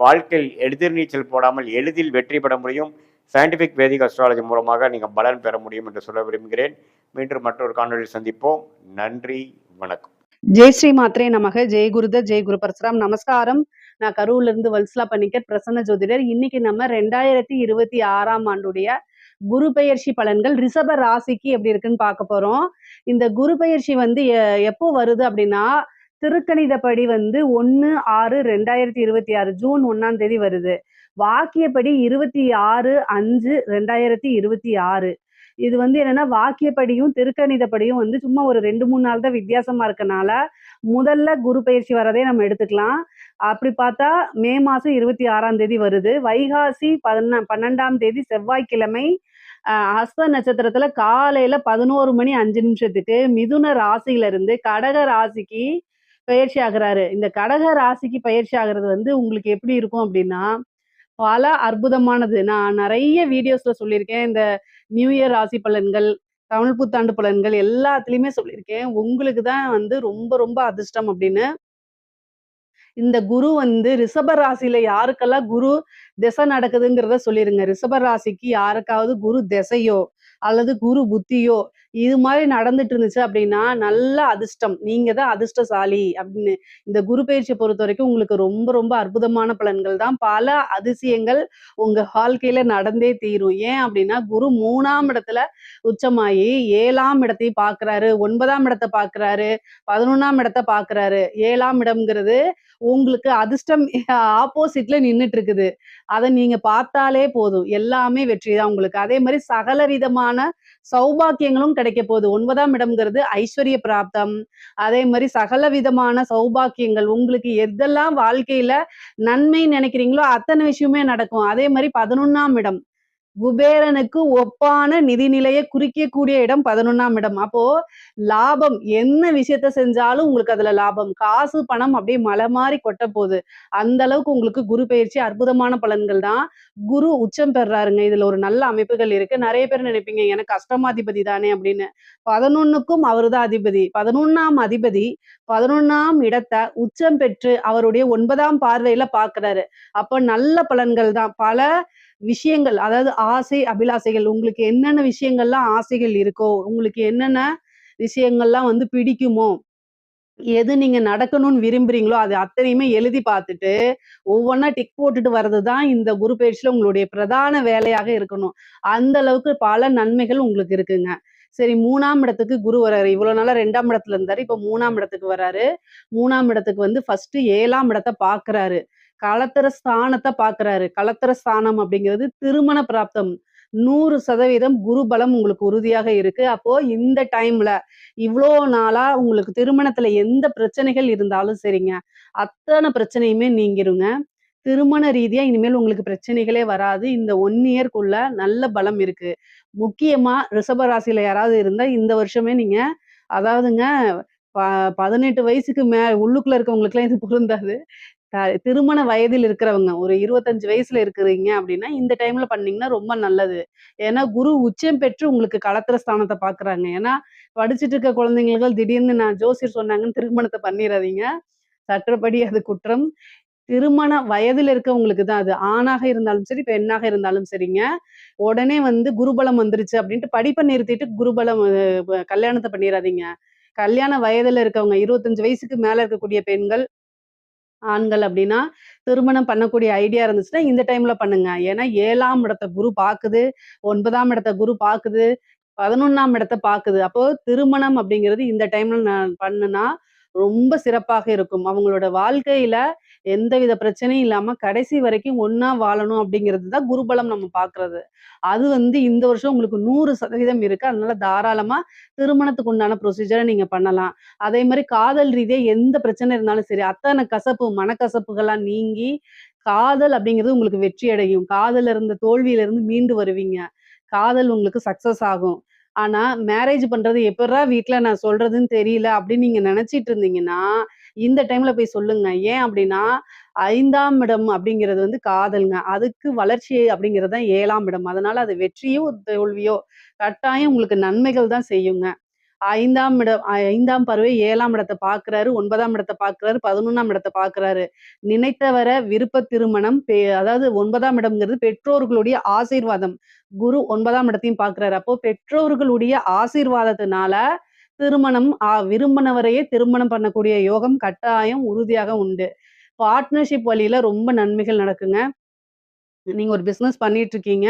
வாழ்க்கையில் எதிர்நீச்சல் போடாமல் எளிதில் வெற்றி பெற முடியும். சயின்டிஃபிக் வேதிக் அஸ்ட்ராலஜி மூலமாக நீங்கள் பலன் பெற முடியும் என்று சொல்ல விரும்புகிறேன். மீண்டும் மற்றொரு காணொலியில் சந்திப்போம். நன்றி, வணக்கம். ஜெய் ஸ்ரீ மாத்ரே நமக. ஜெய் குருதத், ஜெய் குரு பரசுராம். நமஸ்காரம். நான் கரூர்ல இருந்து வல்சலா பணிக்கர், பிரசன்ன ஜோதிடர். இன்னைக்கு நம்ம 2026ஆம் ஆண்டுடைய குரு பெயர்ச்சி பலன்கள் ரிஷப ராசிக்கு எப்படி இருக்குன்னு பார்க்க போறோம். இந்த குரு பெயர்ச்சி வந்து எப்போ வருது அப்படின்னா, திருக்கணிதப்படி வந்து 1/6/2026 ஜூன் 1ஆம் தேதி வருது. வாக்கியப்படி 26/5/2026. இது வந்து என்னன்னா வாக்கியப்படியும் திருக்கணிதப்படியும் வந்து சும்மா ஒரு 2-3 நாள் தான் வித்தியாசமா இருக்கனால முதல்ல குரு பயிற்சி வரதே நம்ம எடுத்துக்கலாம். அப்படி பார்த்தா மே மாசம் 26ஆம் தேதி வருது. வைகாசி 12ஆம் தேதி செவ்வாய்க்கிழமை ஹஸ்த நட்சத்திரத்துல காலையில 11:05 மிதுன ராசியில இருந்து கடக ராசிக்கு பயிற்சி ஆகுறாரு. இந்த கடக ராசிக்கு பயிற்சி ஆகுறது வந்து உங்களுக்கு எப்படி இருக்கும் அப்படின்னா, பல அற்புதமானது. நான் நிறைய வீடியோஸ்ல சொல்லியிருக்கேன். இந்த நியூ இயர் ராசி பலன்கள், தமிழ் புத்தாண்டு பலன்கள் எல்லாத்துலயுமே சொல்லியிருக்கேன். உங்களுக்கு தான் வந்து ரொம்ப ரொம்ப அதிர்ஷ்டம் அப்படின்னு. இந்த குரு வந்து ரிஷப ராசியில யாருக்கெல்லாம் குரு திசை நடக்குதுங்கிறத சொல்லிருங்க. ரிஷப ராசிக்கு யாருக்காவது குரு திசையோ அல்லது குரு புத்தியோ இது மாதிரி நடந்துட்டு இருந்துச்சு அப்படின்னா நல்ல அதிர்ஷ்டம், நீங்க தான் அதிர்ஷ்டசாலி அப்படின்னு. இந்த குரு பயிற்சியை பொறுத்த வரைக்கும் உங்களுக்கு ரொம்ப ரொம்ப அற்புதமான பலன்கள் தான். பல அதிசயங்கள் உங்க வாழ்க்கையில நடந்தே தீரும். ஏன் அப்படின்னா குரு 3ஆம் இடத்துல உச்சமாயி 7ஆம் இடத்தையும் பாக்குறாரு, 9ஆம் இடத்தை பாக்குறாரு, 11ஆம் இடத்தை பாக்குறாரு. 7ஆம் இடம்ங்கிறது உங்களுக்கு அதிர்ஷ்டம் ஆப்போசிட்ல நின்னுட்டு இருக்குது. அதை நீங்க பார்த்தாலே போதும், எல்லாமே வெற்றி தான் உங்களுக்கு. அதே மாதிரி சகல விதமான சௌபாக்கியங்களும் கிடைக்க போகுது. 9ஆம் இடம்ங்கிறது ஐஸ்வர்ய பிராப்தம். அதே மாதிரி சகல விதமான சௌபாக்கியங்கள் உங்களுக்கு எதெல்லாம் வாழ்க்கையில நன்மை நினைக்கிறீங்களோ அத்தனை விஷயமே நடக்கும். அதே மாதிரி 11ஆம் இடம் குபேரனுக்கு ஒப்பான நிதிநிலையை குறிக்கக்கூடிய இடம் 11ஆம் இடம். அப்போ லாபம், என்ன விஷயத்த செஞ்சாலும் உங்களுக்கு அதுல லாபம், காசு பணம் அப்படியே மலை மாதிரி கொட்ட போகுது. அந்த அளவுக்கு உங்களுக்கு குரு பயிற்சி அற்புதமான பலன்கள் தான். குரு உச்சம் பெறாருங்க. இதுல ஒரு நல்ல அமைப்புகள் இருக்கு. நிறைய பேர் நினைப்பீங்க எனக்கு அஷ்டமாதிபதி தானே அப்படின்னு. 11க்கும் அவருதான் அதிபதி. 11ஆம் அதிபதி 11ஆம் இடத்தை உச்சம் பெற்று அவருடைய 9ஆம் பார்வையில பாக்குறாரு. அப்ப நல்ல பலன்கள் தான். பல விஷயங்கள், அதாவது ஆசை அபிலாசைகள், உங்களுக்கு என்னென்ன விஷயங்கள்லாம் ஆசைகள் இருக்கோ, உங்களுக்கு என்னென்ன விஷயங்கள்லாம் வந்து பிடிக்குமோ, எது நீங்க நடக்கணும்னு விரும்புறீங்களோ அது அத்தனையுமே எழுதி பார்த்துட்டு ஒவ்வொன்னா டிக் போட்டுட்டு வர்றதுதான் இந்த குரு பயிற்சியில உங்களுடைய பிரதான வேலையாக இருக்கணும். அந்த அளவுக்கு பல நன்மைகள் உங்களுக்கு இருக்குங்க. சரி, 3ஆம் இடத்துக்கு குரு வர்றாரு. இவ்வளவு நாளா 2ஆம் இடத்துல இருந்தாரு, இப்ப 3ஆம் இடத்துக்கு வர்றாரு. 3ஆம் இடத்துக்கு வந்து ஃபர்ஸ்ட் 7ஆம் இடத்தை பாக்குறாரு, களத்திர ஸ்தானத்தை பாக்குறாரு. களத்திர ஸ்தானம் அப்படிங்கிறது திருமண பிராப்தம். 100% குரு பலம் உங்களுக்கு உறுதியாக இருக்கு. அப்போ இந்த டைம்ல இவ்வளோ நாளா உங்களுக்கு திருமணத்துல எந்த பிரச்சனைகள் இருந்தாலும் சரிங்க, அத்தனை பிரச்சனையுமே நீங்கிருங்க. திருமண ரீதியா இனிமேல் உங்களுக்கு பிரச்சனைகளே வராது. இந்த 1 இயர்க்குள்ள நல்ல பலம் இருக்கு. முக்கியமா ரிஷப ராசியில யாராவது இருந்தா இந்த வருஷமே நீங்க, அதாவதுங்க, ப 18 வயசுக்கு உள்ளுக்குள்ள இருக்கவங்களுக்குலாம் இது பொருந்தாது. திருமண வயதில் இருக்கிறவங்க, ஒரு 25 வயசுல இருக்கிறீங்க அப்படின்னா இந்த டைம்ல பண்ணீங்கன்னா ரொம்ப நல்லது. ஏன்னா குரு உச்சம் பெற்று உங்களுக்கு களத்திர ஸ்தானத்தை பாக்குறாங்க. ஏன்னா படிச்சுட்டு இருக்க குழந்தைங்களுக்கு திடீர்னு நான் ஜோசியர் சொன்னாங்கன்னு திருமணத்தை பண்ணிடாதீங்க. சட்டப்படி அது குற்றம். திருமண வயதுல இருக்கவங்களுக்கு தான் அது. ஆணாக இருந்தாலும் சரி, பெண்ணாக இருந்தாலும் சரிங்க. உடனே வந்து குருபலம் வந்துருச்சு அப்படின்ட்டு படிப்பை நிறுத்திட்டு குருபலம் கல்யாணத்தை பண்ணிடாதீங்க. கல்யாண வயதுல இருக்கவங்க 25 வயசுக்கு மேல இருக்கக்கூடிய பெண்கள், ஆண்கள் அப்படின்னா திருமணம் பண்ணக்கூடிய ஐடியா இருந்துச்சுன்னா இந்த டைம்ல பண்ணுங்க. ஏன்னா 7ஆம் இடத்தை குரு பாக்குது, 9ஆம் இடத்தை குரு பாக்குது. 11ஆம் இடத்த பாக்குது. அப்போ திருமணம் அப்படிங்கிறது இந்த டைம்ல நான் பண்ணுனா, ரொம்ப சிறப்பாக இருக்கும். அவங்களோட வாழ்க்கையில எந்தவித பிரச்சனையும் இல்லாம கடைசி வரைக்கும் ஒண்ணா வாழணும் அப்படிங்கிறது தான் குருபலம் நம்ம பாக்குறது. அது வந்து இந்த வருஷம் உங்களுக்கு 100% இருக்கு. அதனால தாராளமா திருமணத்துக்கு உண்டான ப்ரொசீஜர நீங்க பண்ணலாம். அதே மாரி காதல் ரீதியா எந்த பிரச்சனை இருந்தாலும் சரி, அத்தன கசப்பு, மனக்கசப்புகள்லாம் நீங்கி, காதல் அப்படிங்கிறது உங்களுக்கு வெற்றி அடையும். காதல்ல இருந்த தோல்வியில இருந்து மீண்டு வருவீங்க. காதல் உங்களுக்கு சக்சஸ் ஆகும். ஆனா, மேரேஜ் பண்றது எப்புட்றா வீட்ல நான் சொல்றதுன்னு தெரியல அப்படின்னு நீங்க நெனச்சிட்டு இருந்தீங்கன்னா, இந்த டைம்ல போய் சொல்லுங்க. ஏன் அப்படின்னா, 5ஆம் இடம் அப்படிங்கிறது வந்து காதல்ங்க. அதுக்கு வளர்ச்சி அப்படிங்கிறது தான் 7ஆம் இடம். அதனால அது வெற்றியோ, தோல்வியோ கட்டாயம் உங்களுக்கு நன்மைகள் தான் செய்யுங்க. 5ஆம் இடம் 5ஆம் பார்வை 7ஆம் இடத்த பார்க்கிறாரு, 9ஆம் இடத்த பார்க்கிறாரு, 11ஆம் இடத்த பார்க்கிறாரு. நினைத்தவர விருப்ப திருமணம் அதாவது 9ஆம் இடம்ங்கிறது பெற்றோர்களுடைய ஆசீர்வாதம். குரு 9ஆம் இடத்தையும் பார்க்கிறாரு. அப்போ பெற்றோர்களுடைய ஆசீர்வாதத்தினால திருமணம் விரும்பினவரையே திருமணம் பண்ணக்கூடிய யோகம் கட்டாயம் உறுதியாக உண்டு. பார்ட்னர்ஷிப் வழியில ரொம்ப நன்மைகள் நடக்குங்க. நீங்க ஒரு பிசினஸ் பண்ணிட்டு இருக்கீங்க.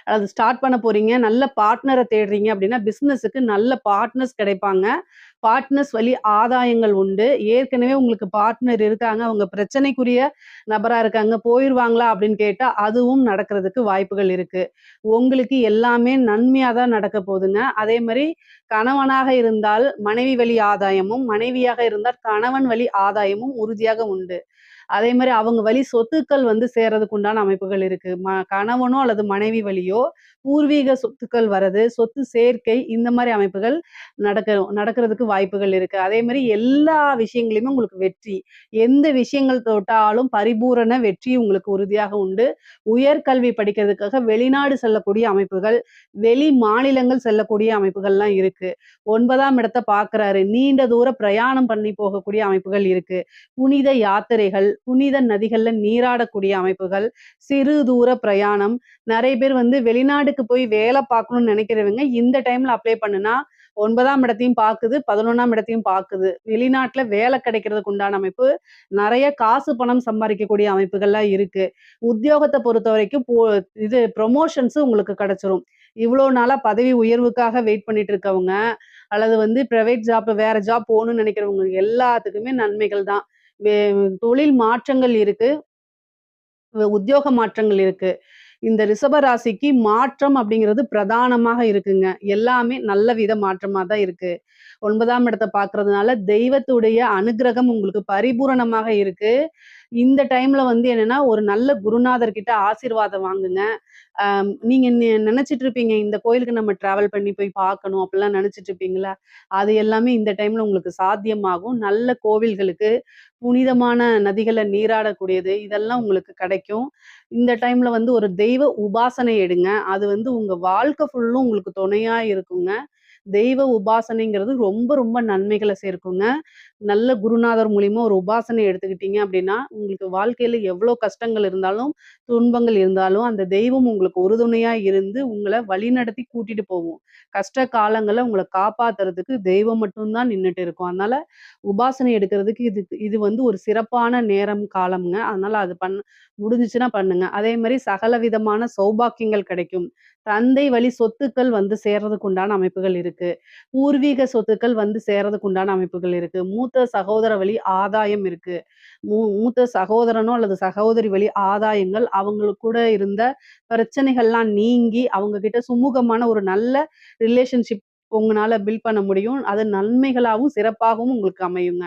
அது ஸ்டார்ட் பண்ண போறீங்க. நல்ல பார்ட்னர தேடுறீங்க அப்படின்னா, பிசினஸுக்கு நல்ல பார்ட்னர்ஸ் கிடைப்பாங்க. பார்ட்னர்ஸ் வழி ஆதாயங்கள் உண்டு. ஏற்கனவே உங்களுக்கு பார்ட்னர் இருக்காங்க. அவங்க பிரச்சனைக்குரிய நபரா இருக்காங்க. போயிருவாங்களா அப்படின்னு கேட்டா, அதுவும் நடக்கிறதுக்கு வாய்ப்புகள் இருக்கு. உங்களுக்கு எல்லாமே நன்மையா தான் நடக்க போதுங்க. அதே மாரி கணவனாக இருந்தால் மனைவி வழி ஆதாயமும், மனைவியாக இருந்தால் கணவன் வழி ஆதாயமும் உறுதியாக உண்டு. அதே மாரி அவங்க வழி சொத்துக்கள் வந்து சேர்றதுக்கு உண்டான அமைப்புகள் இருக்கு. கணவனோ அல்லது மனைவி வழியோ பூர்வீக சொத்துக்கள் வரது, சொத்து சேர்க்கை இந்த மாரி அமைப்புகள் நடக்கிறதுக்கு வாய்ப்புகள் இருக்கு. அதே மாரி எல்லா விஷயங்களையுமே உங்களுக்கு வெற்றி. எந்த விஷயங்கள் தொட்டாலும் பரிபூரண வெற்றி உங்களுக்கு உறுதியாக உண்டு. உயர்கல்வி படிக்கிறதுக்காக வெளிநாடு செல்லக்கூடிய அமைப்புகள், வெளி மாநிலங்கள் செல்லக்கூடிய அமைப்புகள்லாம் இருக்கு. 9ஆம் இடத்த பார்க்குறாரு. நீண்ட தூர பிரயாணம் பண்ணி போகக்கூடிய அமைப்புகள் இருக்கு. புனித யாத்திரைகள், புனித நதிகள்ல நீராடக்கூடிய அமைப்புகள், சிறு தூர பிரயாணம். நெறைய பேர் வந்து வெளிநாட்டுக்கு போய் வேலை பார்க்கணும்னு நெனைக்கிறவங்க, இந்த டைம்ல அப்ளை பண்ணுனா, 9ஆம் இடத்தையும் பாக்குது, 11ஆம் இடத்தையும் பாக்குது. வெளிநாட்டுல வேலை கிடைக்கிறதுக்கு உண்டான அமைப்பு, நெறைய காசு பணம் சம்பாரிக்கக்கூடிய அமைப்புகள்லாம் இருக்கு. உத்தியோகத்த பொறுத்தவரைக்கும் இது ப்ரமோஷன்ஸ் உங்களுக்கு கிடைச்சிரும். இவ்ளோ நாளா பதவி உயர்வுக்காக வெயிட் பண்ணிட்டு இருக்கவங்க, அல்லது வந்து பிரைவேட் ஜாப் வேற ஜாப் போகணும்னு நெனைக்கிறவங்க எல்லாத்துக்குமே நன்மைகள் தான். வே தொழில் மாற்றங்கள் இருக்கு. உத்தியோக மாற்றங்கள் இருக்கு. இந்த ரிஷப ராசிக்கு மாற்றம் அப்படிங்கிறது பிரதானமாக இருக்குங்க. எல்லாமே நல்ல வித மாற்றமா தான் இருக்கு. 9ஆம் இடத்த பார்க்கறதுனால தெய்வத்துடைய அனுக்கிரகம் உங்களுக்கு பரிபூரணமாக இருக்கு. இந்த டைம்ல வந்து என்னன்னா, ஒரு நல்ல குருநாதர் கிட்ட ஆசீர்வாதம் வாங்குங்க. நீங்க நெனச்சிட்டு இருப்பீங்க, இந்த கோயிலுக்கு நம்ம டிராவல் பண்ணி போய் பார்க்கணும் அப்படிலாம் நெனச்சிட்டு இருப்பீங்கல்ல, அது எல்லாமே இந்த டைம்ல உங்களுக்கு சாத்தியமாகும். நல்ல கோவில்களுக்கு, புனிதமான நதிகள்ல நீராடக்கூடியது, இதெல்லாம் உங்களுக்கு கிடைக்கும். இந்த டைம்ல வந்து ஒரு தெய்வ உபாசனை எடுங்க. அது வந்து உங்க வாழ்க்கை ஃபுல்லும் உங்களுக்கு துணையா இருக்குங்க. தெய்வ உபாசனைங்கிறது ரொம்ப ரொம்ப நன்மைகள சேர்க்குங்க. நல்ல குருநாதர் மூலியமா ஒரு உபாசனை எடுத்துக்கிட்டீங்க அப்படின்னா, உங்களுக்கு வாழ்க்கையில எவ்வளோ கஷ்டங்கள் இருந்தாலும், துன்பங்கள் இருந்தாலும், அந்த தெய்வம் உங்களுக்கு உறுதுணையா இருந்து உங்கள வழிநடத்தி கூட்டிட்டு போகும். கஷ்ட காலங்கள்ல உங்கள காப்பாத்துறதுக்கு தெய்வம் மட்டும் தான் நின்னுட்டு இருக்கும். அதனால உபாசனை எடுக்கிறதுக்கு இது வந்து ஒரு சிறப்பான நேரம், காலம்ங்க. அதனால அது முடிஞ்சுச்சுன்னா பண்ணுங்க. அதே மாரி சகல விதமான சௌபாக்கியங்கள் கிடைக்கும். தந்தை வழி சொத்துக்கள் வந்து சேர்றதுக்கு உண்டான அமைப்புகள் இருக்கு. பூர்வீக சொத்துக்கள் வந்து சேர்றதுக்கு உண்டான அமைப்புகள் இருக்கு. மூத்த சகோதர வழி ஆதாயம் இருக்கு. மூத்த சகோதரனோ அல்லது சகோதரி வழி ஆதாயங்கள் அவங்களுக்கு கூட இருந்த பிரச்சனைகள்லாம் நீங்கி, அவங்க கிட்ட சுமூகமான ஒரு நல்ல ரிலேஷன்ஷிப் உங்கனால பில்ட் பண்ண முடியும். அது நன்மைகளாவும், சிறப்பாகவும் உங்களுக்கு அமையுங்க.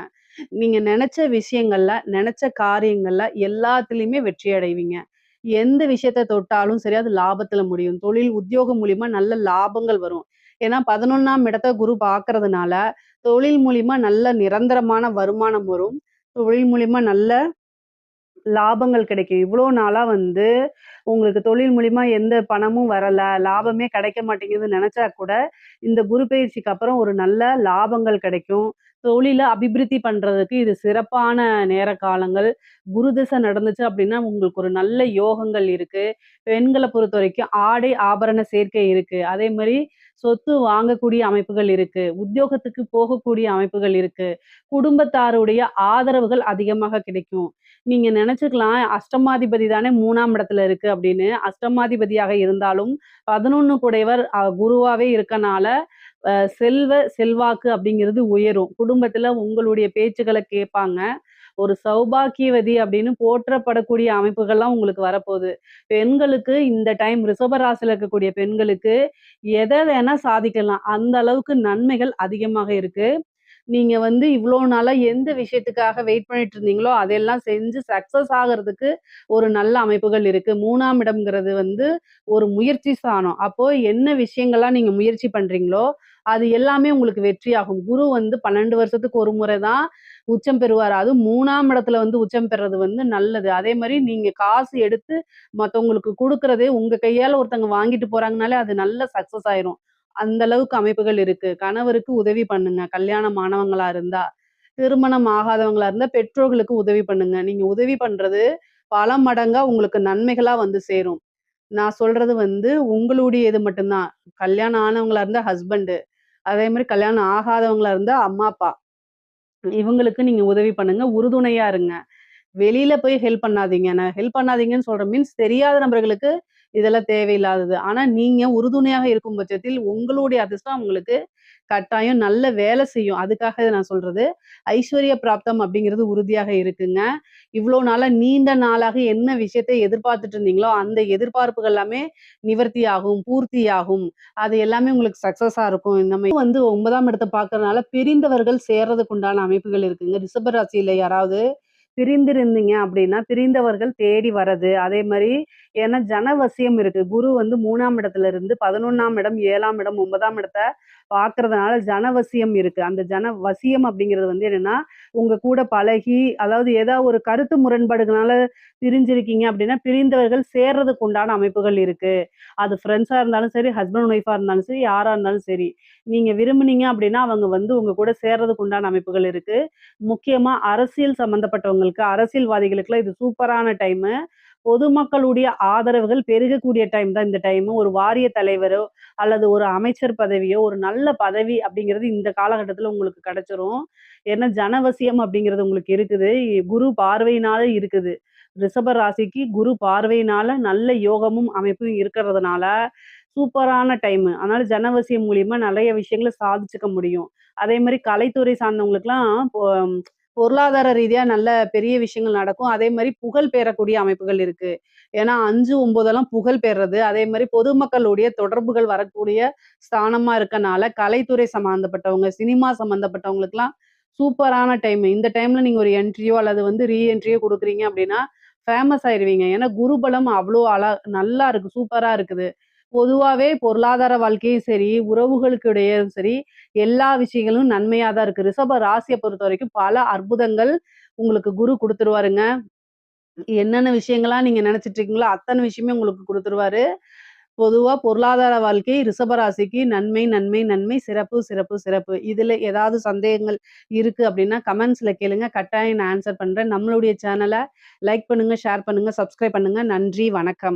நீங்க நெனச்ச விஷயங்கள்ல, நெனச்ச காரியங்கள்ல எல்லாத்துலயுமே வெற்றி அடைவீங்க. எந்த விஷயத்த தொட்டாலும் சரி, அது லாபத்துல முடியும். தொழில், உத்தியோகம் மூலியமா நல்ல லாபங்கள் வரும். ஏன்னா 11ஆம் இடத்த குரு பார்க்கறதுனால, தொழில் மூலியமா நல்ல நிரந்தரமான வருமானம் வரும். தொழில் மூலியமா நல்ல லாபங்கள் கிடைக்கும். இவ்ளோ நாளா வந்து உங்களுக்கு தொழில் மூலியமா எந்த பணமும் வரல, லாபமே கிடைக்க மாட்டேங்குதுன்னு நெனச்சா கூட, இந்த குரு பெயர்ச்சிக்கு அப்புறம் ஒரு நல்ல லாபங்கள் கிடைக்கும். தொழில அபிவிருத்தி பண்றதுக்கு இது சிறப்பான நேர காலங்கள். குரு திசை நடந்துச்சு அப்டின்னா, உங்களுக்கு ஒரு நல்ல யோகங்கள் இருக்கு. பெண்கள பொறுத்தவரைக்கும் ஆடை, ஆபரண சேர்க்கை இருக்கு. அதே மாரி சொத்து வாங்கக்கூடிய அமைப்புகள் இருக்கு. உத்தியோகத்துக்கு போகக்கூடிய அமைப்புகள் இருக்கு. குடும்பத்தாருடைய ஆதரவுகள் அதிகமாக கிடைக்கும். நீங்க நெனச்சுக்கலாம் அஷ்டமாதிபதி தானே 3ஆம் இடத்துல இருக்கு அப்படின்னு. அஷ்டமாதிபதியாக இருந்தாலும் 11 கூடையவர் குருவாவே இருக்கனால, செல்வாக்கு அப்படிங்கிறது உயரும். குடும்பத்துல உங்களுடைய பேச்சுக்கள கேட்பாங்க. ஒரு சௌபாக்கியவதி அப்படின்னு போற்றப்படக்கூடிய அமைப்புகள்லாம் உங்களுக்கு வரப்போகுது. பெண்களுக்கு இந்த டைம் ரிஷப ராசியில இருக்கக்கூடிய பெண்களுக்கு எத வேணா சாதிக்கலாம். அந்த அளவுக்கு நன்மைகள் அதிகமாக இருக்கு. நீங்க வந்து இவ்ளோ நாளா எந்த விஷயத்துக்காக வெயிட் பண்ணிட்டு இருந்தீங்களோ, அதெல்லாம் செஞ்சு சக்சஸ் ஆகுறதுக்கு ஒரு நல்ல அமைப்புகள் இருக்கு. 3ஆம் இடம்ங்கிறது வந்து ஒரு முயற்சி ஸ்தானம். அப்போ என்ன விஷயங்கள்லாம் நீங்க முயற்சி பண்றீங்களோ, அது எல்லாமே உங்களுக்கு வெற்றியாகும். குரு வந்து 12 வருஷத்துக்கு ஒரு முறை தான் உச்சம் பெறுவாரு. அதுவும் 3ஆம் இடத்துல வந்து உச்சம் பெறது வந்து நல்லது. அதே மாரி நீங்க காசு எடுத்து மத்தவங்களுக்கு குடுக்குறதே உங்க கையால ஒருத்தவங்க வாங்கிட்டு போறாங்கனாலே அது நல்ல சக்சஸ் ஆயிரும். அந்த அளவுக்கு அமைப்புகள் இருக்கு. கணவருக்கு உதவி பண்ணுங்க. கல்யாணம் ஆனவங்களா இருந்தா. திருமணம் ஆகாதவங்களா இருந்தா பெற்றோர்களுக்கு உதவி பண்ணுங்க. நீங்க உதவி பண்றது பல மடங்கா உங்களுக்கு நன்மைகளா வந்து சேரும். நான் சொல்றது வந்து உங்களுடையது மட்டும் தான். கல்யாணம் ஆனவங்களா இருந்தா ஹஸ்பண்ட். அதே மாரி கல்யாணம் ஆகாதவங்களா இருந்தா அம்மா, அப்பா. இவங்களுக்கு நீங்க உதவி பண்ணுங்க. உறுதுணையா இருங்க. வெளியில போய் ஹெல்ப் பண்ணாதீங்க. நான் ஹெல்ப் பண்ணாதீங்கன்னு சொல்றேன் மீன்ஸ் தெரியாத நபர்களுக்கு இதெல்லாம் தேவையில்லாதது. ஆனா நீங்க உறுதுணையாக இருக்கும் பட்சத்தில் உங்களுடைய அதிர்ஷ்டம் உங்களுக்கு கட்டாயம் நல்ல வேலை செய்யும். அதுக்காக இத நான் சொல்றது. ஐஸ்வர்ய பிராப்தம் அப்படிங்கிறது உறுதியாக இருக்குங்க. இவ்ளோ நாளா நீண்ட நாளாக என்ன விஷயத்தை எதிர்பார்த்துட்டு இருந்தீங்களோ, அந்த எதிர்பார்ப்புகள் எல்லாமே நிவர்த்தியாகும், பூர்த்தியாகும். அது எல்லாமே உங்களுக்கு சக்சஸா இருக்கும். நம்ம வந்து 9ஆம் இடத்த பார்க்கறனால பிரிந்தவர்கள் சேர்றதுக்கு உண்டான அமைப்புகள் இருக்குங்க. ரிஷப ராசியில யாராவது பிரிந்திருந்தீங்க அப்படின்னா, பிரிந்தவர்கள் தேடி வரது. அதே மாரி ஏன்னா ஜனவசியம் இருக்கு. குரு வந்து 3ஆம் இடத்துல இருந்து 11ஆம் இடம், 7ஆம் இடம், 9ஆம் இடத்த பார்க்கறதுனால ஜனவசியம் இருக்கு. அந்த ஜனவசியம் அப்படிங்கிறது வந்து என்னன்னா, உங்க கூட பழகி அதாவது ஏதாவது ஒரு கருத்து முரண்பாடுகளால பிரிஞ்சிருக்கீங்க அப்படின்னா, பிரிந்தவர்கள் சேர்றதுக்கு உண்டான அமைப்புகள் இருக்கு. அது ஃப்ரெண்ட்ஸா இருந்தாலும் சரி, ஹஸ்பண்ட் அண்ட் ஒய்ஃபா இருந்தாலும் சரி, யாரா இருந்தாலும் சரி. நீங்க விரும்புனீங்க அப்படின்னா, அவங்க வந்து உங்க கூட சேர்றதுக்கு உண்டான அமைப்புகள் இருக்கு. முக்கியமா அரசியல் சம்மந்தப்பட்டவங்களுக்கு, அரசியல்வாதிகளுக்குலாம் இது சூப்பரான டைமு. பொதுமக்களுடைய ஆதரவுகள் பெருகக்கூடிய டைம் தான் இந்த டைமு. ஒரு வாரிய தலைவரோ, அல்லது ஒரு அமைச்சர் பதவியோ, ஒரு நல்ல பதவி அப்படிங்கிறது இந்த காலகட்டத்தில உங்களுக்கு கிடைச்சிரும். ஏன்னா ஜனவசியம் அப்படிங்கிறது உங்களுக்கு இருக்குது. குரு பார்வையினால இருக்குது. ரிஷப ராசிக்கு குரு பார்வையினால நல்ல யோகமும், அமைப்பும் இருக்கிறதுனால, சூப்பரான டைமு. அதனால ஜனவசியம் மூலியமா நெறைய விஷயங்கள சாதிச்சுக்க முடியும். அதே மாரி கலைத்துறை சார்ந்தவங்களுக்குலாம் பொருளாதார ரீதியா நல்ல பெரிய விஷயங்கள் நடக்கும். அதே மாரி புகழ் பெறக்கூடிய அமைப்புகள் இருக்கு. ஏன்னா 5, 9 புகழ் பெறது. அதே மாரி பொதுமக்களுடைய தொடர்புகள் வரக்கூடிய ஸ்தானமா இருக்கனால, கலைத்துறை சம்மந்தப்பட்டவங்க, சினிமா சம்மந்தப்பட்டவங்களுக்குலாம் சூப்பரான டைமு. இந்த டைம்ல நீங்க ஒரு என்ட்ரியோ அல்லது வந்து என்ட்ரியோ குடுக்குறீங்க அப்படின்னா, ஃபேமஸ் ஆயிருவீங்க. ஏன்னா குருபலம் அவ்ளோ நல்லா இருக்கு. சூப்பரா இருக்குது. பொதுவாவே பொருளாதார வாழ்க்கையும் சரி, உறவுகளுக்கு இடையேயும் சரி, எல்லா விஷயங்களும் நன்மையா தான் இருக்கு. ரிஷப ராசிய பொறுத்தவரைக்கும் பல அற்புதங்கள் உங்களுக்கு குரு குடுத்துருவாருங்க. என்னென்ன விஷயங்கள்லாம் நீங்க நெனச்சுட்டு இருக்கீங்களோ, அத்தன விஷயமே உங்களுக்கு குடுத்துருவாரு. பொதுவா பொருளாதார வாழ்க்கை ரிஷப ராசிக்கு நன்மை, நன்மை, நன்மை. சிறப்பு, சிறப்பு, சிறப்பு. இதுல ஏதாவது சந்தேகங்கள் இருக்கு அப்டின்னா, கமெண்ட்ஸ்ல கேளுங்க. கட்டாயம் நான் ஆன்சர் பண்றேன். நம்மளுடைய சேனல லைக் பண்ணுங்க, ஷேர் பண்ணுங்க, சப்ஸ்கிரைப் பண்ணுங்க. நன்றி, வணக்கம்.